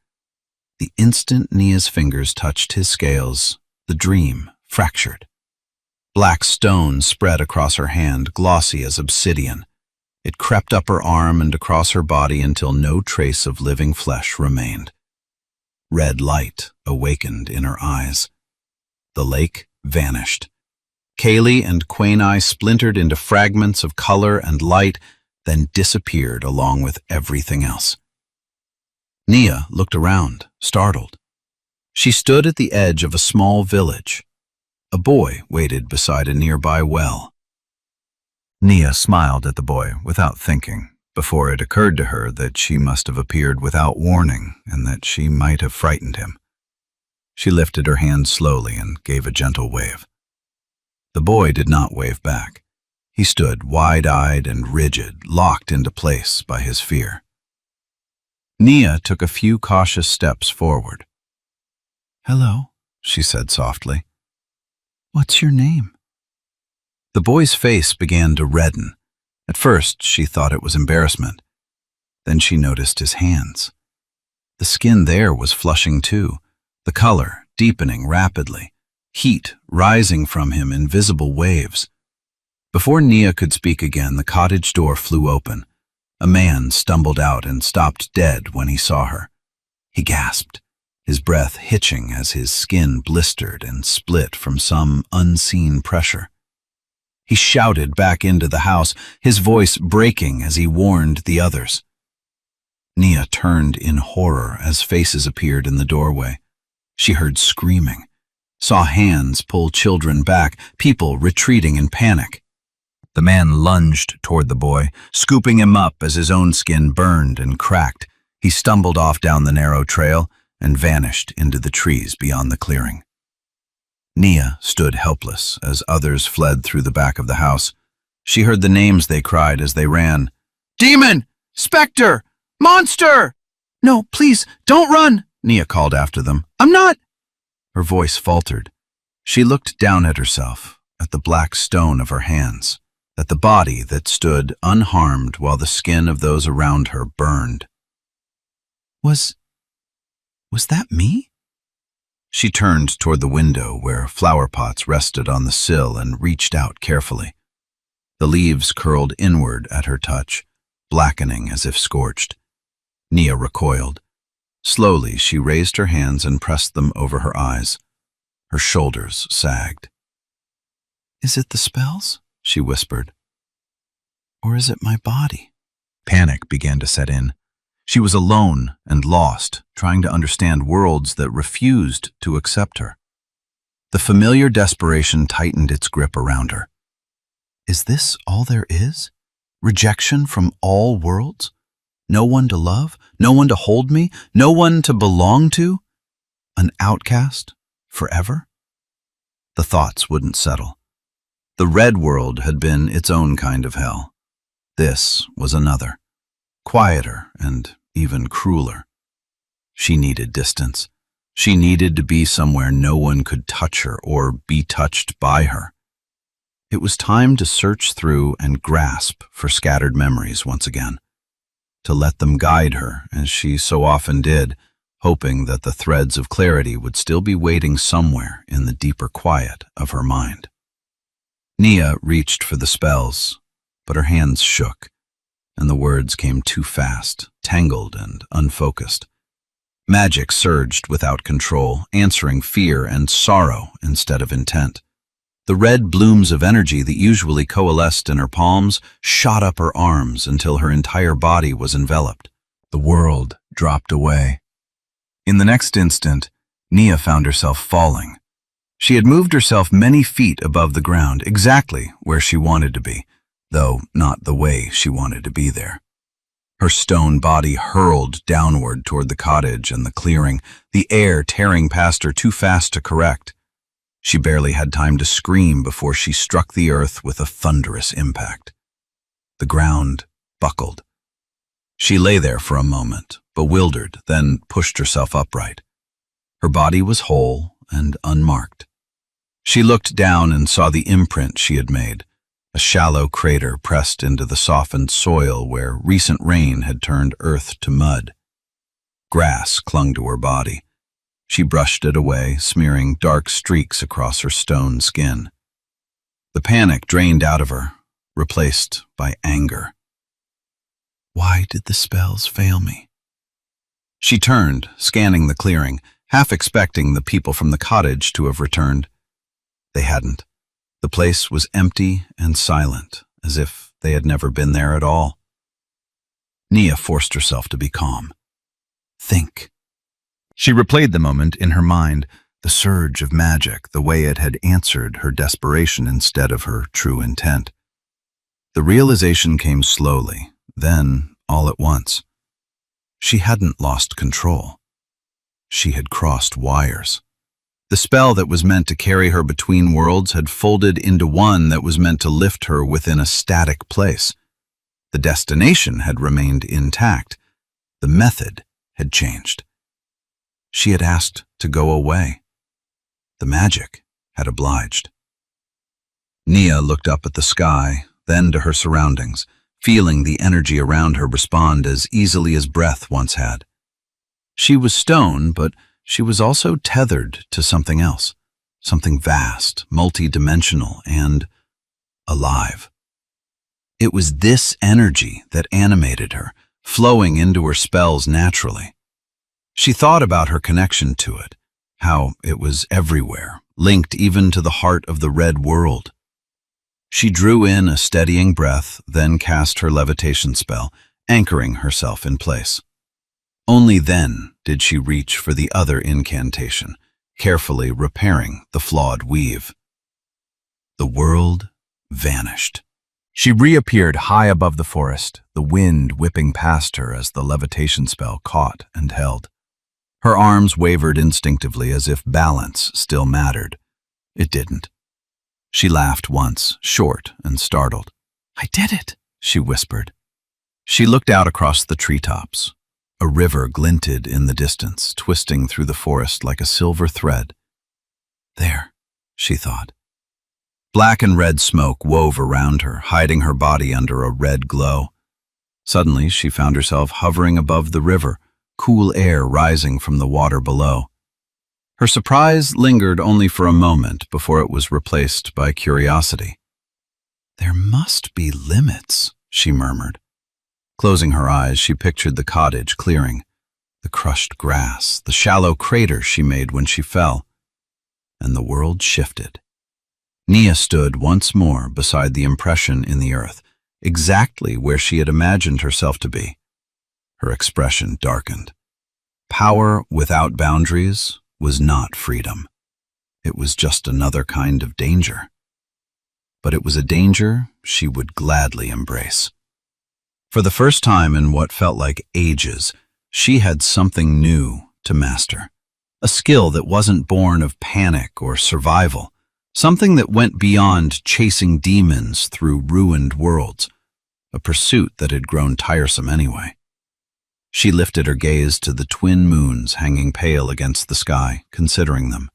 The instant Nia's fingers touched his scales, the dream fractured. Black stone spread across her hand, glossy as obsidian. It crept up her arm and across her body until no trace of living flesh remained. Red light awakened in her eyes. The lake vanished. Kaylee and Quainai splintered into fragments of color and light, then disappeared along with everything else.
Nia looked around, startled. She stood at the edge of a small village. A boy waited beside a nearby well. Nia smiled at the boy without thinking, before it occurred to her that she must have appeared without warning and that she might have frightened him. She lifted her hand slowly and gave a gentle wave. The boy did not wave back. He stood wide-eyed and rigid, locked into place by his fear. Nia took a few cautious steps forward. "Hello," she said softly. "What's your name?" The boy's face began to redden. At first, she thought it was embarrassment. Then she noticed his hands. The skin there was flushing too, the color deepening rapidly, heat rising from him in visible waves. Before Nia could speak again, the cottage door flew open. A man stumbled out and stopped dead when he saw her. He gasped, his breath hitching as his skin blistered and split from some unseen pressure. He shouted back into the house, his voice breaking as he warned the others. Nia turned in horror as faces appeared in the doorway. She heard screaming, saw hands pull children back, people retreating in panic. The man lunged toward the boy, scooping him up as his own skin burned and cracked. He stumbled off down the narrow trail and vanished into the trees beyond the clearing. Nia stood helpless as others fled through the back of the house. She heard the names they cried as they ran. "Demon! Spectre! Monster!" "No, please, don't run," Nia called after them. "I'm not—" Her voice faltered. She looked down at herself, at the black stone of her hands, at the body that stood unharmed while the skin of those around her burned. Was that me? She turned toward the window where flower pots rested on the sill and reached out carefully. The leaves curled inward at her touch, blackening as if scorched. Nia recoiled. Slowly, she raised her hands and pressed them over her eyes. Her shoulders sagged. "Is it the spells?" she whispered. "Or is it my body?" Panic began to set in. She was alone and lost, trying to understand worlds that refused to accept her. The familiar desperation tightened its grip around her. Is this all there is? Rejection from all worlds? No one to love? No one to hold me? No one to belong to? An outcast? Forever? The thoughts wouldn't settle. The red world had been its own kind of hell. This was another, quieter and even crueler. She needed distance. She needed to be somewhere no one could touch her or be touched by her. It was time to search through and grasp for scattered memories once again, to let them guide her as she so often did, hoping that the threads of clarity would still be waiting somewhere in the deeper quiet of her mind. Nia reached for the spells, but her hands shook, and the words came too fast, tangled and unfocused. Magic surged without control, answering fear and sorrow instead of intent. The red blooms of energy that usually coalesced in her palms shot up her arms until her entire body was enveloped. The world dropped away. In the next instant, Nia found herself falling. She had moved herself many feet above the ground, exactly where she wanted to be, though not the way she wanted to be there. Her stone body hurled downward toward the cottage and the clearing, the air tearing past her too fast to correct. She barely had time to scream before she struck the earth with a thunderous impact. The ground buckled. She lay there for a moment, bewildered, then pushed herself upright. Her body was whole and unmarked. She looked down and saw the imprint she had made, a shallow crater pressed into the softened soil where recent rain had turned earth to mud. Grass clung to her body. She brushed it away, smearing dark streaks across her stone skin. The panic drained out of her, replaced by anger. Why did the spells fail me? She turned, scanning the clearing, half expecting the people from the cottage to have returned. They hadn't. The place was empty and silent, as if they had never been there at all. Nia forced herself to be calm. Think.
She replayed the moment in her mind, the surge of magic, the way it had answered her desperation instead of her true intent. The realization came slowly, then all at once. She hadn't lost control. She had crossed wires. The spell that was meant to carry her between worlds had folded into one that was meant to lift her within a static place. The destination had remained intact. The method had changed. She had asked to go away. The magic had obliged. Nia looked up at the sky, then to her surroundings, feeling the energy around her respond as easily as breath once had. She was stone, but she was also tethered to something else, something vast, multi-dimensional, and alive. It was this energy that animated her, flowing into her spells naturally. She thought about her connection to it, how it was everywhere, linked even to the heart of the red world. She drew in a steadying breath, then cast her levitation spell, anchoring herself in place. Only then did she reach for the other incantation, carefully repairing the flawed weave. The world vanished. She reappeared high above the forest, the wind whipping past her as the levitation spell caught and held. Her arms wavered instinctively as if balance still mattered. It didn't. She laughed once, short and startled. "I did it," she whispered. She looked out across the treetops. A river glinted in the distance, twisting through the forest like a silver thread. There, she thought. Black and red smoke wove around her, hiding her body under a red glow. Suddenly, she found herself hovering above the river, cool air rising from the water below. Her surprise lingered only for a moment before it was replaced by curiosity. "There must be limits," she murmured. Closing her eyes, she pictured the cottage clearing, the crushed grass, the shallow crater she made when she fell. And the world shifted. Nia stood once more beside the impression in the earth, exactly where she had imagined herself to be. Her expression darkened. Power without boundaries was not freedom. It was just another kind of danger. But it was a danger she would gladly embrace. For the first time in what felt like ages, she had something new to master. A skill that wasn't born of panic or survival, something that went beyond chasing demons through ruined worlds, a pursuit that had grown tiresome anyway. She lifted her gaze to the twin moons hanging pale against the sky, considering them.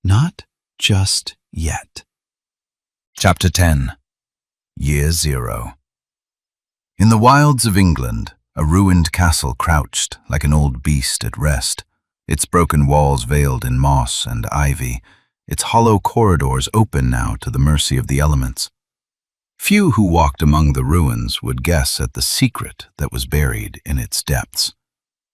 Not just yet. Chapter 10. Year Zero. In the wilds of England, a ruined castle crouched like an old beast at rest, its broken walls veiled in moss and ivy, its hollow corridors open now to the mercy of the elements. Few who walked among the ruins would guess at the secret that was buried in its depths.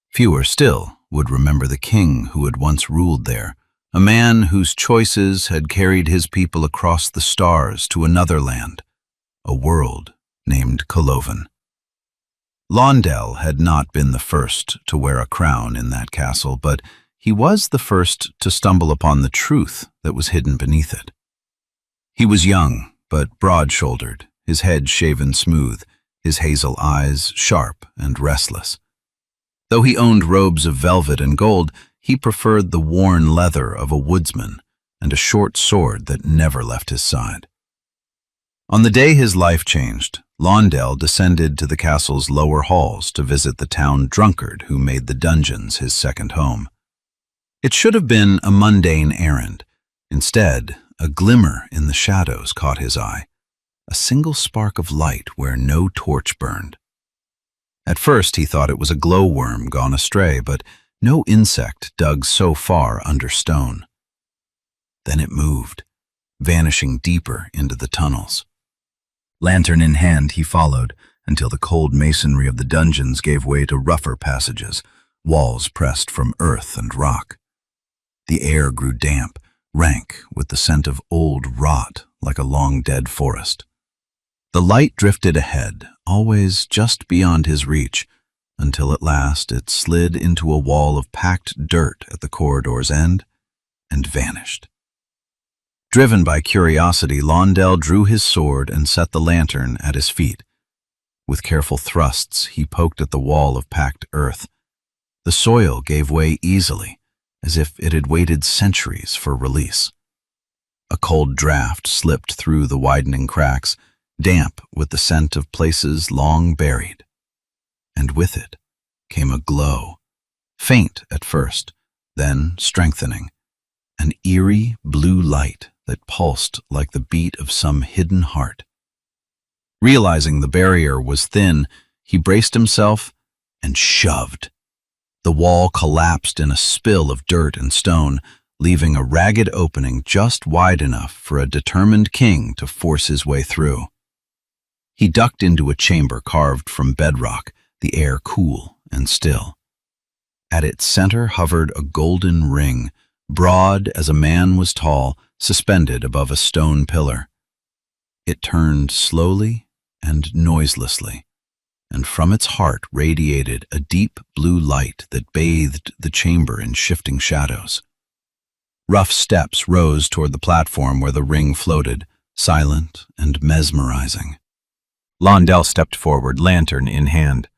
Fewer still would remember the king who had once ruled there, a man whose choices had carried his people across the stars to another land, a world named Cloven. Londell had not been the first to wear a crown in that castle, but he was the first to stumble upon the truth that was hidden beneath it. He was young, but broad-shouldered, his head shaven smooth, his hazel eyes sharp and restless. Though he owned robes of velvet and gold, he preferred the worn leather of a woodsman and a short sword that never left his side. On the day his life changed, Londell descended to the castle's lower halls to visit the town drunkard who made the dungeons his second home. It should have been a mundane errand. Instead, a glimmer in the shadows caught his eye, a single spark of light where no torch burned. At first he thought it was a glowworm gone astray, but no insect dug so far under stone. Then it moved, vanishing deeper into the tunnels. Lantern in hand, he followed until the cold masonry of the dungeons gave way to rougher passages, walls pressed from earth and rock. The air grew damp, rank with the scent of old rot like a long-dead forest. The light drifted ahead, always just beyond his reach,
until at last it slid into a wall of packed dirt at the corridor's end and vanished. Driven by curiosity, Londell drew his sword and set the lantern at his feet. With careful thrusts, he poked at the wall of packed earth. The soil gave way easily, as if it had waited centuries for release. A cold draft slipped through the widening cracks, damp with the scent of places long buried. And with it came a glow, faint at first, then strengthening, an eerie blue light that pulsed like the beat of some hidden heart. Realizing the barrier was thin, he braced himself and shoved. The wall collapsed in a spill of dirt and stone, leaving a ragged opening just wide enough for a determined king to force his way through. He ducked into a chamber carved from bedrock, the air cool and still. At its center hovered a golden ring, broad as a man was tall, suspended above a stone pillar. It turned slowly and noiselessly, and from its heart radiated a deep blue light that bathed the chamber in shifting shadows. Rough steps rose toward the platform where the ring floated, silent and mesmerizing. Londell stepped forward, lantern in hand.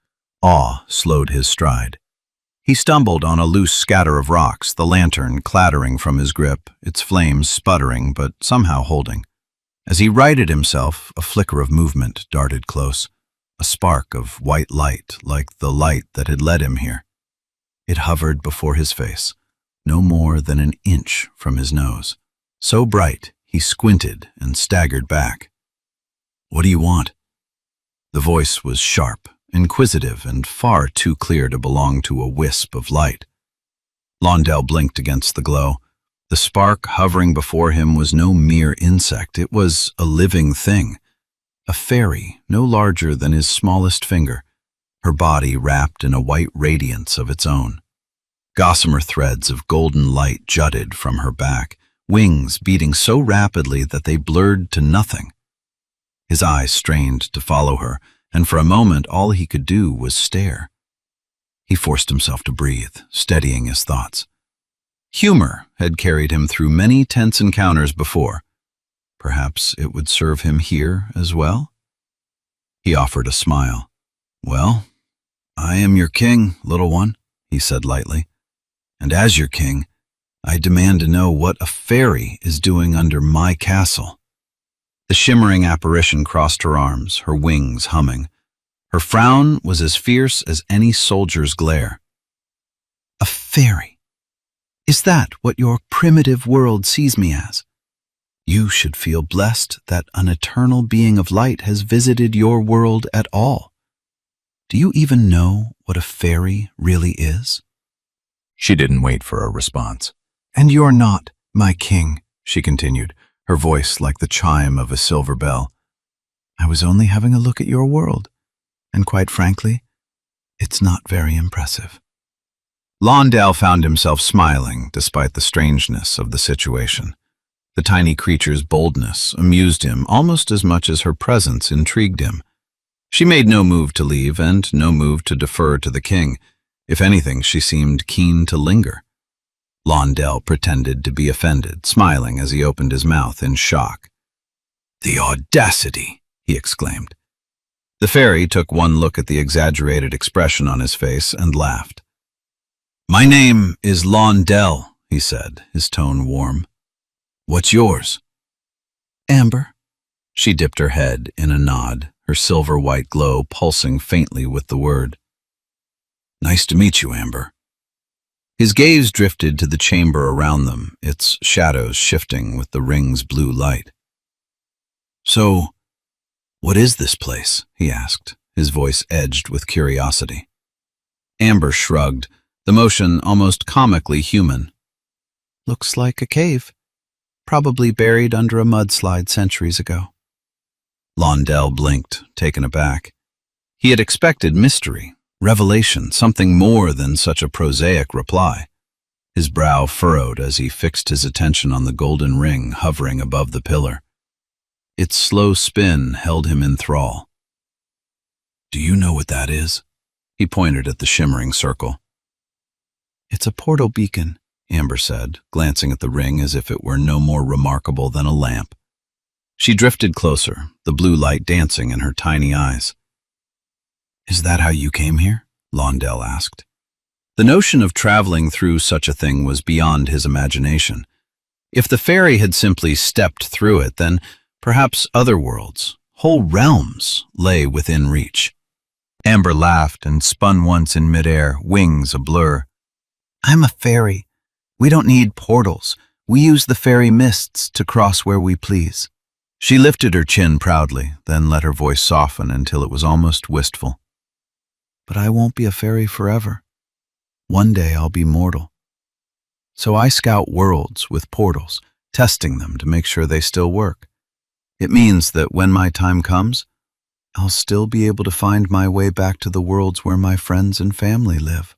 Awe slowed his stride. He stumbled on a loose scatter of rocks, the lantern clattering from his grip, its flames sputtering but somehow holding. As he righted himself, a flicker of movement darted close, a spark of white light like the light that had led him here. It hovered before his face, no more than an inch from his nose. So bright, he squinted and staggered back. "What do you want?" The voice was sharp, inquisitive, and far too clear to belong to a wisp of light. Londell blinked against the glow. The spark hovering before him was no mere insect. It was a living thing, a fairy no larger than his smallest finger, her body wrapped in a white radiance of its own. Gossamer threads of golden light jutted from her back, wings beating so rapidly that they blurred to nothing. His eyes strained to follow her, and for a moment all he could do was stare. He forced himself to breathe, steadying his thoughts. Humor had carried him through many tense encounters before. Perhaps it would serve him here as well? He offered a smile. "Well, I am your king, little one," he said lightly. "And as your king, I demand to know what a fairy is doing under my castle." The shimmering apparition crossed her arms, her wings humming. Her frown was as fierce as any soldier's glare. "A fairy? Is that what your primitive world sees me as? You should feel blessed that an eternal being of light has visited your world at all. Do you even know what a fairy really is?" She didn't wait for a response. "And you're not my king," she continued, her voice like the chime of a silver bell. "I was only having a look at your world, and quite frankly, it's not very impressive." Londell found himself smiling despite the strangeness of the situation. The tiny creature's boldness amused him almost as much as her presence intrigued him. She made no move to leave and no move to defer to the king. If anything, she seemed keen to linger. Londell pretended to be offended, smiling as he opened his mouth in shock. "The audacity!" he exclaimed. The fairy took one look at the exaggerated expression on his face and laughed. "My name is Londell," he said, his tone warm. "What's yours?" "Amber." She dipped her head in a nod, her silver-white glow pulsing faintly with the word. "Nice to meet you, Amber." His gaze drifted to the chamber around them, its shadows shifting with the ring's blue light. "So, what is this place?" he asked, his voice edged with curiosity. Amber shrugged, the motion almost comically human. "Looks like a cave, probably buried under a mudslide centuries ago." Londell blinked, taken aback. He had expected mystery, revelation, something more than such a prosaic reply. His brow furrowed as he fixed his attention on the golden ring hovering above the pillar. Its slow spin held him in thrall. "Do you know what that is?" He pointed at the shimmering circle. It's a portal beacon, Amber said, glancing at the ring as if it were no more remarkable than a lamp. She drifted closer, the blue light dancing in her tiny eyes. Is that how you came here? Londell asked. The notion of traveling through such a thing was beyond his imagination. If the fairy had simply stepped through it, then perhaps other worlds, whole realms, lay within reach. Amber laughed and spun once in midair, wings a blur. I'm a fairy. We don't need portals. We use the fairy mists to cross where we please. She lifted her chin proudly, then let her voice soften until it was almost wistful. But I won't be a fairy forever. One day I'll be mortal. So I scout worlds with portals, testing them to make sure they still work. It means that when my time comes, I'll still be able to find my way back to the worlds where my friends and family live.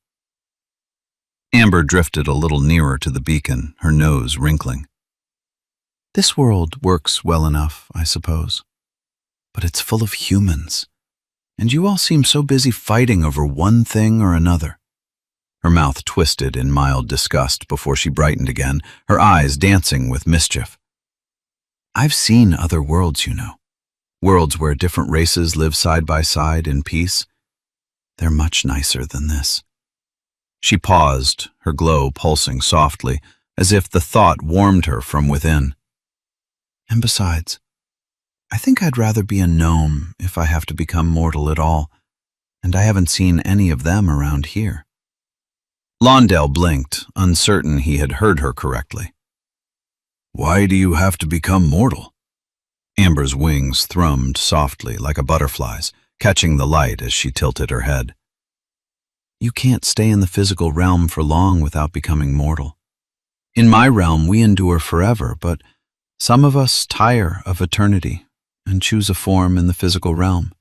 Amber drifted a little nearer to the beacon, her nose wrinkling. This world works well enough, I suppose. But it's full of humans, and you all seem so busy fighting over one thing or another. Her mouth twisted in mild disgust before she brightened again, her eyes dancing with mischief. I've seen other worlds, you know. Worlds where different races live side by side in peace. They're much nicer than this. She paused, her glow pulsing softly, as if the thought warmed her from within. And besides, I think I'd rather be a gnome if I have to become mortal at all, and I haven't seen any of them around here. Londell blinked, uncertain he had heard her correctly. Why do you have to become mortal? Amber's wings thrummed softly like a butterfly's, catching the light as she tilted her head. You can't stay in the physical realm for long without becoming mortal. In my realm, we endure forever, but some of us tire of eternity and choose a form in the physical realm.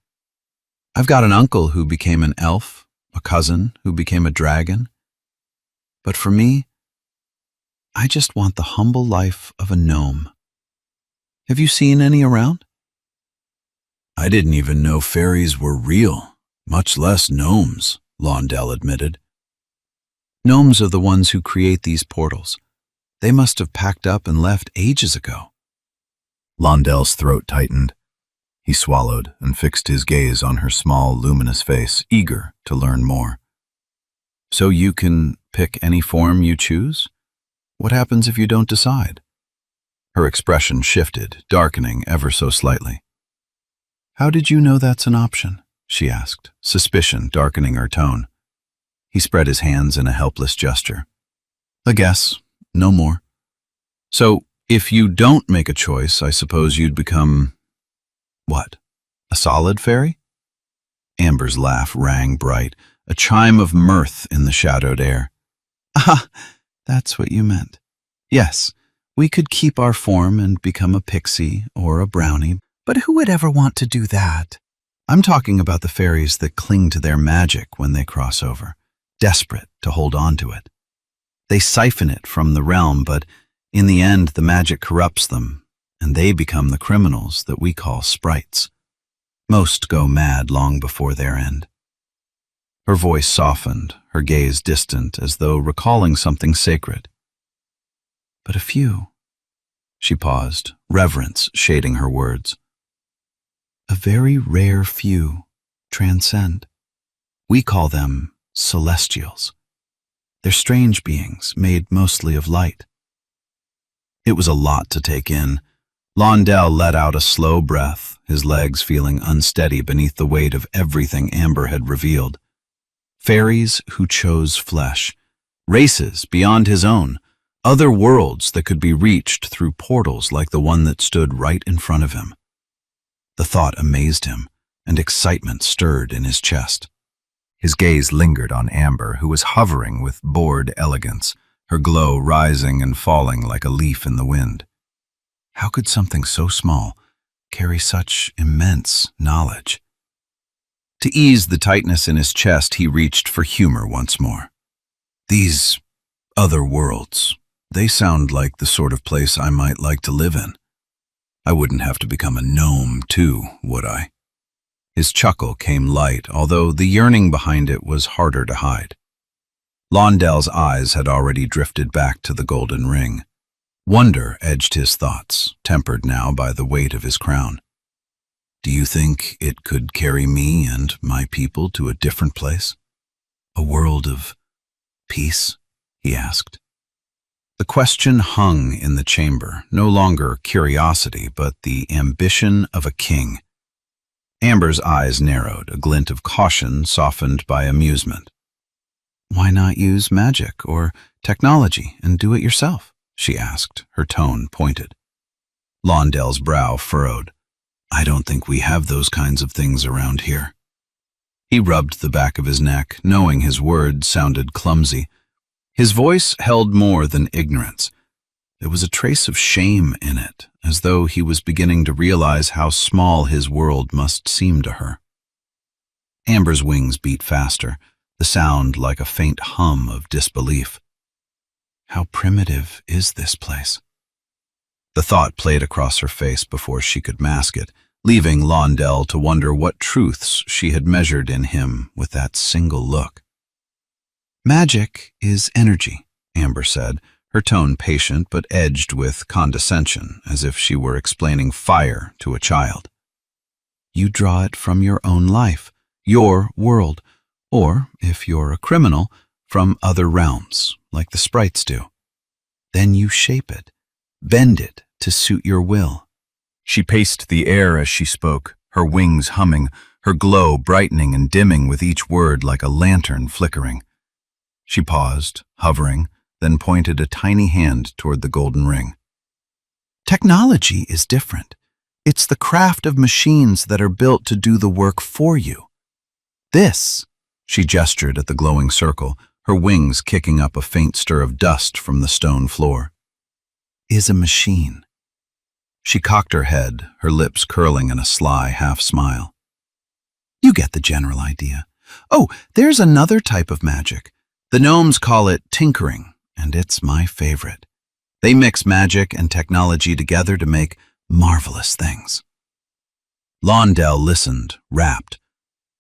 I've got an uncle who became an elf, a cousin who became a dragon. But for me, I just want the humble life of a gnome. Have you seen any around? I didn't even know fairies were real, much less gnomes, Londell admitted. Gnomes are the ones who create these portals. They must have packed up and left ages ago. Londell's throat tightened. He swallowed and fixed his gaze on her small, luminous face, eager to learn more. So you can pick any form you choose? What happens if you don't decide? Her expression shifted, darkening ever so slightly. How did you know that's an option? She asked, suspicion darkening her tone. He spread his hands in a helpless gesture. A guess, no more. So, if you don't make a choice, I suppose you'd become… what? A solid fairy? Amber's laugh rang bright, a chime of mirth in the shadowed air. Ah, that's what you meant. Yes, we could keep our form and become a pixie or a brownie, but who would ever want to do that? I'm talking about the fairies that cling to their magic when they cross over, desperate to hold on to it. They siphon it from the realm, but in the end the magic corrupts them, and they become the criminals that we call sprites. Most go mad long before their end. Her voice softened, her gaze distant, as though recalling something sacred. But a few. She paused, reverence shading her words. A very rare few transcend. We call them celestials. They're strange beings made mostly of light. It was a lot to take in. Londell let out a slow breath, his legs feeling unsteady beneath the weight of everything Amber had revealed. Fairies who chose flesh, races beyond his own, other worlds that could be reached through portals like the one that stood right in front of him. The thought amazed him, and excitement stirred in his chest. His gaze lingered on Amber, who was hovering with bored elegance, her glow rising and falling like a leaf in the wind. How could something so small carry such immense knowledge? To ease the tightness in his chest, he reached for humor once more. These other worlds, they sound like the sort of place I might like to live in. I wouldn't have to become a gnome too, would I? His chuckle came light, although the yearning behind it was harder to hide. Londell's eyes had already drifted back to the golden ring. Wonder edged his thoughts, tempered now by the weight of his crown. Do you think it could carry me and my people to a different place? A world of peace? He asked. The question hung in the chamber, no longer curiosity, but the ambition of a king. Amber's eyes narrowed, a glint of caution softened by amusement. Why not use magic or technology and do it yourself? She asked, her tone pointed. Londell's brow furrowed. I don't think we have those kinds of things around here. He rubbed the back of his neck, knowing his words sounded clumsy. His voice held more than ignorance. There was a trace of shame in it, as though he was beginning to realize how small his world must seem to her. Amber's wings beat faster, the sound like a faint hum of disbelief. How primitive is this place? The thought played across her face before she could mask it, leaving Londell to wonder what truths she had measured in him with that single look. Magic is energy, Amber said, her tone patient but edged with condescension, as if she were explaining fire to a child. You draw it from your own life, your world, or, if you're a criminal, from other realms, like the sprites do. Then you shape it, bend it to suit your will. She paced the air as she spoke, her wings humming, her glow brightening and dimming with each word like a lantern flickering. She paused, hovering, then pointed a tiny hand toward the golden ring. Technology is different. It's the craft of machines that are built to do the work for you. This, she gestured at the glowing circle, her wings kicking up a faint stir of dust from the stone floor, is a machine. She cocked her head, her lips curling in a sly half-smile. You get the general idea. Oh, there's another type of magic. The gnomes call it tinkering, and it's my favorite. They mix magic and technology together to make marvelous things. Londell listened, rapt.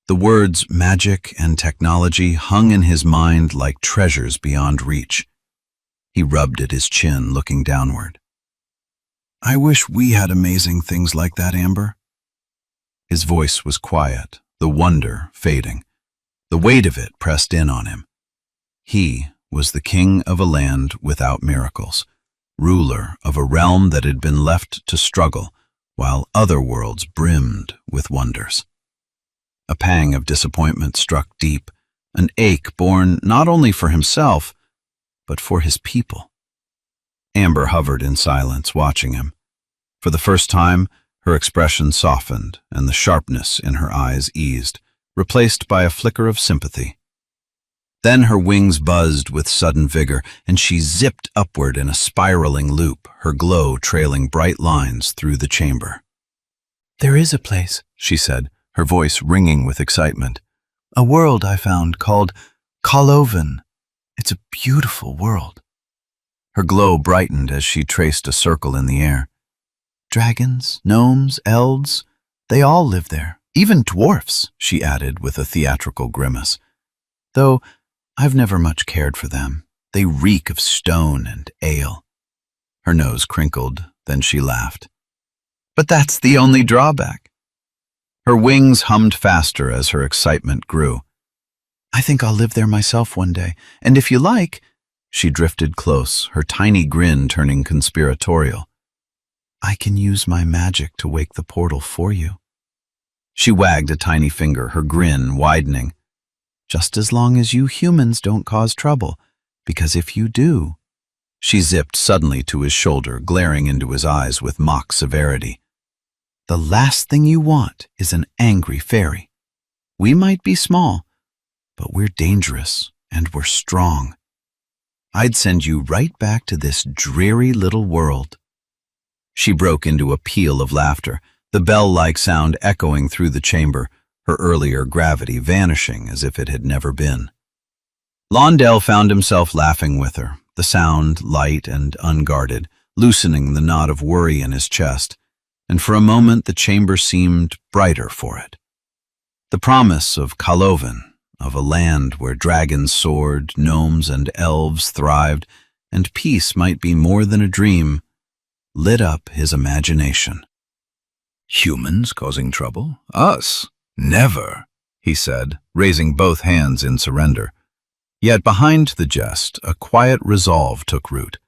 The words magic and technology hung in his mind like treasures beyond reach. He rubbed at his chin, looking downward. I wish we had amazing things like that, Amber. His voice was quiet, the wonder fading. The weight of it pressed in on him. He was the king of a land without miracles, ruler of a realm that had been left to struggle, while other worlds brimmed with wonders. A pang of disappointment struck deep, an ache born not only for himself, but for his people. Amber hovered in silence, watching him. For the first time, her expression softened, and the sharpness in her eyes eased, replaced by a flicker of sympathy. Then her wings buzzed with sudden vigor, and she zipped upward in a spiraling loop, her glow trailing bright lines through the chamber. There is a place, she said, her voice ringing with excitement. A world I found called Clockwork. It's a beautiful world. Her glow brightened as she traced a circle in the air. Dragons, gnomes, elves, they all live there. Even dwarfs, she added with a theatrical grimace. Though I've never much cared for them. They reek of stone and ale. Her nose crinkled, then she laughed. But that's the only drawback. Her wings hummed faster as her excitement grew. I think I'll live there myself one day, and if you like, she drifted close, her tiny grin turning conspiratorial. I can use my magic to wake the portal for you. She wagged a tiny finger, her grin widening. Just as long as you humans don't cause trouble, because if you do... She zipped suddenly to his shoulder, glaring into his eyes with mock severity. The last thing you want is an angry fairy. We might be small, but we're dangerous and we're strong. I'd send you right back to this dreary little world. She broke into a peal of laughter, the bell-like sound echoing through the chamber, her earlier gravity vanishing as if it had never been. Londell found himself laughing with her, the sound light and unguarded, loosening the knot of worry in his chest, and for a moment the chamber seemed brighter for it. The promise of Kaloven, of a land where dragons soared, gnomes and elves thrived, and peace might be more than a dream, lit up his imagination. "Humans causing trouble? Us? Never," he said, raising both hands in surrender. Yet behind the jest, a quiet resolve took root.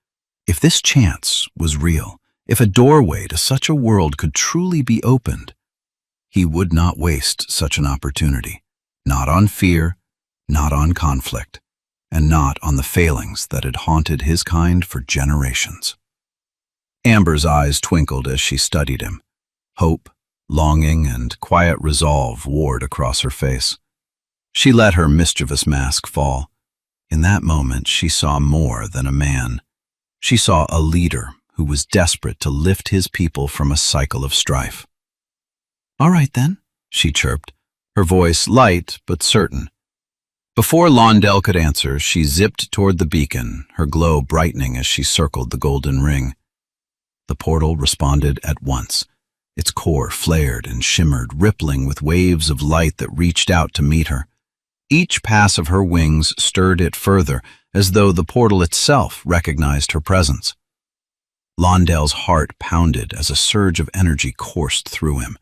If this chance was real, if a doorway to such a world could truly be opened, he would not waste such an opportunity, not on fear, not on conflict, and not on the failings that had haunted his kind for generations. Amber's eyes twinkled as she studied him. Hope, longing, and quiet resolve warred across her face. She let her mischievous mask fall. In that moment, she saw more than a man. She saw a leader who was desperate to lift his people from a cycle of strife. "All right, then," she chirped, her voice light but certain. Before Londell could answer, she zipped toward the beacon, her glow brightening as she circled the golden ring. The portal responded at once. Its core flared and shimmered, rippling with waves of light that reached out to meet her. Each pass of her wings stirred it further, as though the portal itself recognized her presence. Londell's heart pounded as a surge of energy coursed through him.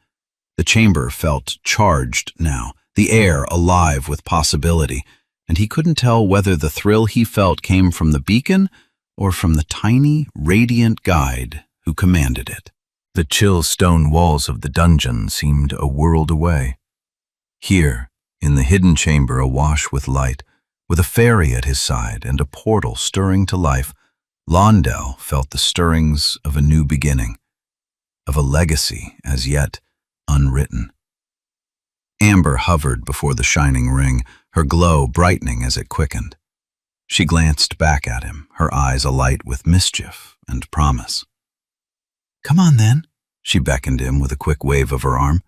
The chamber felt charged now, the air alive with possibility, and he couldn't tell whether the thrill he felt came from the beacon or from the tiny, radiant guide who commanded it. The chill stone walls of the dungeon seemed a world away. Here, in the hidden chamber awash with light, with a fairy at his side and a portal stirring to life, Londell felt the stirrings of a new beginning, of a legacy as yet unwritten. Amber hovered before the shining ring, her glow brightening as it quickened. She glanced back at him, her eyes alight with mischief and promise. "Come on, then," she beckoned him with a quick wave of her arm.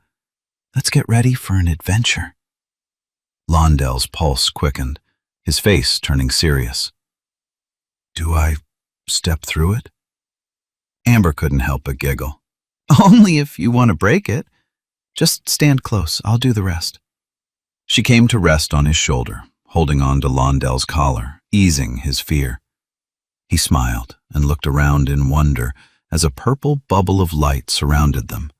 "Let's get ready for an adventure." Londell's pulse quickened, his face turning serious. "Do I step through it?" Amber couldn't help but giggle. "Only if you want to break it. Just stand close, I'll do the rest." She came to rest on his shoulder, holding on to Londell's collar, easing his fear. He smiled and looked around in wonder as a purple bubble of light surrounded them.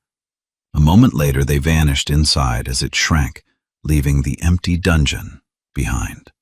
A moment later they vanished inside as it shrank, leaving the empty dungeon behind.